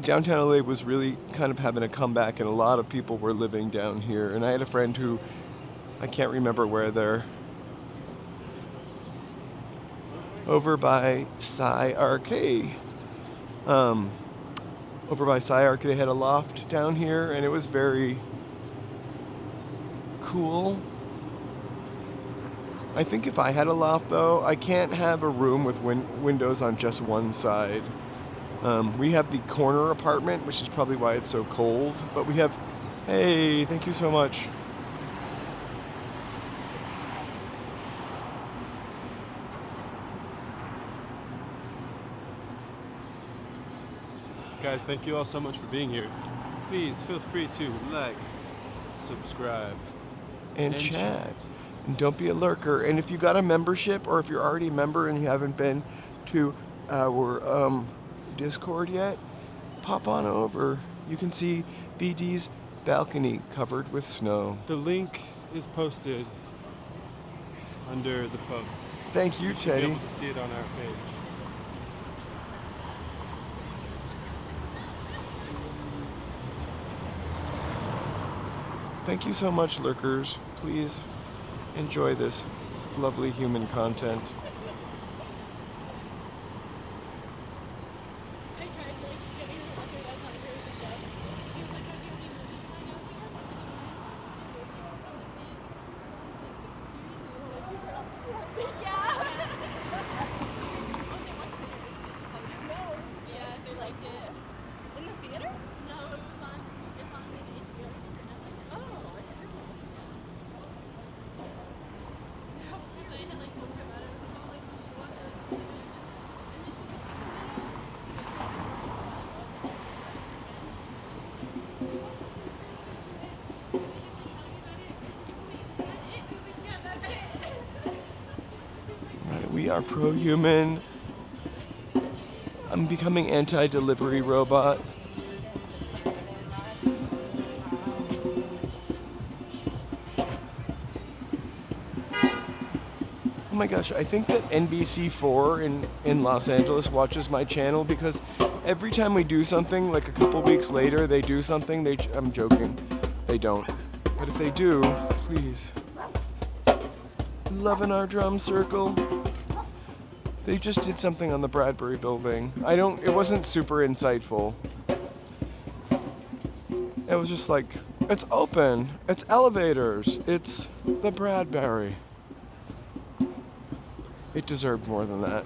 downtown LA was really kind of having a comeback, and a lot of people were living down here. And I had a friend who, I can't remember where they're, over by Sci Arcade. Over by Sci Arcade, they had a loft down here, and it was very cool. I think if I had a loft, though, I can't have a room with windows on just one side. We have the corner apartment, which is probably why it's so cold. But we have, hey, thank you so much. Guys, thank you all so much for being here. Please feel free to like, subscribe, And chat. And don't be a lurker. And if you got a membership, or if you're already a member and you haven't been to our Discord yet, pop on over. You can see BD's balcony covered with snow. The link is posted under the post. Thank you, You should Teddy. be able to see it on our page. Thank you so much, lurkers. Please enjoy this lovely human content. I tried like getting her to watch it without telling her it was a show. She was like, "Have you any movies tonight?" I was like, "Yeah." She's like, "It's a series." I was like, "She brought up the show." Yeah. Oh, they watched Sinners. Did she tell you? No. Yeah, they liked it. In the theater? No, it was on. It's on maybe HBO or Netflix. Oh. I had like told her about it. I was like, "You should watch it." And then she's Right, we are pro-human. I'm becoming anti-delivery robot. Oh my gosh, I think that NBC4 in Los Angeles watches my channel because every time we do something, like a couple weeks later, they do something, I'm joking, they don't. But if they do, please. Loving our drum circle. They just did something on the Bradbury building. It wasn't super insightful. It was just like, it's open, it's elevators, it's the Bradbury. It deserved more than that.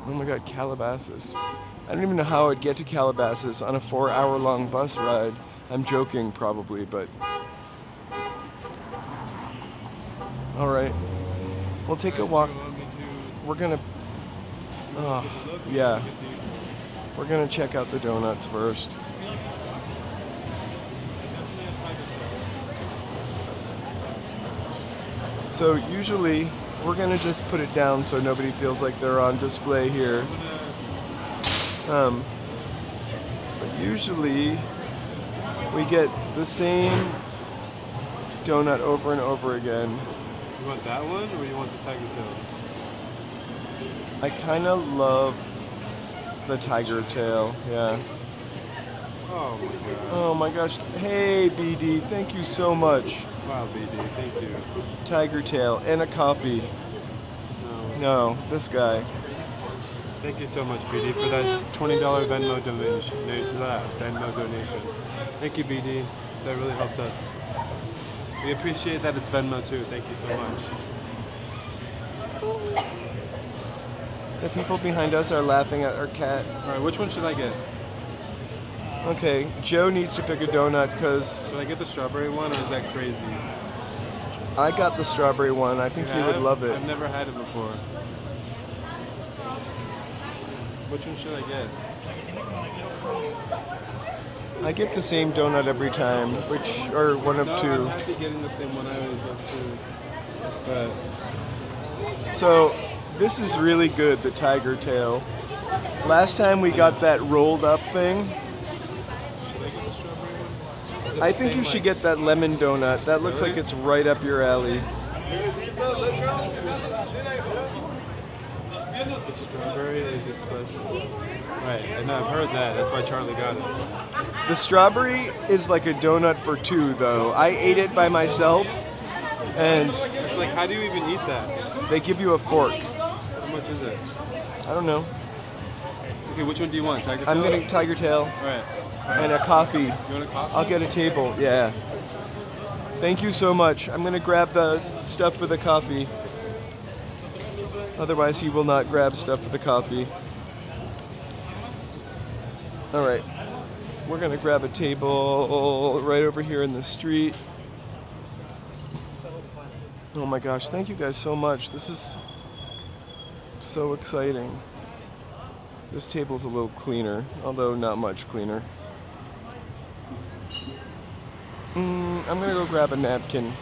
Oh my god, Calabasas. I don't even know how I'd get to Calabasas on a 4-hour-long bus ride. I'm joking, probably, but... Alright. We'll take a walk. We're gonna... Oh, yeah. We're gonna check out the donuts first. So usually, we're gonna just put it down so nobody feels like they're on display here. But usually, we get the same donut over and over again. You want that one, or you want the tiger tail? I kind of love the tiger tail, yeah. Oh my god. Oh my gosh. Hey, BD, thank you so much. Wow, BD, thank you. Tiger tail and a coffee. No, this guy. Thank you so much, BD, for that $20 Venmo donation. Thank you, BD. That really helps us. We appreciate that it's Venmo too. Thank you so much. The people behind us are laughing at our cat. All right, which one should I get? Okay, Joe needs to pick a donut because Should I get the strawberry one, or is that crazy? I got the strawberry one. I think You he would have? love it. I've never had it before. Which one should I get? I get the same donut every time, or one of No, two. I'm happy getting the same one I always get too. But So this is really good, the tiger tail. Last time we got that rolled up thing. should I get the strawberry one? Is it I the think same, you should like- get that lemon donut. That looks Really? like it's right up your alley. Strawberry is a special. Right, I know, I've heard that. That's why Charlie got it. The strawberry is like a donut for two, though. I ate it by myself, and It's like, how do you even eat that? they give you a fork. How much is it? I don't know. Okay, which one do you want? Tiger tail? I'm getting tiger tail All right. and a coffee. You want a coffee? I'll get a table, yeah. Thank you so much. I'm gonna grab the stuff for the coffee. Otherwise, he will not grab stuff for the coffee. All right, we're gonna grab a table right over here in the street. Oh my gosh, thank you guys so much. This is so exciting. This table's a little cleaner, although not much cleaner. I'm gonna go grab a napkin.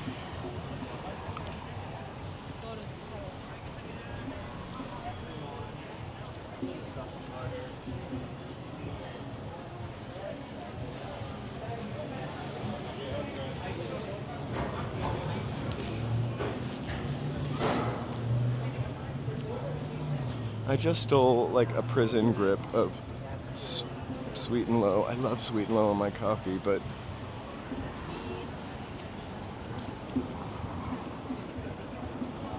I just stole like a prison grip of Sweet and Low. I love Sweet and Low in my coffee, but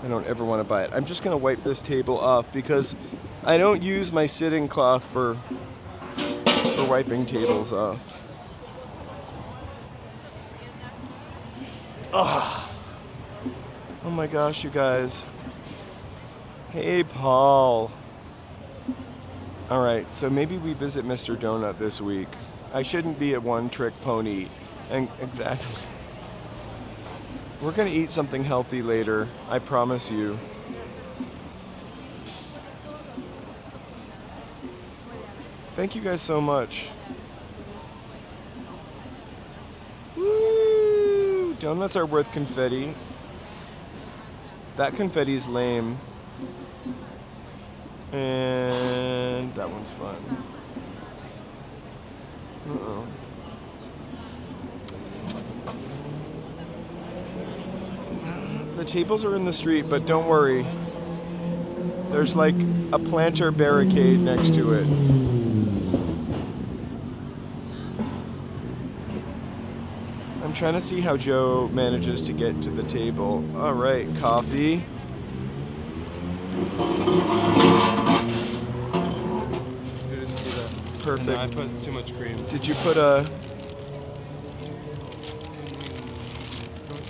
I don't ever want to buy it. I'm just gonna wipe this table off because I don't use my sitting cloth for wiping tables off. Ugh. Oh my gosh, you guys. Hey, Paul. All right, so maybe we visit Mr. Doughnut this week. I shouldn't be a one-trick pony. And exactly. We're gonna eat something healthy later. I promise you. Thank you guys so much. Woo! Donuts are worth confetti. That confetti's lame. And that one's fun. Uh-oh. The tables are in the street, but don't worry. There's like a planter barricade next to it. I'm trying to see how Joe manages to get to the table. All right, coffee. You didn't see that. Perfect. No, I put too much cream. Did you put a...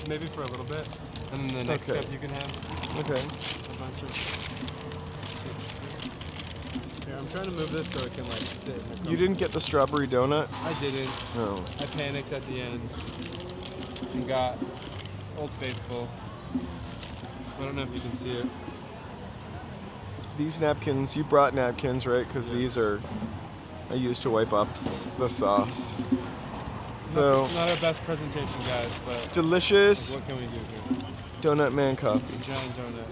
Maybe for a little bit. And then the next Okay. step you can have Okay. a bunch of... Here, I'm trying to move this so it can like sit in the crumble. You didn't get the strawberry donut? I didn't. No. I panicked at the end and got Old Faithful. I don't know if you can see it. These napkins, you brought napkins, right? Because these are, I used to wipe up the sauce. So, Not our best presentation, guys, but delicious what can we do here? Donut Man coffee. Giant donut.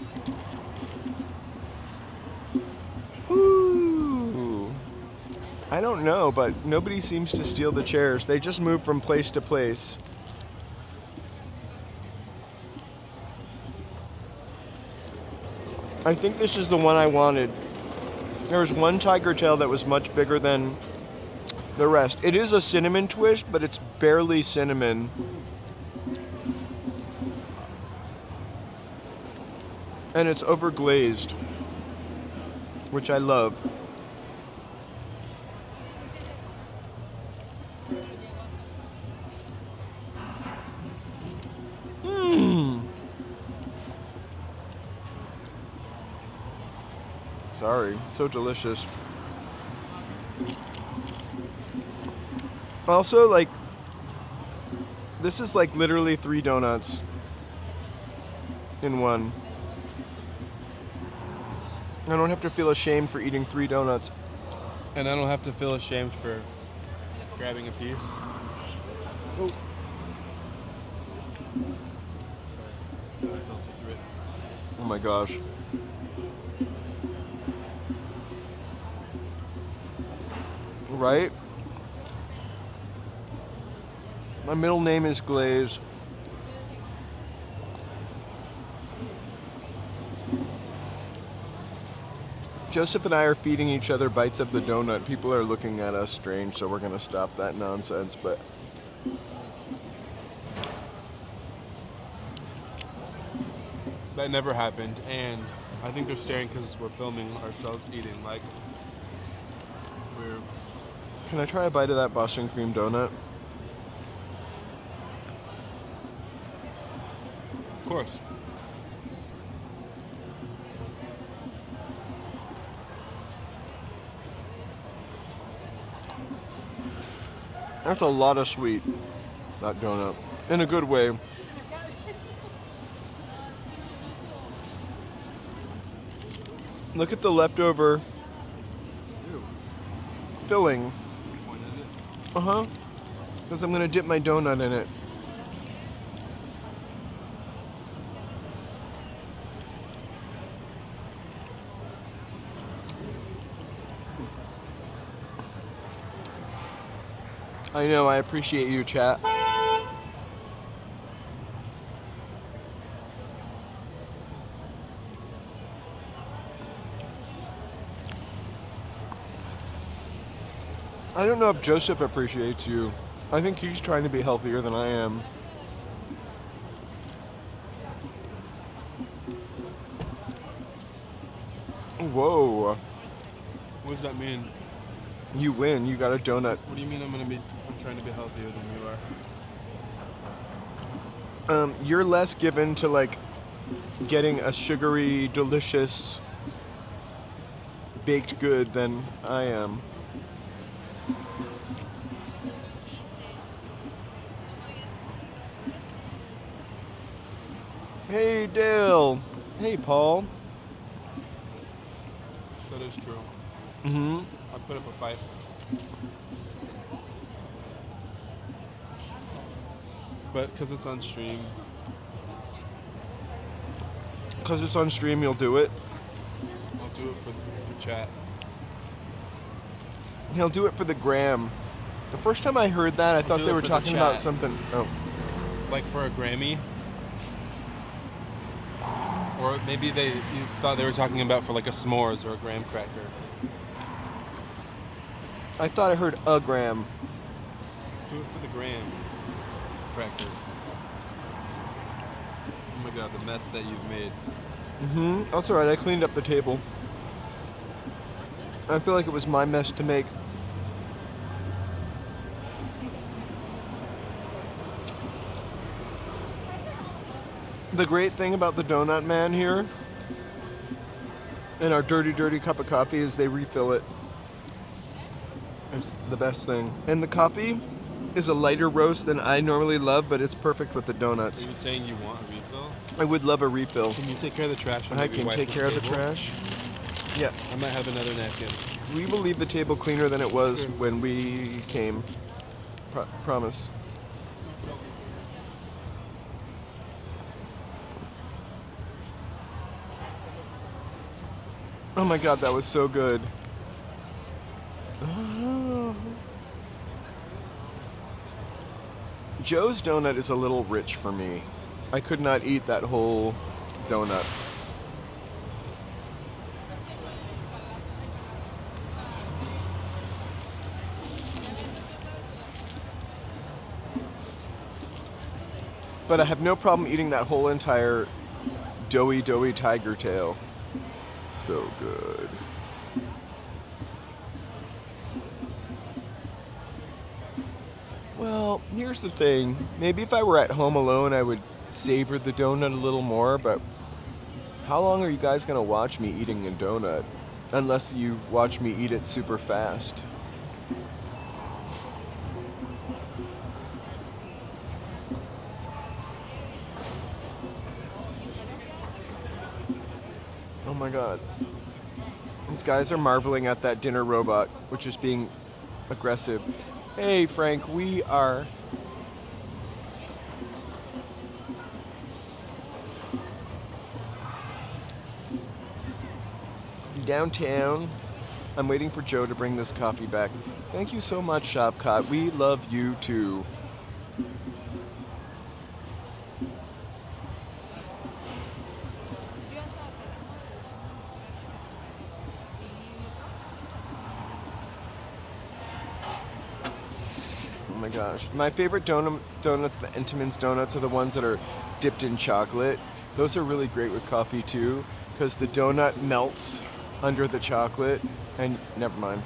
Woo! I don't know, but nobody seems to steal the chairs. They just move from place to place. I think this is the one I wanted. There was one tiger tail that was much bigger than the rest. It is a cinnamon twist, but it's barely cinnamon. And it's over glazed, which I love. Sorry, so delicious. Also, like, this is like literally 3 donuts in one. I don't have to feel ashamed for eating 3 donuts. And I don't have to feel ashamed for grabbing a piece. Oh. Sorry. I felt a drip. Oh my gosh. Right? My middle name is Glaze. Joseph and I are feeding each other bites of the donut. People are looking at us strange, so we're gonna stop that nonsense, but That never happened, and I think they're staring because we're filming ourselves eating. Like, we're... can I try a bite of that Boston cream donut? Of course. That's a lot of sweet, that donut. In a good way. Look at the leftover filling. Uh-huh. Because I'm going to dip my donut in it. I know, I appreciate you, chat. I don't know if Joseph appreciates you. I think he's trying to be healthier than I am. Whoa. What does that mean? You win. You got a donut. What do you mean I'm trying to be healthier than you are? You're less given to like getting a sugary, delicious baked good than I am. Hey Dale. Hey Paul. That is true. Mm-hmm. I put up a fight. But because it's on stream. Because it's on stream, you'll do it. I'll do it for chat. He'll do it for the gram. The first time I heard that, I thought do they it were for the talking about chat. something. Oh, Like for a Grammy. Or maybe you thought they were talking about for like a s'mores or a graham cracker. I thought I heard a gram. Do it for the graham cracker. Oh my god, the mess that you've made. That's alright, I cleaned up the table. I feel like it was my mess to make. The great thing about the Doughnut Man here and our dirty, dirty cup of coffee is they refill it. It's the best thing. And the coffee is a lighter roast than I normally love, but it's perfect with the donuts. Are you saying you want a refill? I would love a refill. Can you take care of the trash? And I maybe can wipe take this care of the table? trash. Yeah, I might have another napkin. we will leave the table cleaner than it was when we came. Promise. Oh my god, that was so good. Joe's donut is a little rich for me. I could not eat that whole donut. But I have no problem eating that whole entire doughy tiger tail. So good. Well, here's the thing. Maybe if I were at home alone, I would savor the donut a little more, but how long are you guys going to watch me eating a donut? Unless you watch me eat it super fast. Oh my god. These guys are marveling at that dinner robot, which is being aggressive. Hey Frank, we are downtown. I'm waiting for Joe to bring this coffee back. Thank you so much, Shavkat. We love you too. Oh my gosh. My favorite donuts, the Entenmann's donuts, are the ones that are dipped in chocolate. Those are really great with coffee too, because the donut melts under the chocolate, and never mind.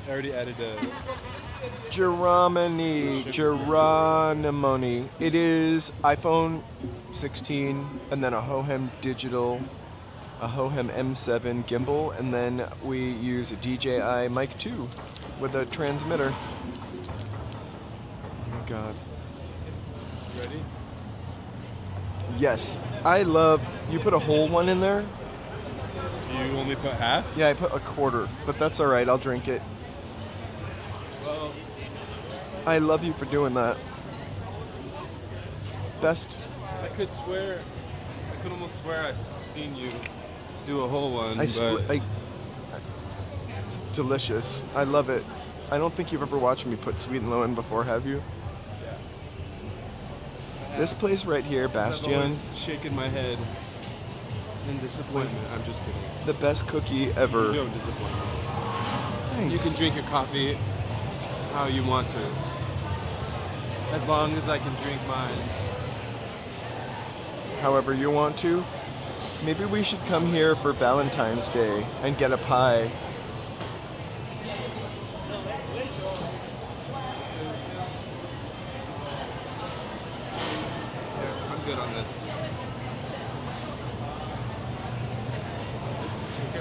I already added a... Geronimoni. It is iPhone 16, and then a Hohem digital, a Hohem M7 gimbal, and then we use a DJI Mic 2 with a transmitter. Oh my god. Ready? Yes, I love. You put a whole one in there? Do you only put half? Yeah, I put a quarter, but that's all right. I'll drink it. Well, I love you for doing that. Best. I could almost swear I've seen you do a whole one, It's delicious. I love it. I don't think you've ever watched me put sweet and low in before, have you? This place right here, I've Bastion, always shaken my head in disappointment. I'm just kidding. the best cookie ever. You don't disappoint me. Thanks. You can drink your coffee how you want to. As long as I can drink mine. However you want to. Maybe we should come here for Valentine's Day and get a pie. Yeah, I'm good on this.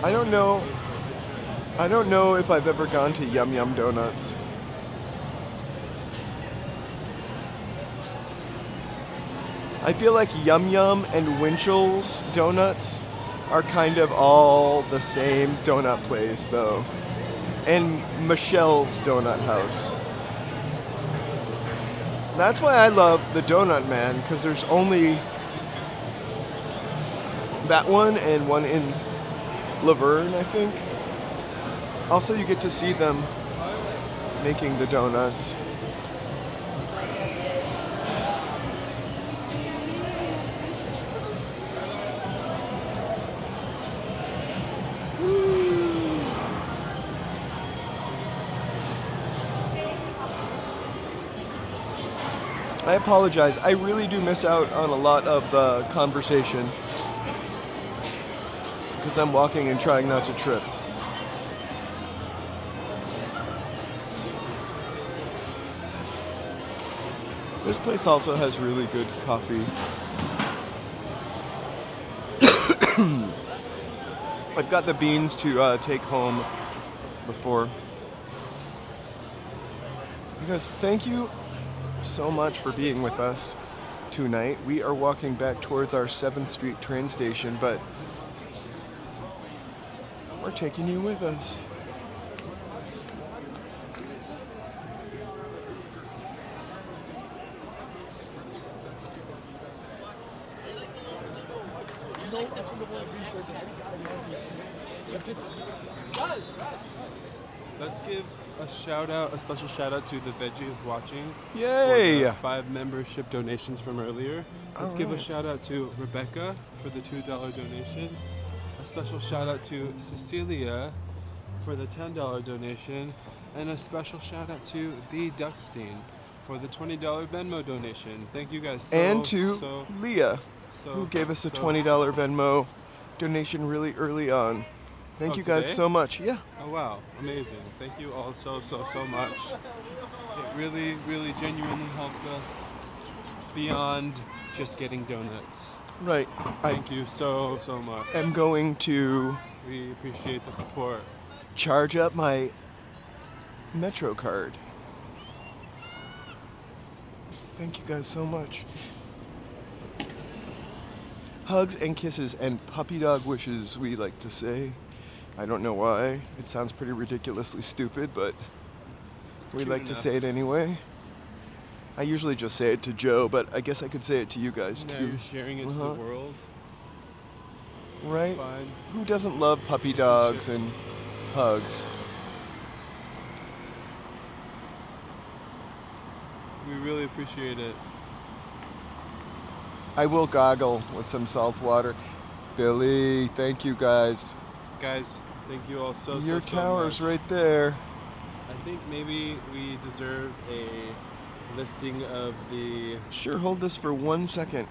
I don't know if I've ever gone to Yum Yum Donuts. I feel like Yum Yum and Winchell's Donuts are kind of all the same donut place, though. And Michelle's Donut House. That's why I love the Donut Man, because there's only that one and one in Laverne, I think. Also, you get to see them making the donuts. I apologize. I really do miss out on a lot of the conversation because I'm walking and trying not to trip. This place also has really good coffee. I've got the beans to take home before. You guys, thank you so much for being with us tonight. We are walking back towards our 7th Street train station, but we're taking you with us. Let's give a special shout out to the veggies watching. Yay! For the 5 membership donations from earlier. Let's give a shout out to Rebecca for the $2 donation. A special shout out to Cecilia for the $10 donation. And a special shout out to B. Duckstein for the $20 Venmo donation. Thank you guys And to Leah, who gave us a $20 Venmo donation really early on. Thank you guys today? so much. Yeah. Oh wow, amazing. Thank you all so much. It really, really genuinely helps us beyond just getting donuts. Right. Thank you so much. I'm going to We appreciate the support. charge up my Metro card. Thank you guys so much. Hugs and kisses and puppy dog wishes, we like to say. I don't know why. It sounds pretty ridiculously stupid, but we like to say it anyway. I usually just say it to Joe, but I guess I could say it to you guys Now too. you're sharing it to the world. Right? Fine. Who doesn't love puppy dogs and hugs? We really appreciate it. I will goggle with some salt water. Billy, thank you guys. Guys, thank you all so Your much. tower's right there. I think maybe we deserve a listing of the Sure, hold this for 1 second.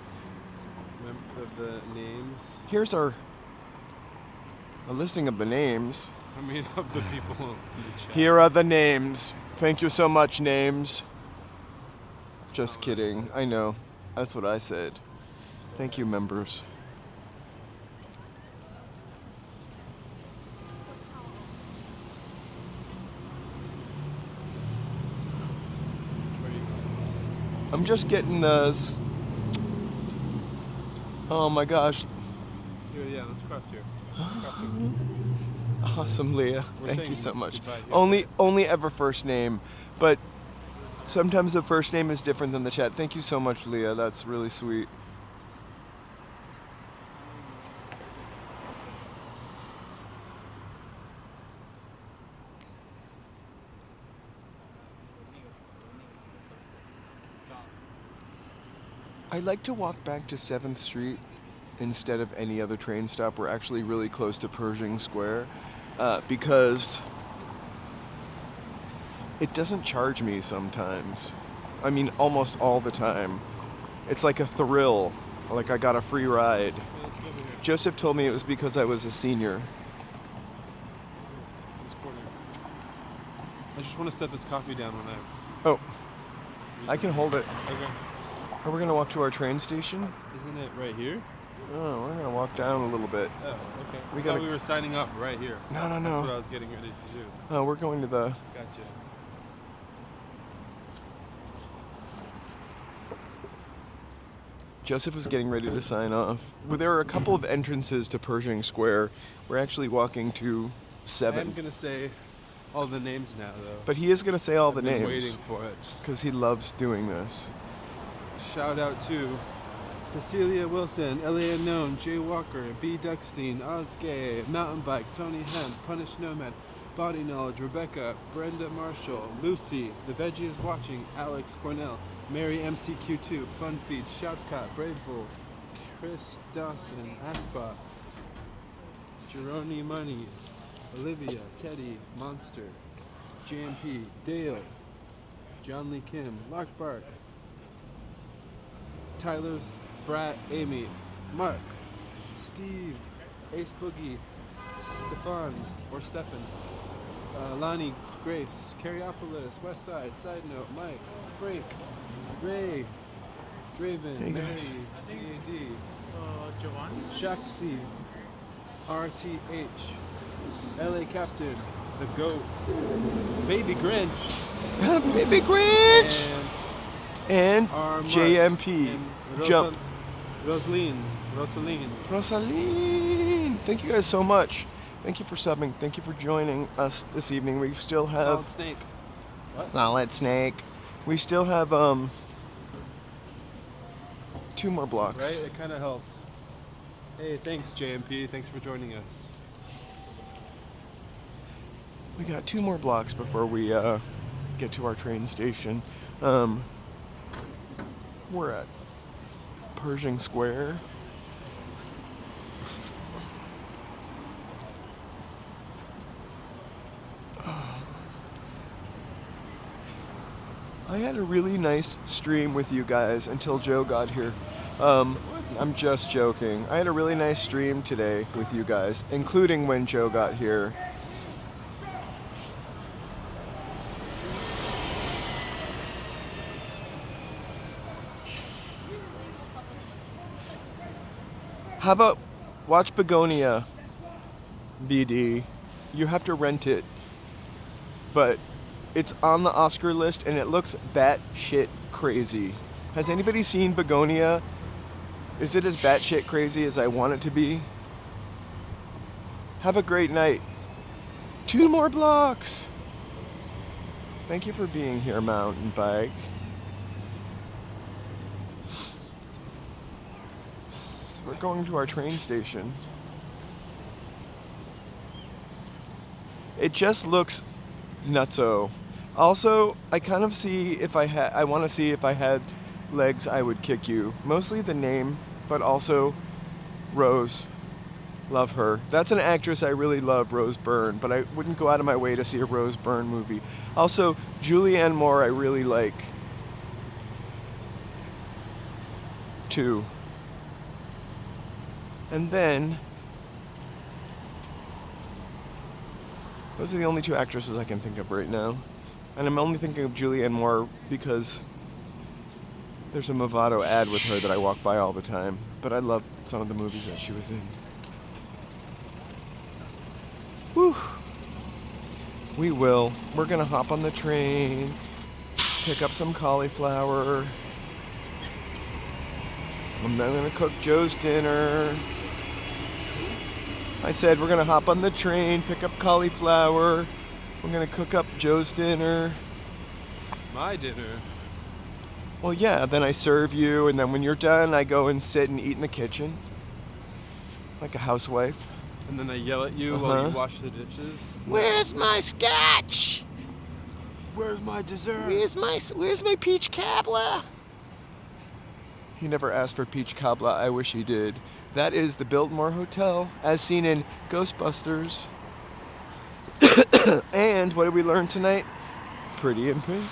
names. Here's a listing of the names. I mean, of the people in the chat. Here are the names. Thank you so much, names. Just kidding. I know. That's what I said. Thank you, members. I'm just getting this. Oh my gosh. Yeah, let's cross here. Let's cross here. Awesome, Leah. We're Thank saying you so much. goodbye here. Only ever first name, but sometimes the first name is different than the chat. Thank you so much, Leah. That's really sweet. I like to walk back to 7th Street instead of any other train stop. We're actually really close to Pershing Square because it doesn't charge me sometimes. I mean, almost all the time. It's like a thrill, like I got a free ride. Yeah, let's go over here. Joseph told me it was because I was a senior. This corner. I just want to set this coffee down when Oh, I can hold it. Okay. Are we gonna walk to our train station? Isn't it right here? Oh, we're gonna walk down a little bit. Oh, okay. We I gotta- thought we were signing off right here. No, That's what no. I was getting ready to do. Oh, we're going to the. Gotcha. Joseph was getting ready to sign off. Well, there are a couple of entrances to Pershing Square. We're actually walking to I 7. am gonna say all the names now, though. But he is gonna say all the I've been names waiting for it. Just because he loves doing this. shout out to Cecilia Wilson, L.A. Unknown, Jay Walker, B. Duckstein, Oz Gay, Mountain Bike, Tony Hemp, Punished Nomad, Body Knowledge, Rebecca, Brenda Marshall, Lucy, The Veggie is Watching, Alex Cornell, Mary MCQ2, Fun Feed, Shoutcott, Brave Bull, Chris Dawson, Aspa, Jeroni Money, Olivia, Teddy, Monster, JMP, Dale, John Lee Kim, Lark Bark, Tyler's Brat, Amy, Mark, Steve, Ace Boogie, Stefan, Lonnie, Grace, Carriopolis, Westside, Side Note, Mike, Frank, Ray, Draven, Hey, Mary, guys. CAD, Giovanni? Shaxi, RTH, LA Captain, The Goat, Baby Grinch, Baby Grinch! and And our Mark, JMP. and Jump. Rosaline. Rosaline! Thank you guys so much. Thank you for subbing. Thank you for joining us this evening. We still have Solid Snake. What? Solid Snake. We still have 2 more blocks. Right? It kind of helped. Hey, thanks JMP. Thanks for joining us. We got 2 more blocks before we get to our train station. We're at Pershing Square. I had a really nice stream with you guys until Joe got here. I'm just joking. I had a really nice stream today with you guys, including when Joe got here. How about watch Begonia, BD? You have to rent it, but it's on the Oscar list and it looks batshit crazy. Has anybody seen Begonia? Is it as batshit crazy as I want it to be? Have a great night. 2 more blocks. Thank you for being here, Mountain Bike. We're going to our train station. It just looks nutso. Also, I kind of see if I want to see if I had legs, I would kick you. Mostly the name, but also Rose. Love her. That's an actress I really love, Rose Byrne, but I wouldn't go out of my way to see a Rose Byrne movie. Also, Julianne Moore I really like, too. And then, those are the only 2 actresses I can think of right now. And I'm only thinking of Julianne Moore because there's a Movado ad with her that I walk by all the time. But I love some of the movies that she was in. Whew. We will. We're gonna hop on the train, pick up some cauliflower. I'm then gonna cook Joe's dinner. I said we're gonna hop on the train, pick up cauliflower. We're gonna cook up Joe's dinner. My dinner. Well, yeah, then I serve you, and then when you're done, I go and sit and eat in the kitchen. Like a housewife. And then I yell at you while you wash the dishes. Where's my scotch? Where's my dessert? Where's my peach cobbler? He never asked for peach cobbler. I wish he did. That is the Biltmore Hotel, as seen in Ghostbusters. And what did we learn tonight? Pretty in Pink.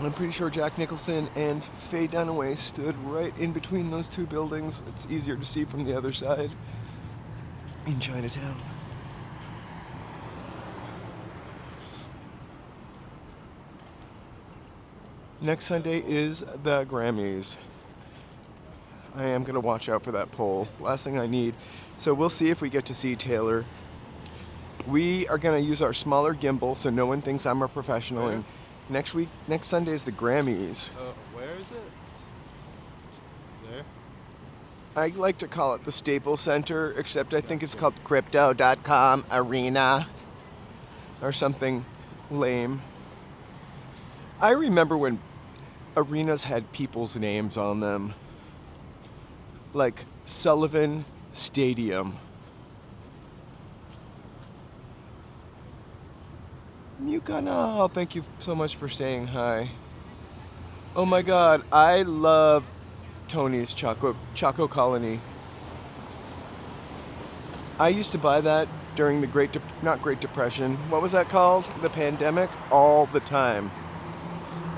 I'm pretty sure Jack Nicholson and Faye Dunaway stood right in between those 2 buildings. It's easier to see from the other side in Chinatown. Next Sunday is the Grammys. I am going to watch out for that poll. Last thing I need. So we'll see if we get to see Taylor. We are going to use our smaller gimbal so no one thinks I'm a professional. Where? And next Sunday is the Grammys. Where is it? There? I like to call it the Staples Center, except I think it's called Crypto.com Arena or something lame. I remember when arenas had people's names on them, like Sullivan Stadium. Mukanal, thank you so much for saying hi. Oh my god, I love Tony's Choco Colony. I used to buy that during the not Great Depression, what was that called? The pandemic, all the time.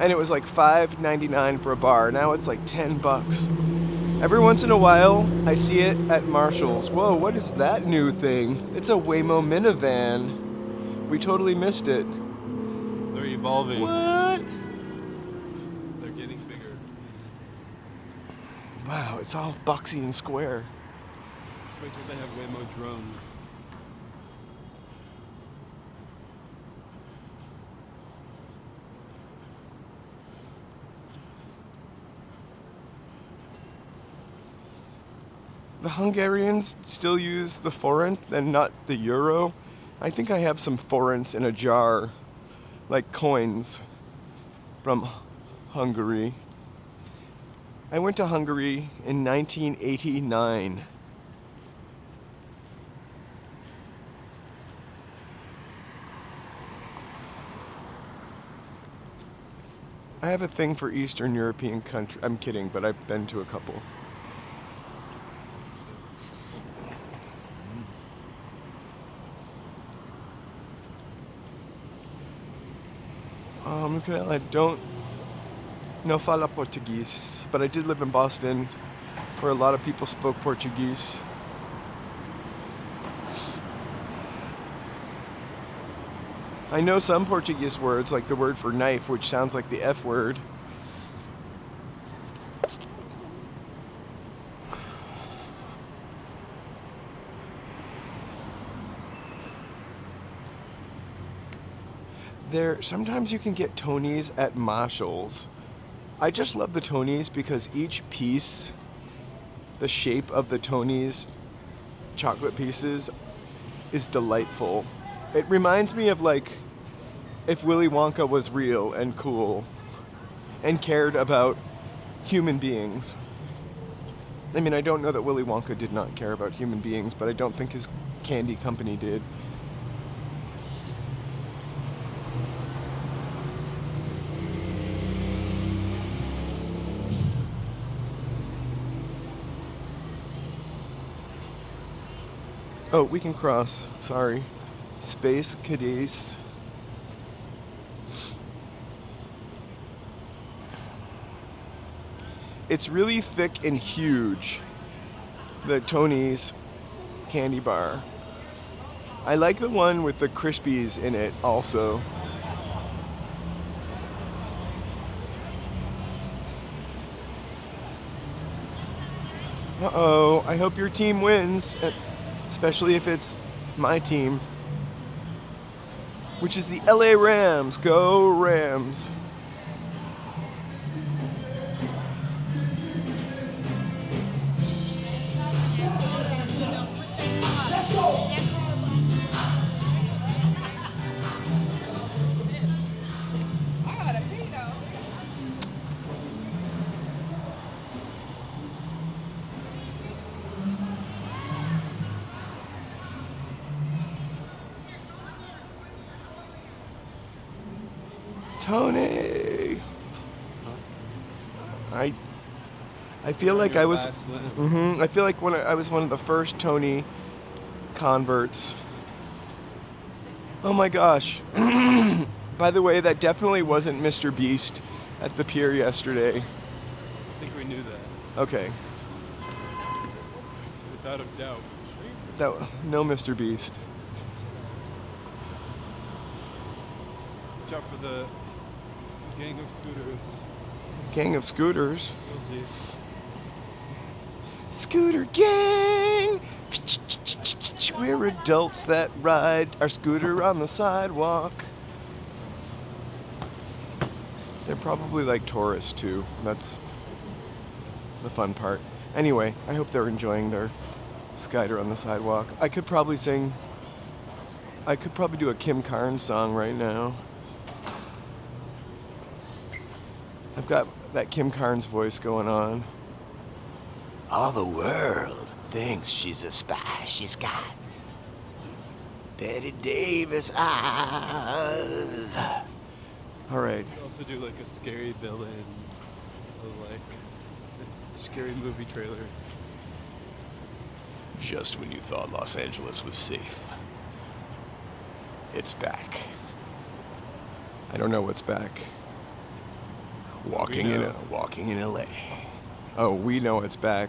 And it was like $5.99 for a bar. Now it's like $10. Every once in a while, I see it at Marshall's. Whoa, what is that new thing? It's a Waymo minivan. We totally missed it. They're evolving. What? They're getting bigger. Wow, it's all boxy and square. Just wait till they have Waymo drones. The Hungarians still use the forint and not the euro. I think I have some forints in a jar, like coins from Hungary. I went to Hungary in 1989. I have a thing for Eastern European countries. I'm kidding, but I've been to a couple. I don't know fala Portuguese, but I did live in Boston, where a lot of people spoke Portuguese. I know some Portuguese words, like the word for knife, which sounds like the F word. Sometimes you can get Tonys at Marshall's. I just love the Tonys because each piece, the shape of the Tonys chocolate pieces is delightful. It reminds me of like if Willy Wonka was real and cool and cared about human beings. I mean, I don't know that Willy Wonka did not care about human beings, but I don't think his candy company did. Oh, we can cross. Sorry. Space Cadiz. It's really thick and huge, the Tony's candy bar. I like the one with the Crispies in it also. Uh-oh, I hope your team wins, especially if it's my team, which is the LA Rams. Go Rams. Tony. I feel like I was. I feel like I was one of the first Tony converts. Oh my gosh! By the way, that definitely wasn't Mr. Beast at the pier yesterday. I think we knew that. Okay. Without a doubt. No Mr. Beast. Watch out for the gang of scooters. Gang of scooters. You'll see. Scooter gang! We're adults that ride our scooter on the sidewalk. They're probably like tourists too. That's the fun part. Anyway, I hope they're enjoying their Skider on the sidewalk. I could probably do a Kim Carnes song right now. I've got that Kim Carnes voice going on. All the world thinks she's a spy. She's got Betty Davis eyes. All right. You also do like a scary villain, or like a scary movie trailer. Just when you thought Los Angeles was safe, it's back. I don't know what's back. Walking know. in LA. Oh, we know it's back.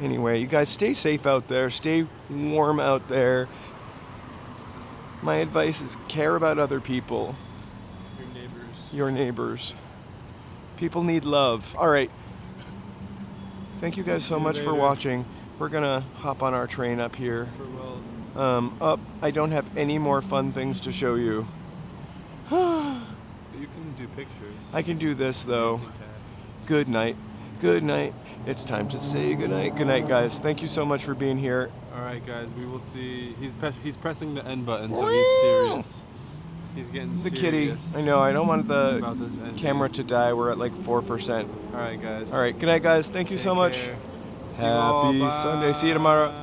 Anyway, you guys stay safe out there. Stay warm out there. My advice is care about other people, Your neighbors. your neighbors. People need love. All right. Thank you guys See so you much for later. watching. We're going to hop on our train up here. Farewell. I don't have any more fun things to show you. You can do pictures. I can do this, though. Dancing cat. Good night. Good night. It's time to say good night. Good night, guys. Thank you so much for being here. All right, guys. We will see. He's pressing the end button, so he's serious. He's getting The serious. kitty. I know. I don't want the About this ending. camera to die. We're at like 4%. All right, guys. All right. Good night, guys. Thank you Take so much. care. See you all. Happy Bye. Sunday. See you tomorrow.